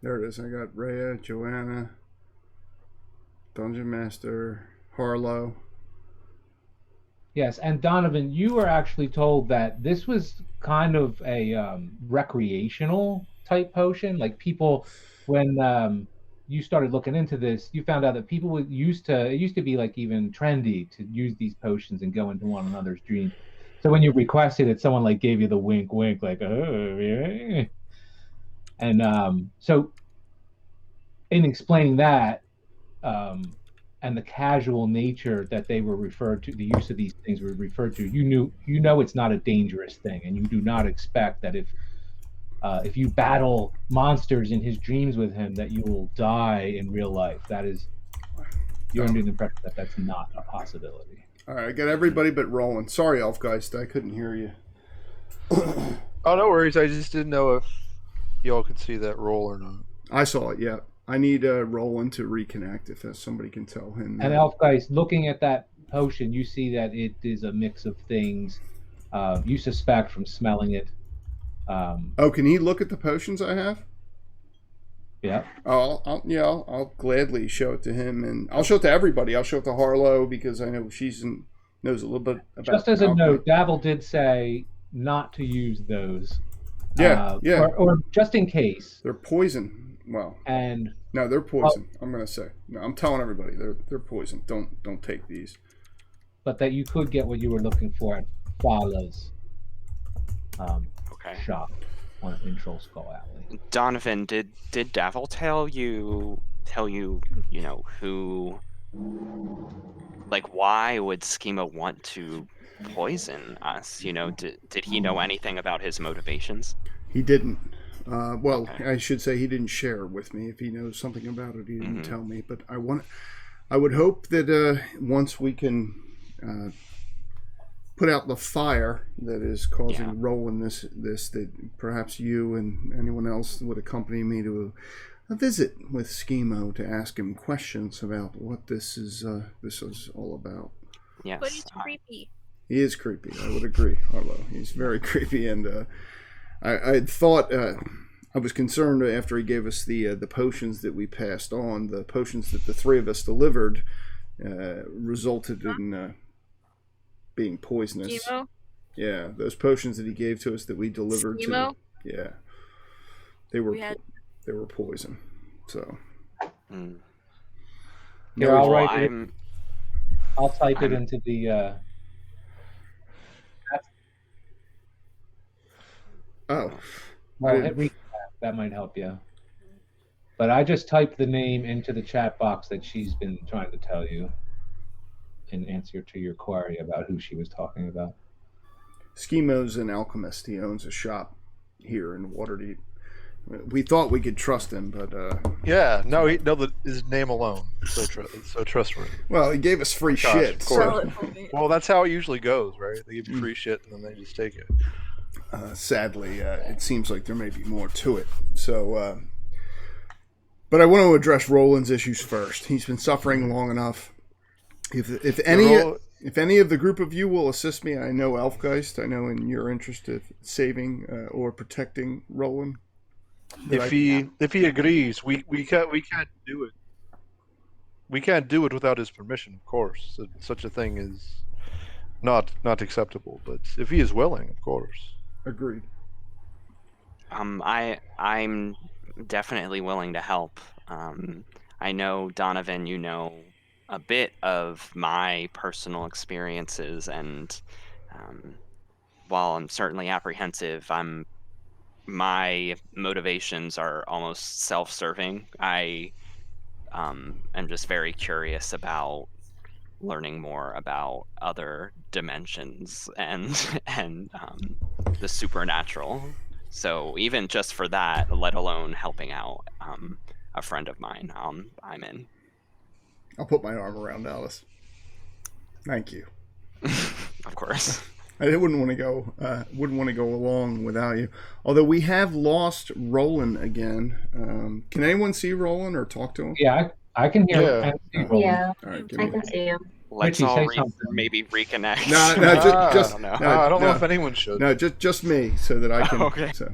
There it is. I got Rhea, Joanna, Dungeon Master, Harlow. Yes, and Donovan, you were actually told that this was kind of a recreational type potion. Like people, when you started looking into this, you found out that people it used to be like even trendy to use these potions and go into one another's dreams. So when you requested it, someone like gave you the wink, wink, like, oh, yeah. And so in explaining that, and the casual nature that they were referred to, the use of these things were referred to, you know it's not a dangerous thing, and you do not expect that if you battle monsters in his dreams with him, that you will die in real life. That is, you're under the impression that that's not a possibility. All right, I got everybody but Roland. Sorry, Elfgeist, I couldn't hear you. Oh, no worries. I just didn't know if y'all could see that roll or not. I saw it, yeah. I need Roland to reconnect if somebody can tell him. And Elfgeist, looking at that potion, you see that it is a mix of things. You suspect from smelling it. Oh, can he look at the potions I have? Yeah. I'll gladly show it to him, and I'll show it to everybody. I'll show it to Harlow because I know knows a little bit about. Just as a alchemy. note, Davil did say not to use those. Yeah. Or just in case. They're poison. Well, And no, they're poison. I'm gonna say no. I'm telling everybody they're poison. Don't take these. but that you could get what you were looking for at Fala's Okay. shop in Troll Skull Alley. Donovan, did Davil tell you, you know, who, like, why would Schema want to poison us? You know, did he know anything about his motivations? He didn't. Well, Okay. I should say he didn't share it with me. If he knows something about it, he didn't tell me. But I would hope that once we can put out the fire that is causing Roland this, that perhaps you and anyone else would accompany me to a visit with Schemo to ask him questions about what this is all about. Yes. But he's creepy. He is creepy. I would agree, Harlow. He's very creepy, and I thought I was concerned after he gave us the potions that we passed on. The potions that the three of us delivered resulted in being poisonous. Schemo? Yeah, those potions that he gave to us that we delivered Schemo? Yeah, they were We had they were poison. So Mm. Here, I'll Well, write it. I'll type it into the. oh, Well, hit recap. That might help you. But I just typed the name into the chat box that she's been trying to tell you in answer to your query about who she was talking about. Schimo's an alchemist. He owns a shop here in Waterdeep. We thought we could trust him, but Yeah, no, his name alone is so trustworthy. well, he gave us free Gosh, shit. of So, course. Well, that's how it usually goes, right? They give you free shit and then they just take it. sadly, it seems like there may be more to it. So, but I want to address Roland's issues first. He's been suffering long enough. If any of the group of you will assist me, I know Elfgeist. I know in your interest of saving or protecting Roland. If he agrees, we can't do it. We can't do it without his permission, of course. Such a thing is not acceptable. But if he is willing, of course. Agreed. I'm definitely willing to help. I know, Donovan, you know a bit of my personal experiences, and while I'm certainly apprehensive, my motivations are almost self-serving. I am just very curious about learning more about other dimensions and and the supernatural. So even just for that, let alone helping out a friend of mine, I'm in. I'll put my arm around Alice. Thank you. Of course. I wouldn't want to go. Wouldn't want to go along without you. Although we have lost Roland again. Can anyone see Roland or talk to him? Yeah, I can hear Yeah. and see Roland. Yeah, All right, give I me. can see him. Let's Richie, all say something. maybe reconnect. No, just I don't know. I don't know no. if anyone should. No, just me, so that I can. Okay. So.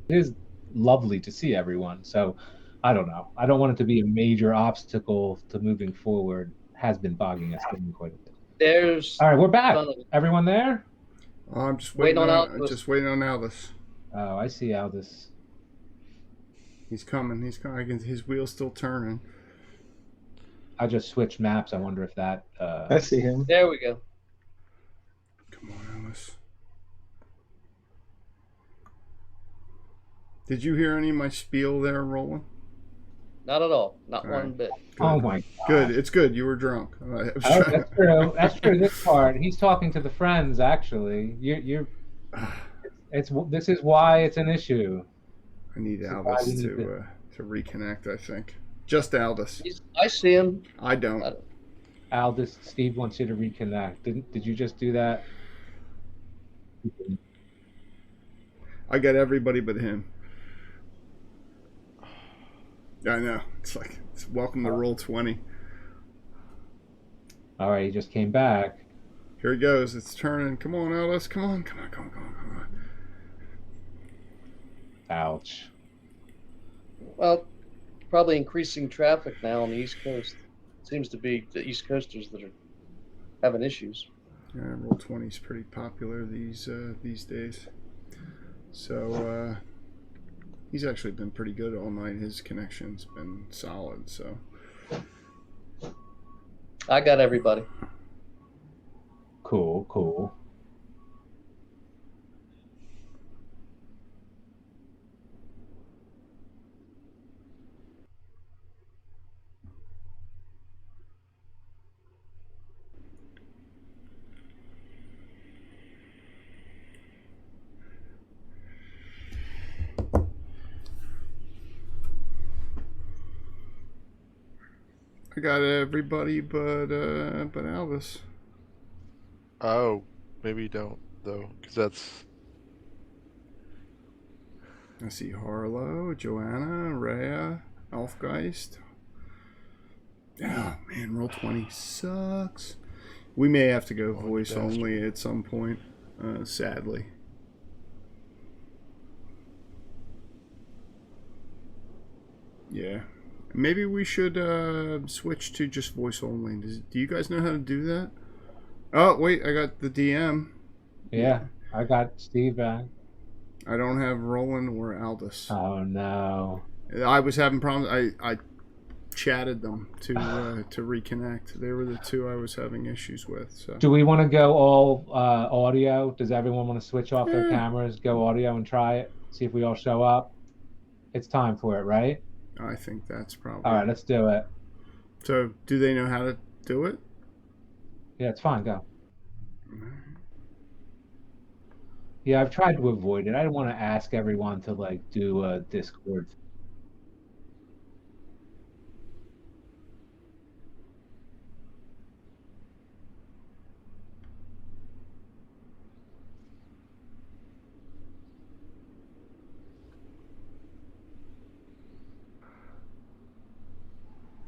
It is lovely to see everyone. So I don't know. I don't want it to be a major obstacle to moving forward. Has been bogging us down quite a bit. There's All right, we're back. Donovan. Everyone there? I'm just Waiting waiting on on Aldous. just waiting on Aldous. Oh, I see Aldous. He's coming. He's coming. His wheel's still turning. I just switched maps. I wonder if that. I see him. There we go. Come on, Alice. Did you hear any of my spiel there, Roland? Not at all. Not All one right. bit. Good. Oh my God. Good. It's good. You were drunk. I was Oh, trying- that's true. That's true. This part, he's talking to the friends. Actually, you're. This is why it's an issue. I need So Aldous why didn't you to reconnect. I think just Aldous. I see him. I don't. Aldous, Steve wants you to reconnect. Did you just do that? I got everybody but him. I know. It's like it's welcome to roll 20. All right, he just came back. Here he goes. It's turning. Come on, Alice. Come on. Come on. Come on. Come on. Come on. Ouch. Well, probably increasing traffic now on the East Coast. Seems to be the East Coasters that are having issues. Yeah, roll 20 is pretty popular these days. So he's actually been pretty good all night. His connection's been solid. So I got everybody. Cool, cool. I got everybody but Albus. Oh, maybe you don't though, because that's. I see Harlow, Joanna, Rhea, Elfgeist. Oh man, roll 20 sucks. We may have to go voice only at some point, sadly. Yeah. Maybe we should switch to just voice only. Do you guys know how to do that? Oh, wait, I got the DM. Yeah, I got Steve back. I don't have Roland or Aldous. Oh no. I was having problems. I chatted them to reconnect. They were the two I was having issues with. So. Do we want to go all audio? Does everyone want to switch off their cameras, go audio, and try it? See if we all show up. It's time for it, right? I think that's probably. All right, let's do it. So, do they know how to do it? Yeah, it's fine. Go. Yeah, I've tried to avoid it. I don't want to ask everyone to like do a Discord.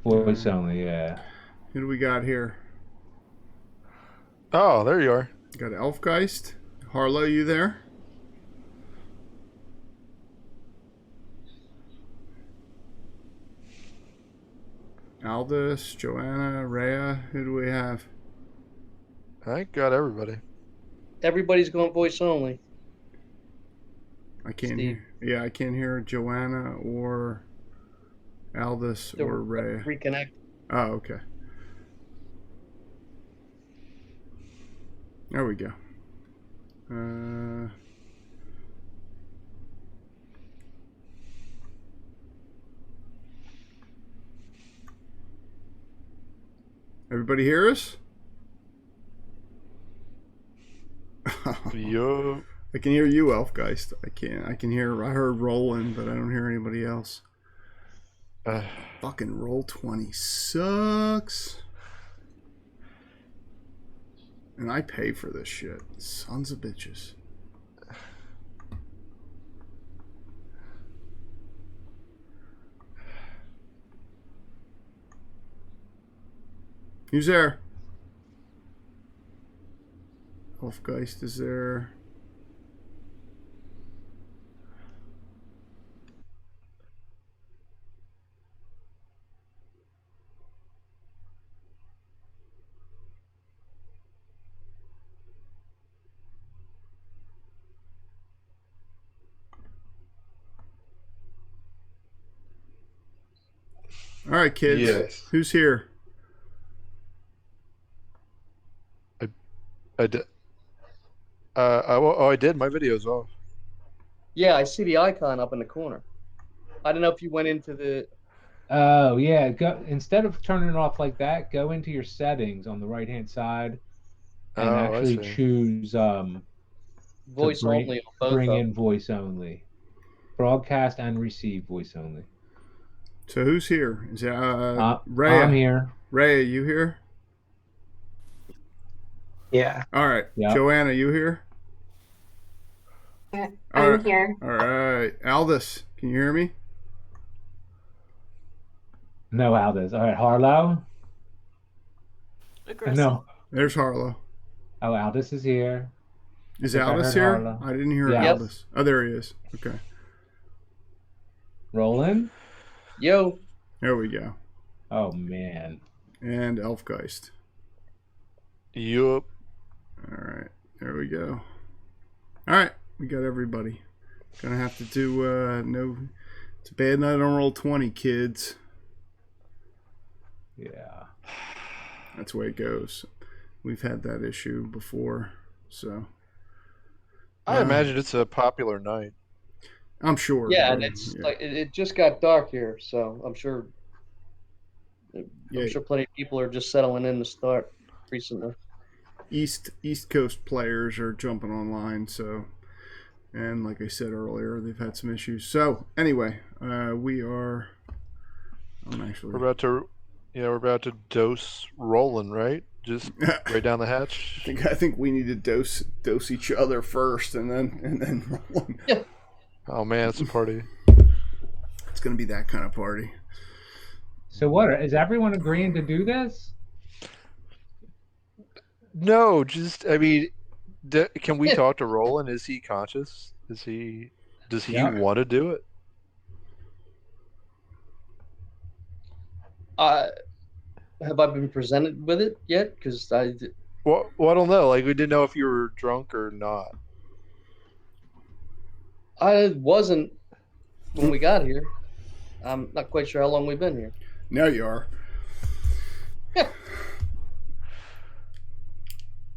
Voice only, yeah. Who do we got here? Oh, there you are. Got Elfgeist. Harlow, you there? Aldous, Joanna, Rhea. Who do we have? I got everybody. Everybody's going voice only. I can't Steve. hear. Yeah, I can't hear Joanna or Aldous or Rhea. Reconnect. Oh, okay. There we go. Everybody hear us? Yo. I can hear you, Elfgeist. I can't. I can hear. I heard Roland, but I don't hear anybody else. Fucking roll 20 sucks. And I pay for this shit. Sons of bitches. Who's there? Elfgeist is there. All right, kids. Yes. Who's here? I did. I did. My video's off. Yeah, I see the icon up in the corner. I don't know if you went into the. Oh yeah, go instead of turning it off like that, go into your settings on the right hand side and actually choose Voice only on both bring of in voice only. Broadcast and receive voice only. So who's here? Is Rhea? I'm here. Rhea, you here? Yeah. All right. Yep. Joanna, you here? Yeah, All I'm right. here. All right. Aldous, can you hear me? No, Aldous. All right, Harlow. Aggressive. No. There's Harlow. Oh, Aldous is here. Is I think I Aldous heard here? Harlow. I didn't hear Yeah. Aldous. Oh, there he is. Okay. Roland. Yo. There we go. Oh man. And Elfgeist. Yup. All right. There we go. All right. We got everybody. Gonna have to do no. It's a bad night on roll 20, kids. Yeah. That's the way it goes. We've had that issue before, so. I imagine it's a popular night. I'm sure. Yeah, and it's like it just got dark here, so I'm sure. I'm sure plenty of people are just settling in to start recently. East Coast players are jumping online, so, and like I said earlier, they've had some issues. So anyway, we are. I'm actually. We're about to dose Roland, right? Just right down the hatch. I think we need to dose each other first, and then roll. Yeah. Oh man, it's a party. It's gonna be that kind of party. So what? Is everyone agreeing to do this? No, just I mean, can we Yeah. talk to Roland? Is he conscious? Does he Yeah. want to do it? Have I been presented with it yet? Because Well, I don't know. Like we didn't know if you were drunk or not. I wasn't when we got here. I'm not quite sure how long we've been here. Now you are. Yeah.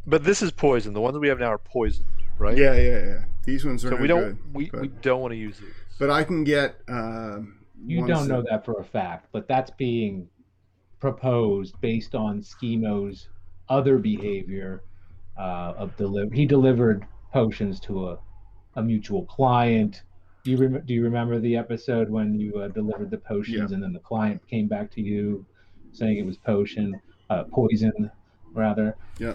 But this is poison. The ones that we have now are poisoned, right? Yeah. These ones are So no we don't good, we don't want to use these. But I can get. You ones don't know that for a fact, but that's being proposed based on Schemo's other behavior of he delivered potions to a mutual client. Do you remember the episode when you delivered the potions and then the client came back to you saying it was poison rather? Yeah.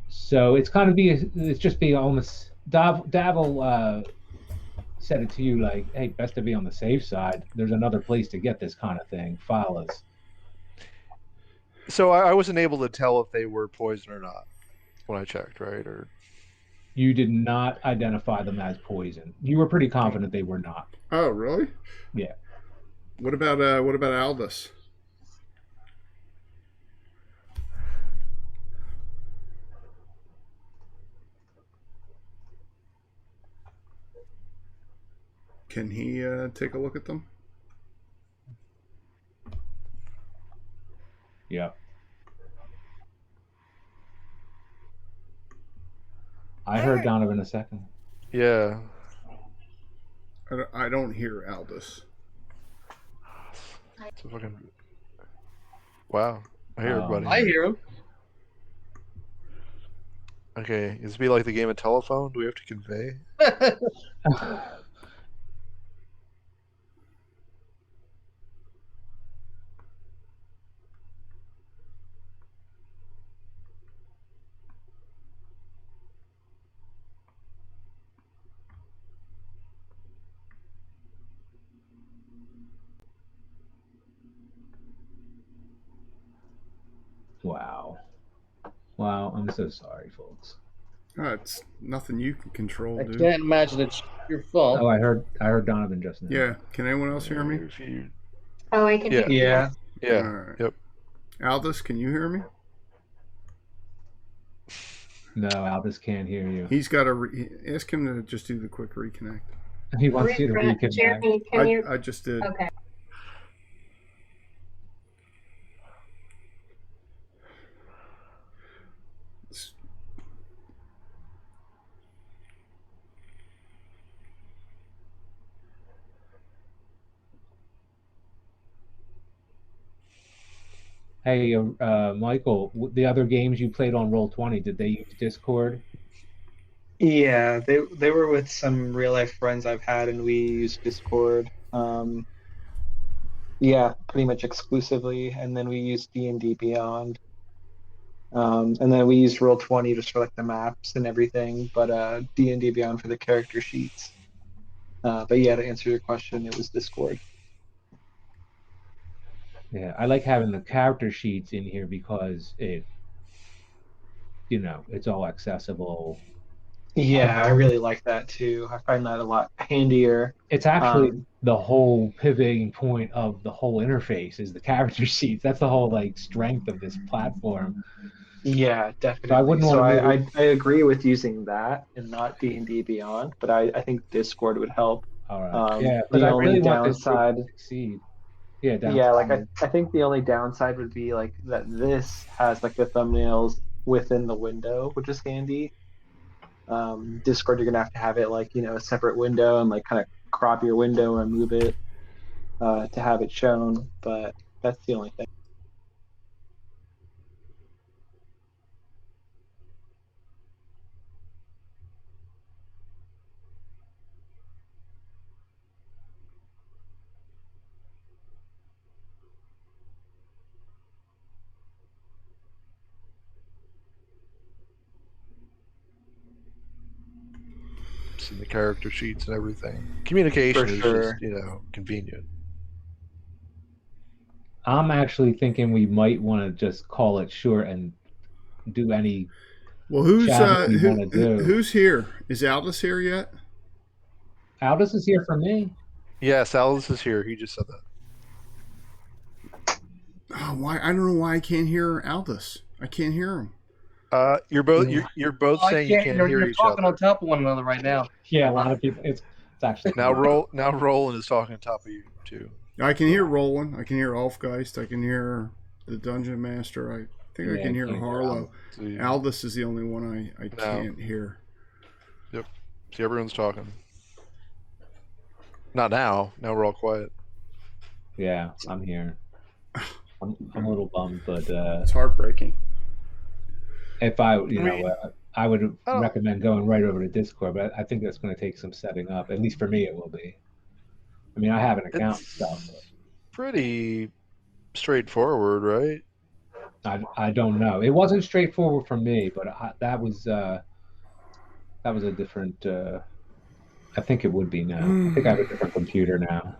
So it's kind of it's just being almost Davil said it to you like, hey, best to be on the safe side. There's another place to get this kind of thing. File us. So I wasn't able to tell if they were poison or not when I checked, right? Or You did not identify them as poison. You were pretty confident they were not. Oh, really? Yeah. What about Aldous? Can he take a look at them? Yeah. I heard Donovan a second. yeah. I don't hear Aldous. It's a fucking... Wow. I hear everybody. I hear him. Okay, is it be like the game of telephone? Do we have to convey? Wow. Wow. I'm so sorry, folks. It's nothing you can control, I dude. can't imagine it's your fault. Oh, I heard Donovan just now. Yeah. Can anyone else hear me? Oh, I can Yeah. hear you. Yeah. Yeah. Alright. Yep. Aldous, can you hear me? No, Albus can't hear you. He's got to ask him to just do the quick reconnect. He wants you to reconnect. Jeremy, can you? I just did. Okay. Hey, Michael, the other games you played on Roll20, did they use Discord? Yeah, they were with some real life friends I've had, and we used Discord. Yeah, pretty much exclusively, and then we used D&D Beyond. And then we used Roll20 just for like the maps and everything, but D&D Beyond for the character sheets. But yeah, to answer your question, it was Discord. Yeah, I like having the character sheets in here because it's all accessible. Yeah, I really like that too. I find that a lot handier. It's actually the whole pivoting point of the whole interface is the character sheets. That's the whole strength of this platform. Yeah, definitely. So I wouldn't want to I agree with using that and not D&D Beyond, but I think Discord would help. All right. Yeah, The because I only really want this downside, to succeed. Yeah, yeah, like downside. I think the only downside would be like that this has like the thumbnails within the window, which is handy. Discord, you're gonna have it like a separate window and like kind of crop your window and move it to have it shown, but that's the only thing. notes and the character sheets and everything. Communication For is sure. just, convenient. I'm actually thinking we might want to just call it short and do any Well, who's chatting we want to do. who's here? Is Aldous here yet? Aldous is here for me. Yes, Alice is here. He just said that. Oh, why? I don't know why I can't hear Aldous. I can't hear him. You're both saying you can't hear you're each talking other. on top of one another right now. Yeah, a lot of people. It's actually Now Roland is talking on top of you too. I can hear Roland. I can hear Ulfgeist. I can hear the Dungeon Master. I think I can hear Harlow. Aldous is the only one I can't hear. Yep. See, everyone's talking. Not now. Now we're all quiet. Yeah, I'm here. I'm a little bummed, but It's heartbreaking. if I would recommend going right over to Discord, but I think that's going to take some setting up. At least for me, it will be. I mean, I have an account and stuff. Pretty straightforward, right? I don't know. It wasn't straightforward for me, but that was a different. I think it would be now. I think I have a different computer now.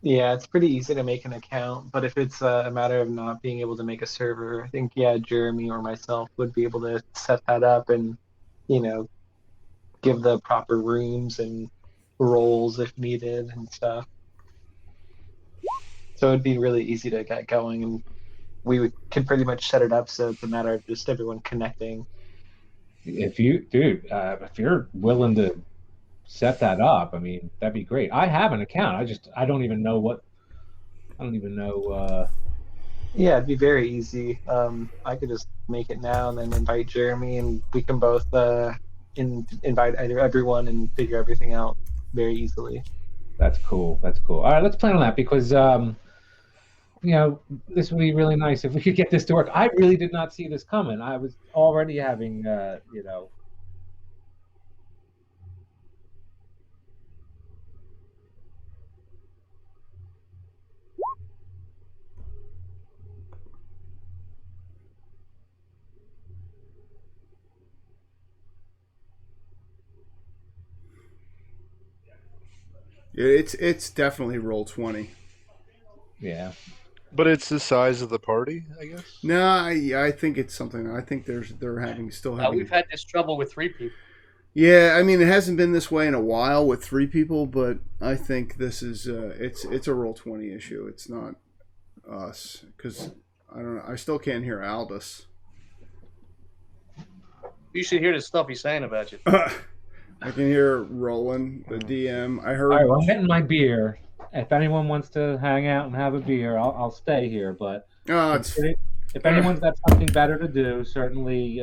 Yeah, it's pretty easy to make an account, but if it's a matter of not being able to make a server, I think Jeremy or myself would be able to set that up and, give the proper rooms and roles if needed and stuff. So it'd be really easy to get going, and could pretty much set it up so it's a matter of just everyone connecting. If you're willing to set that up, I mean, that'd be great. I have an account. I don't even know. Yeah, it'd be very easy. I could just make it now and then invite Jeremy, and we can both invite everyone and figure everything out very easily. That's cool. All right, let's plan on that because this would be really nice if we could get this to work. I really did not see this coming. I was already having It's definitely Roll20. Yeah. But it's the size of the party, I guess. No, I think it's something. I think they're still having. We've had this trouble with 3 people. Yeah, I mean it hasn't been this way in a while with 3 people, but I think this is it's a Roll20 issue. It's not us because I don't know. I still can't hear Aldous. You should hear the stuff he's saying about you. I can hear Roland, the DM. I heard. All right, well, I'm getting my beer. If anyone wants to hang out and have a beer, I'll stay here. But if anyone's got something better to do, certainly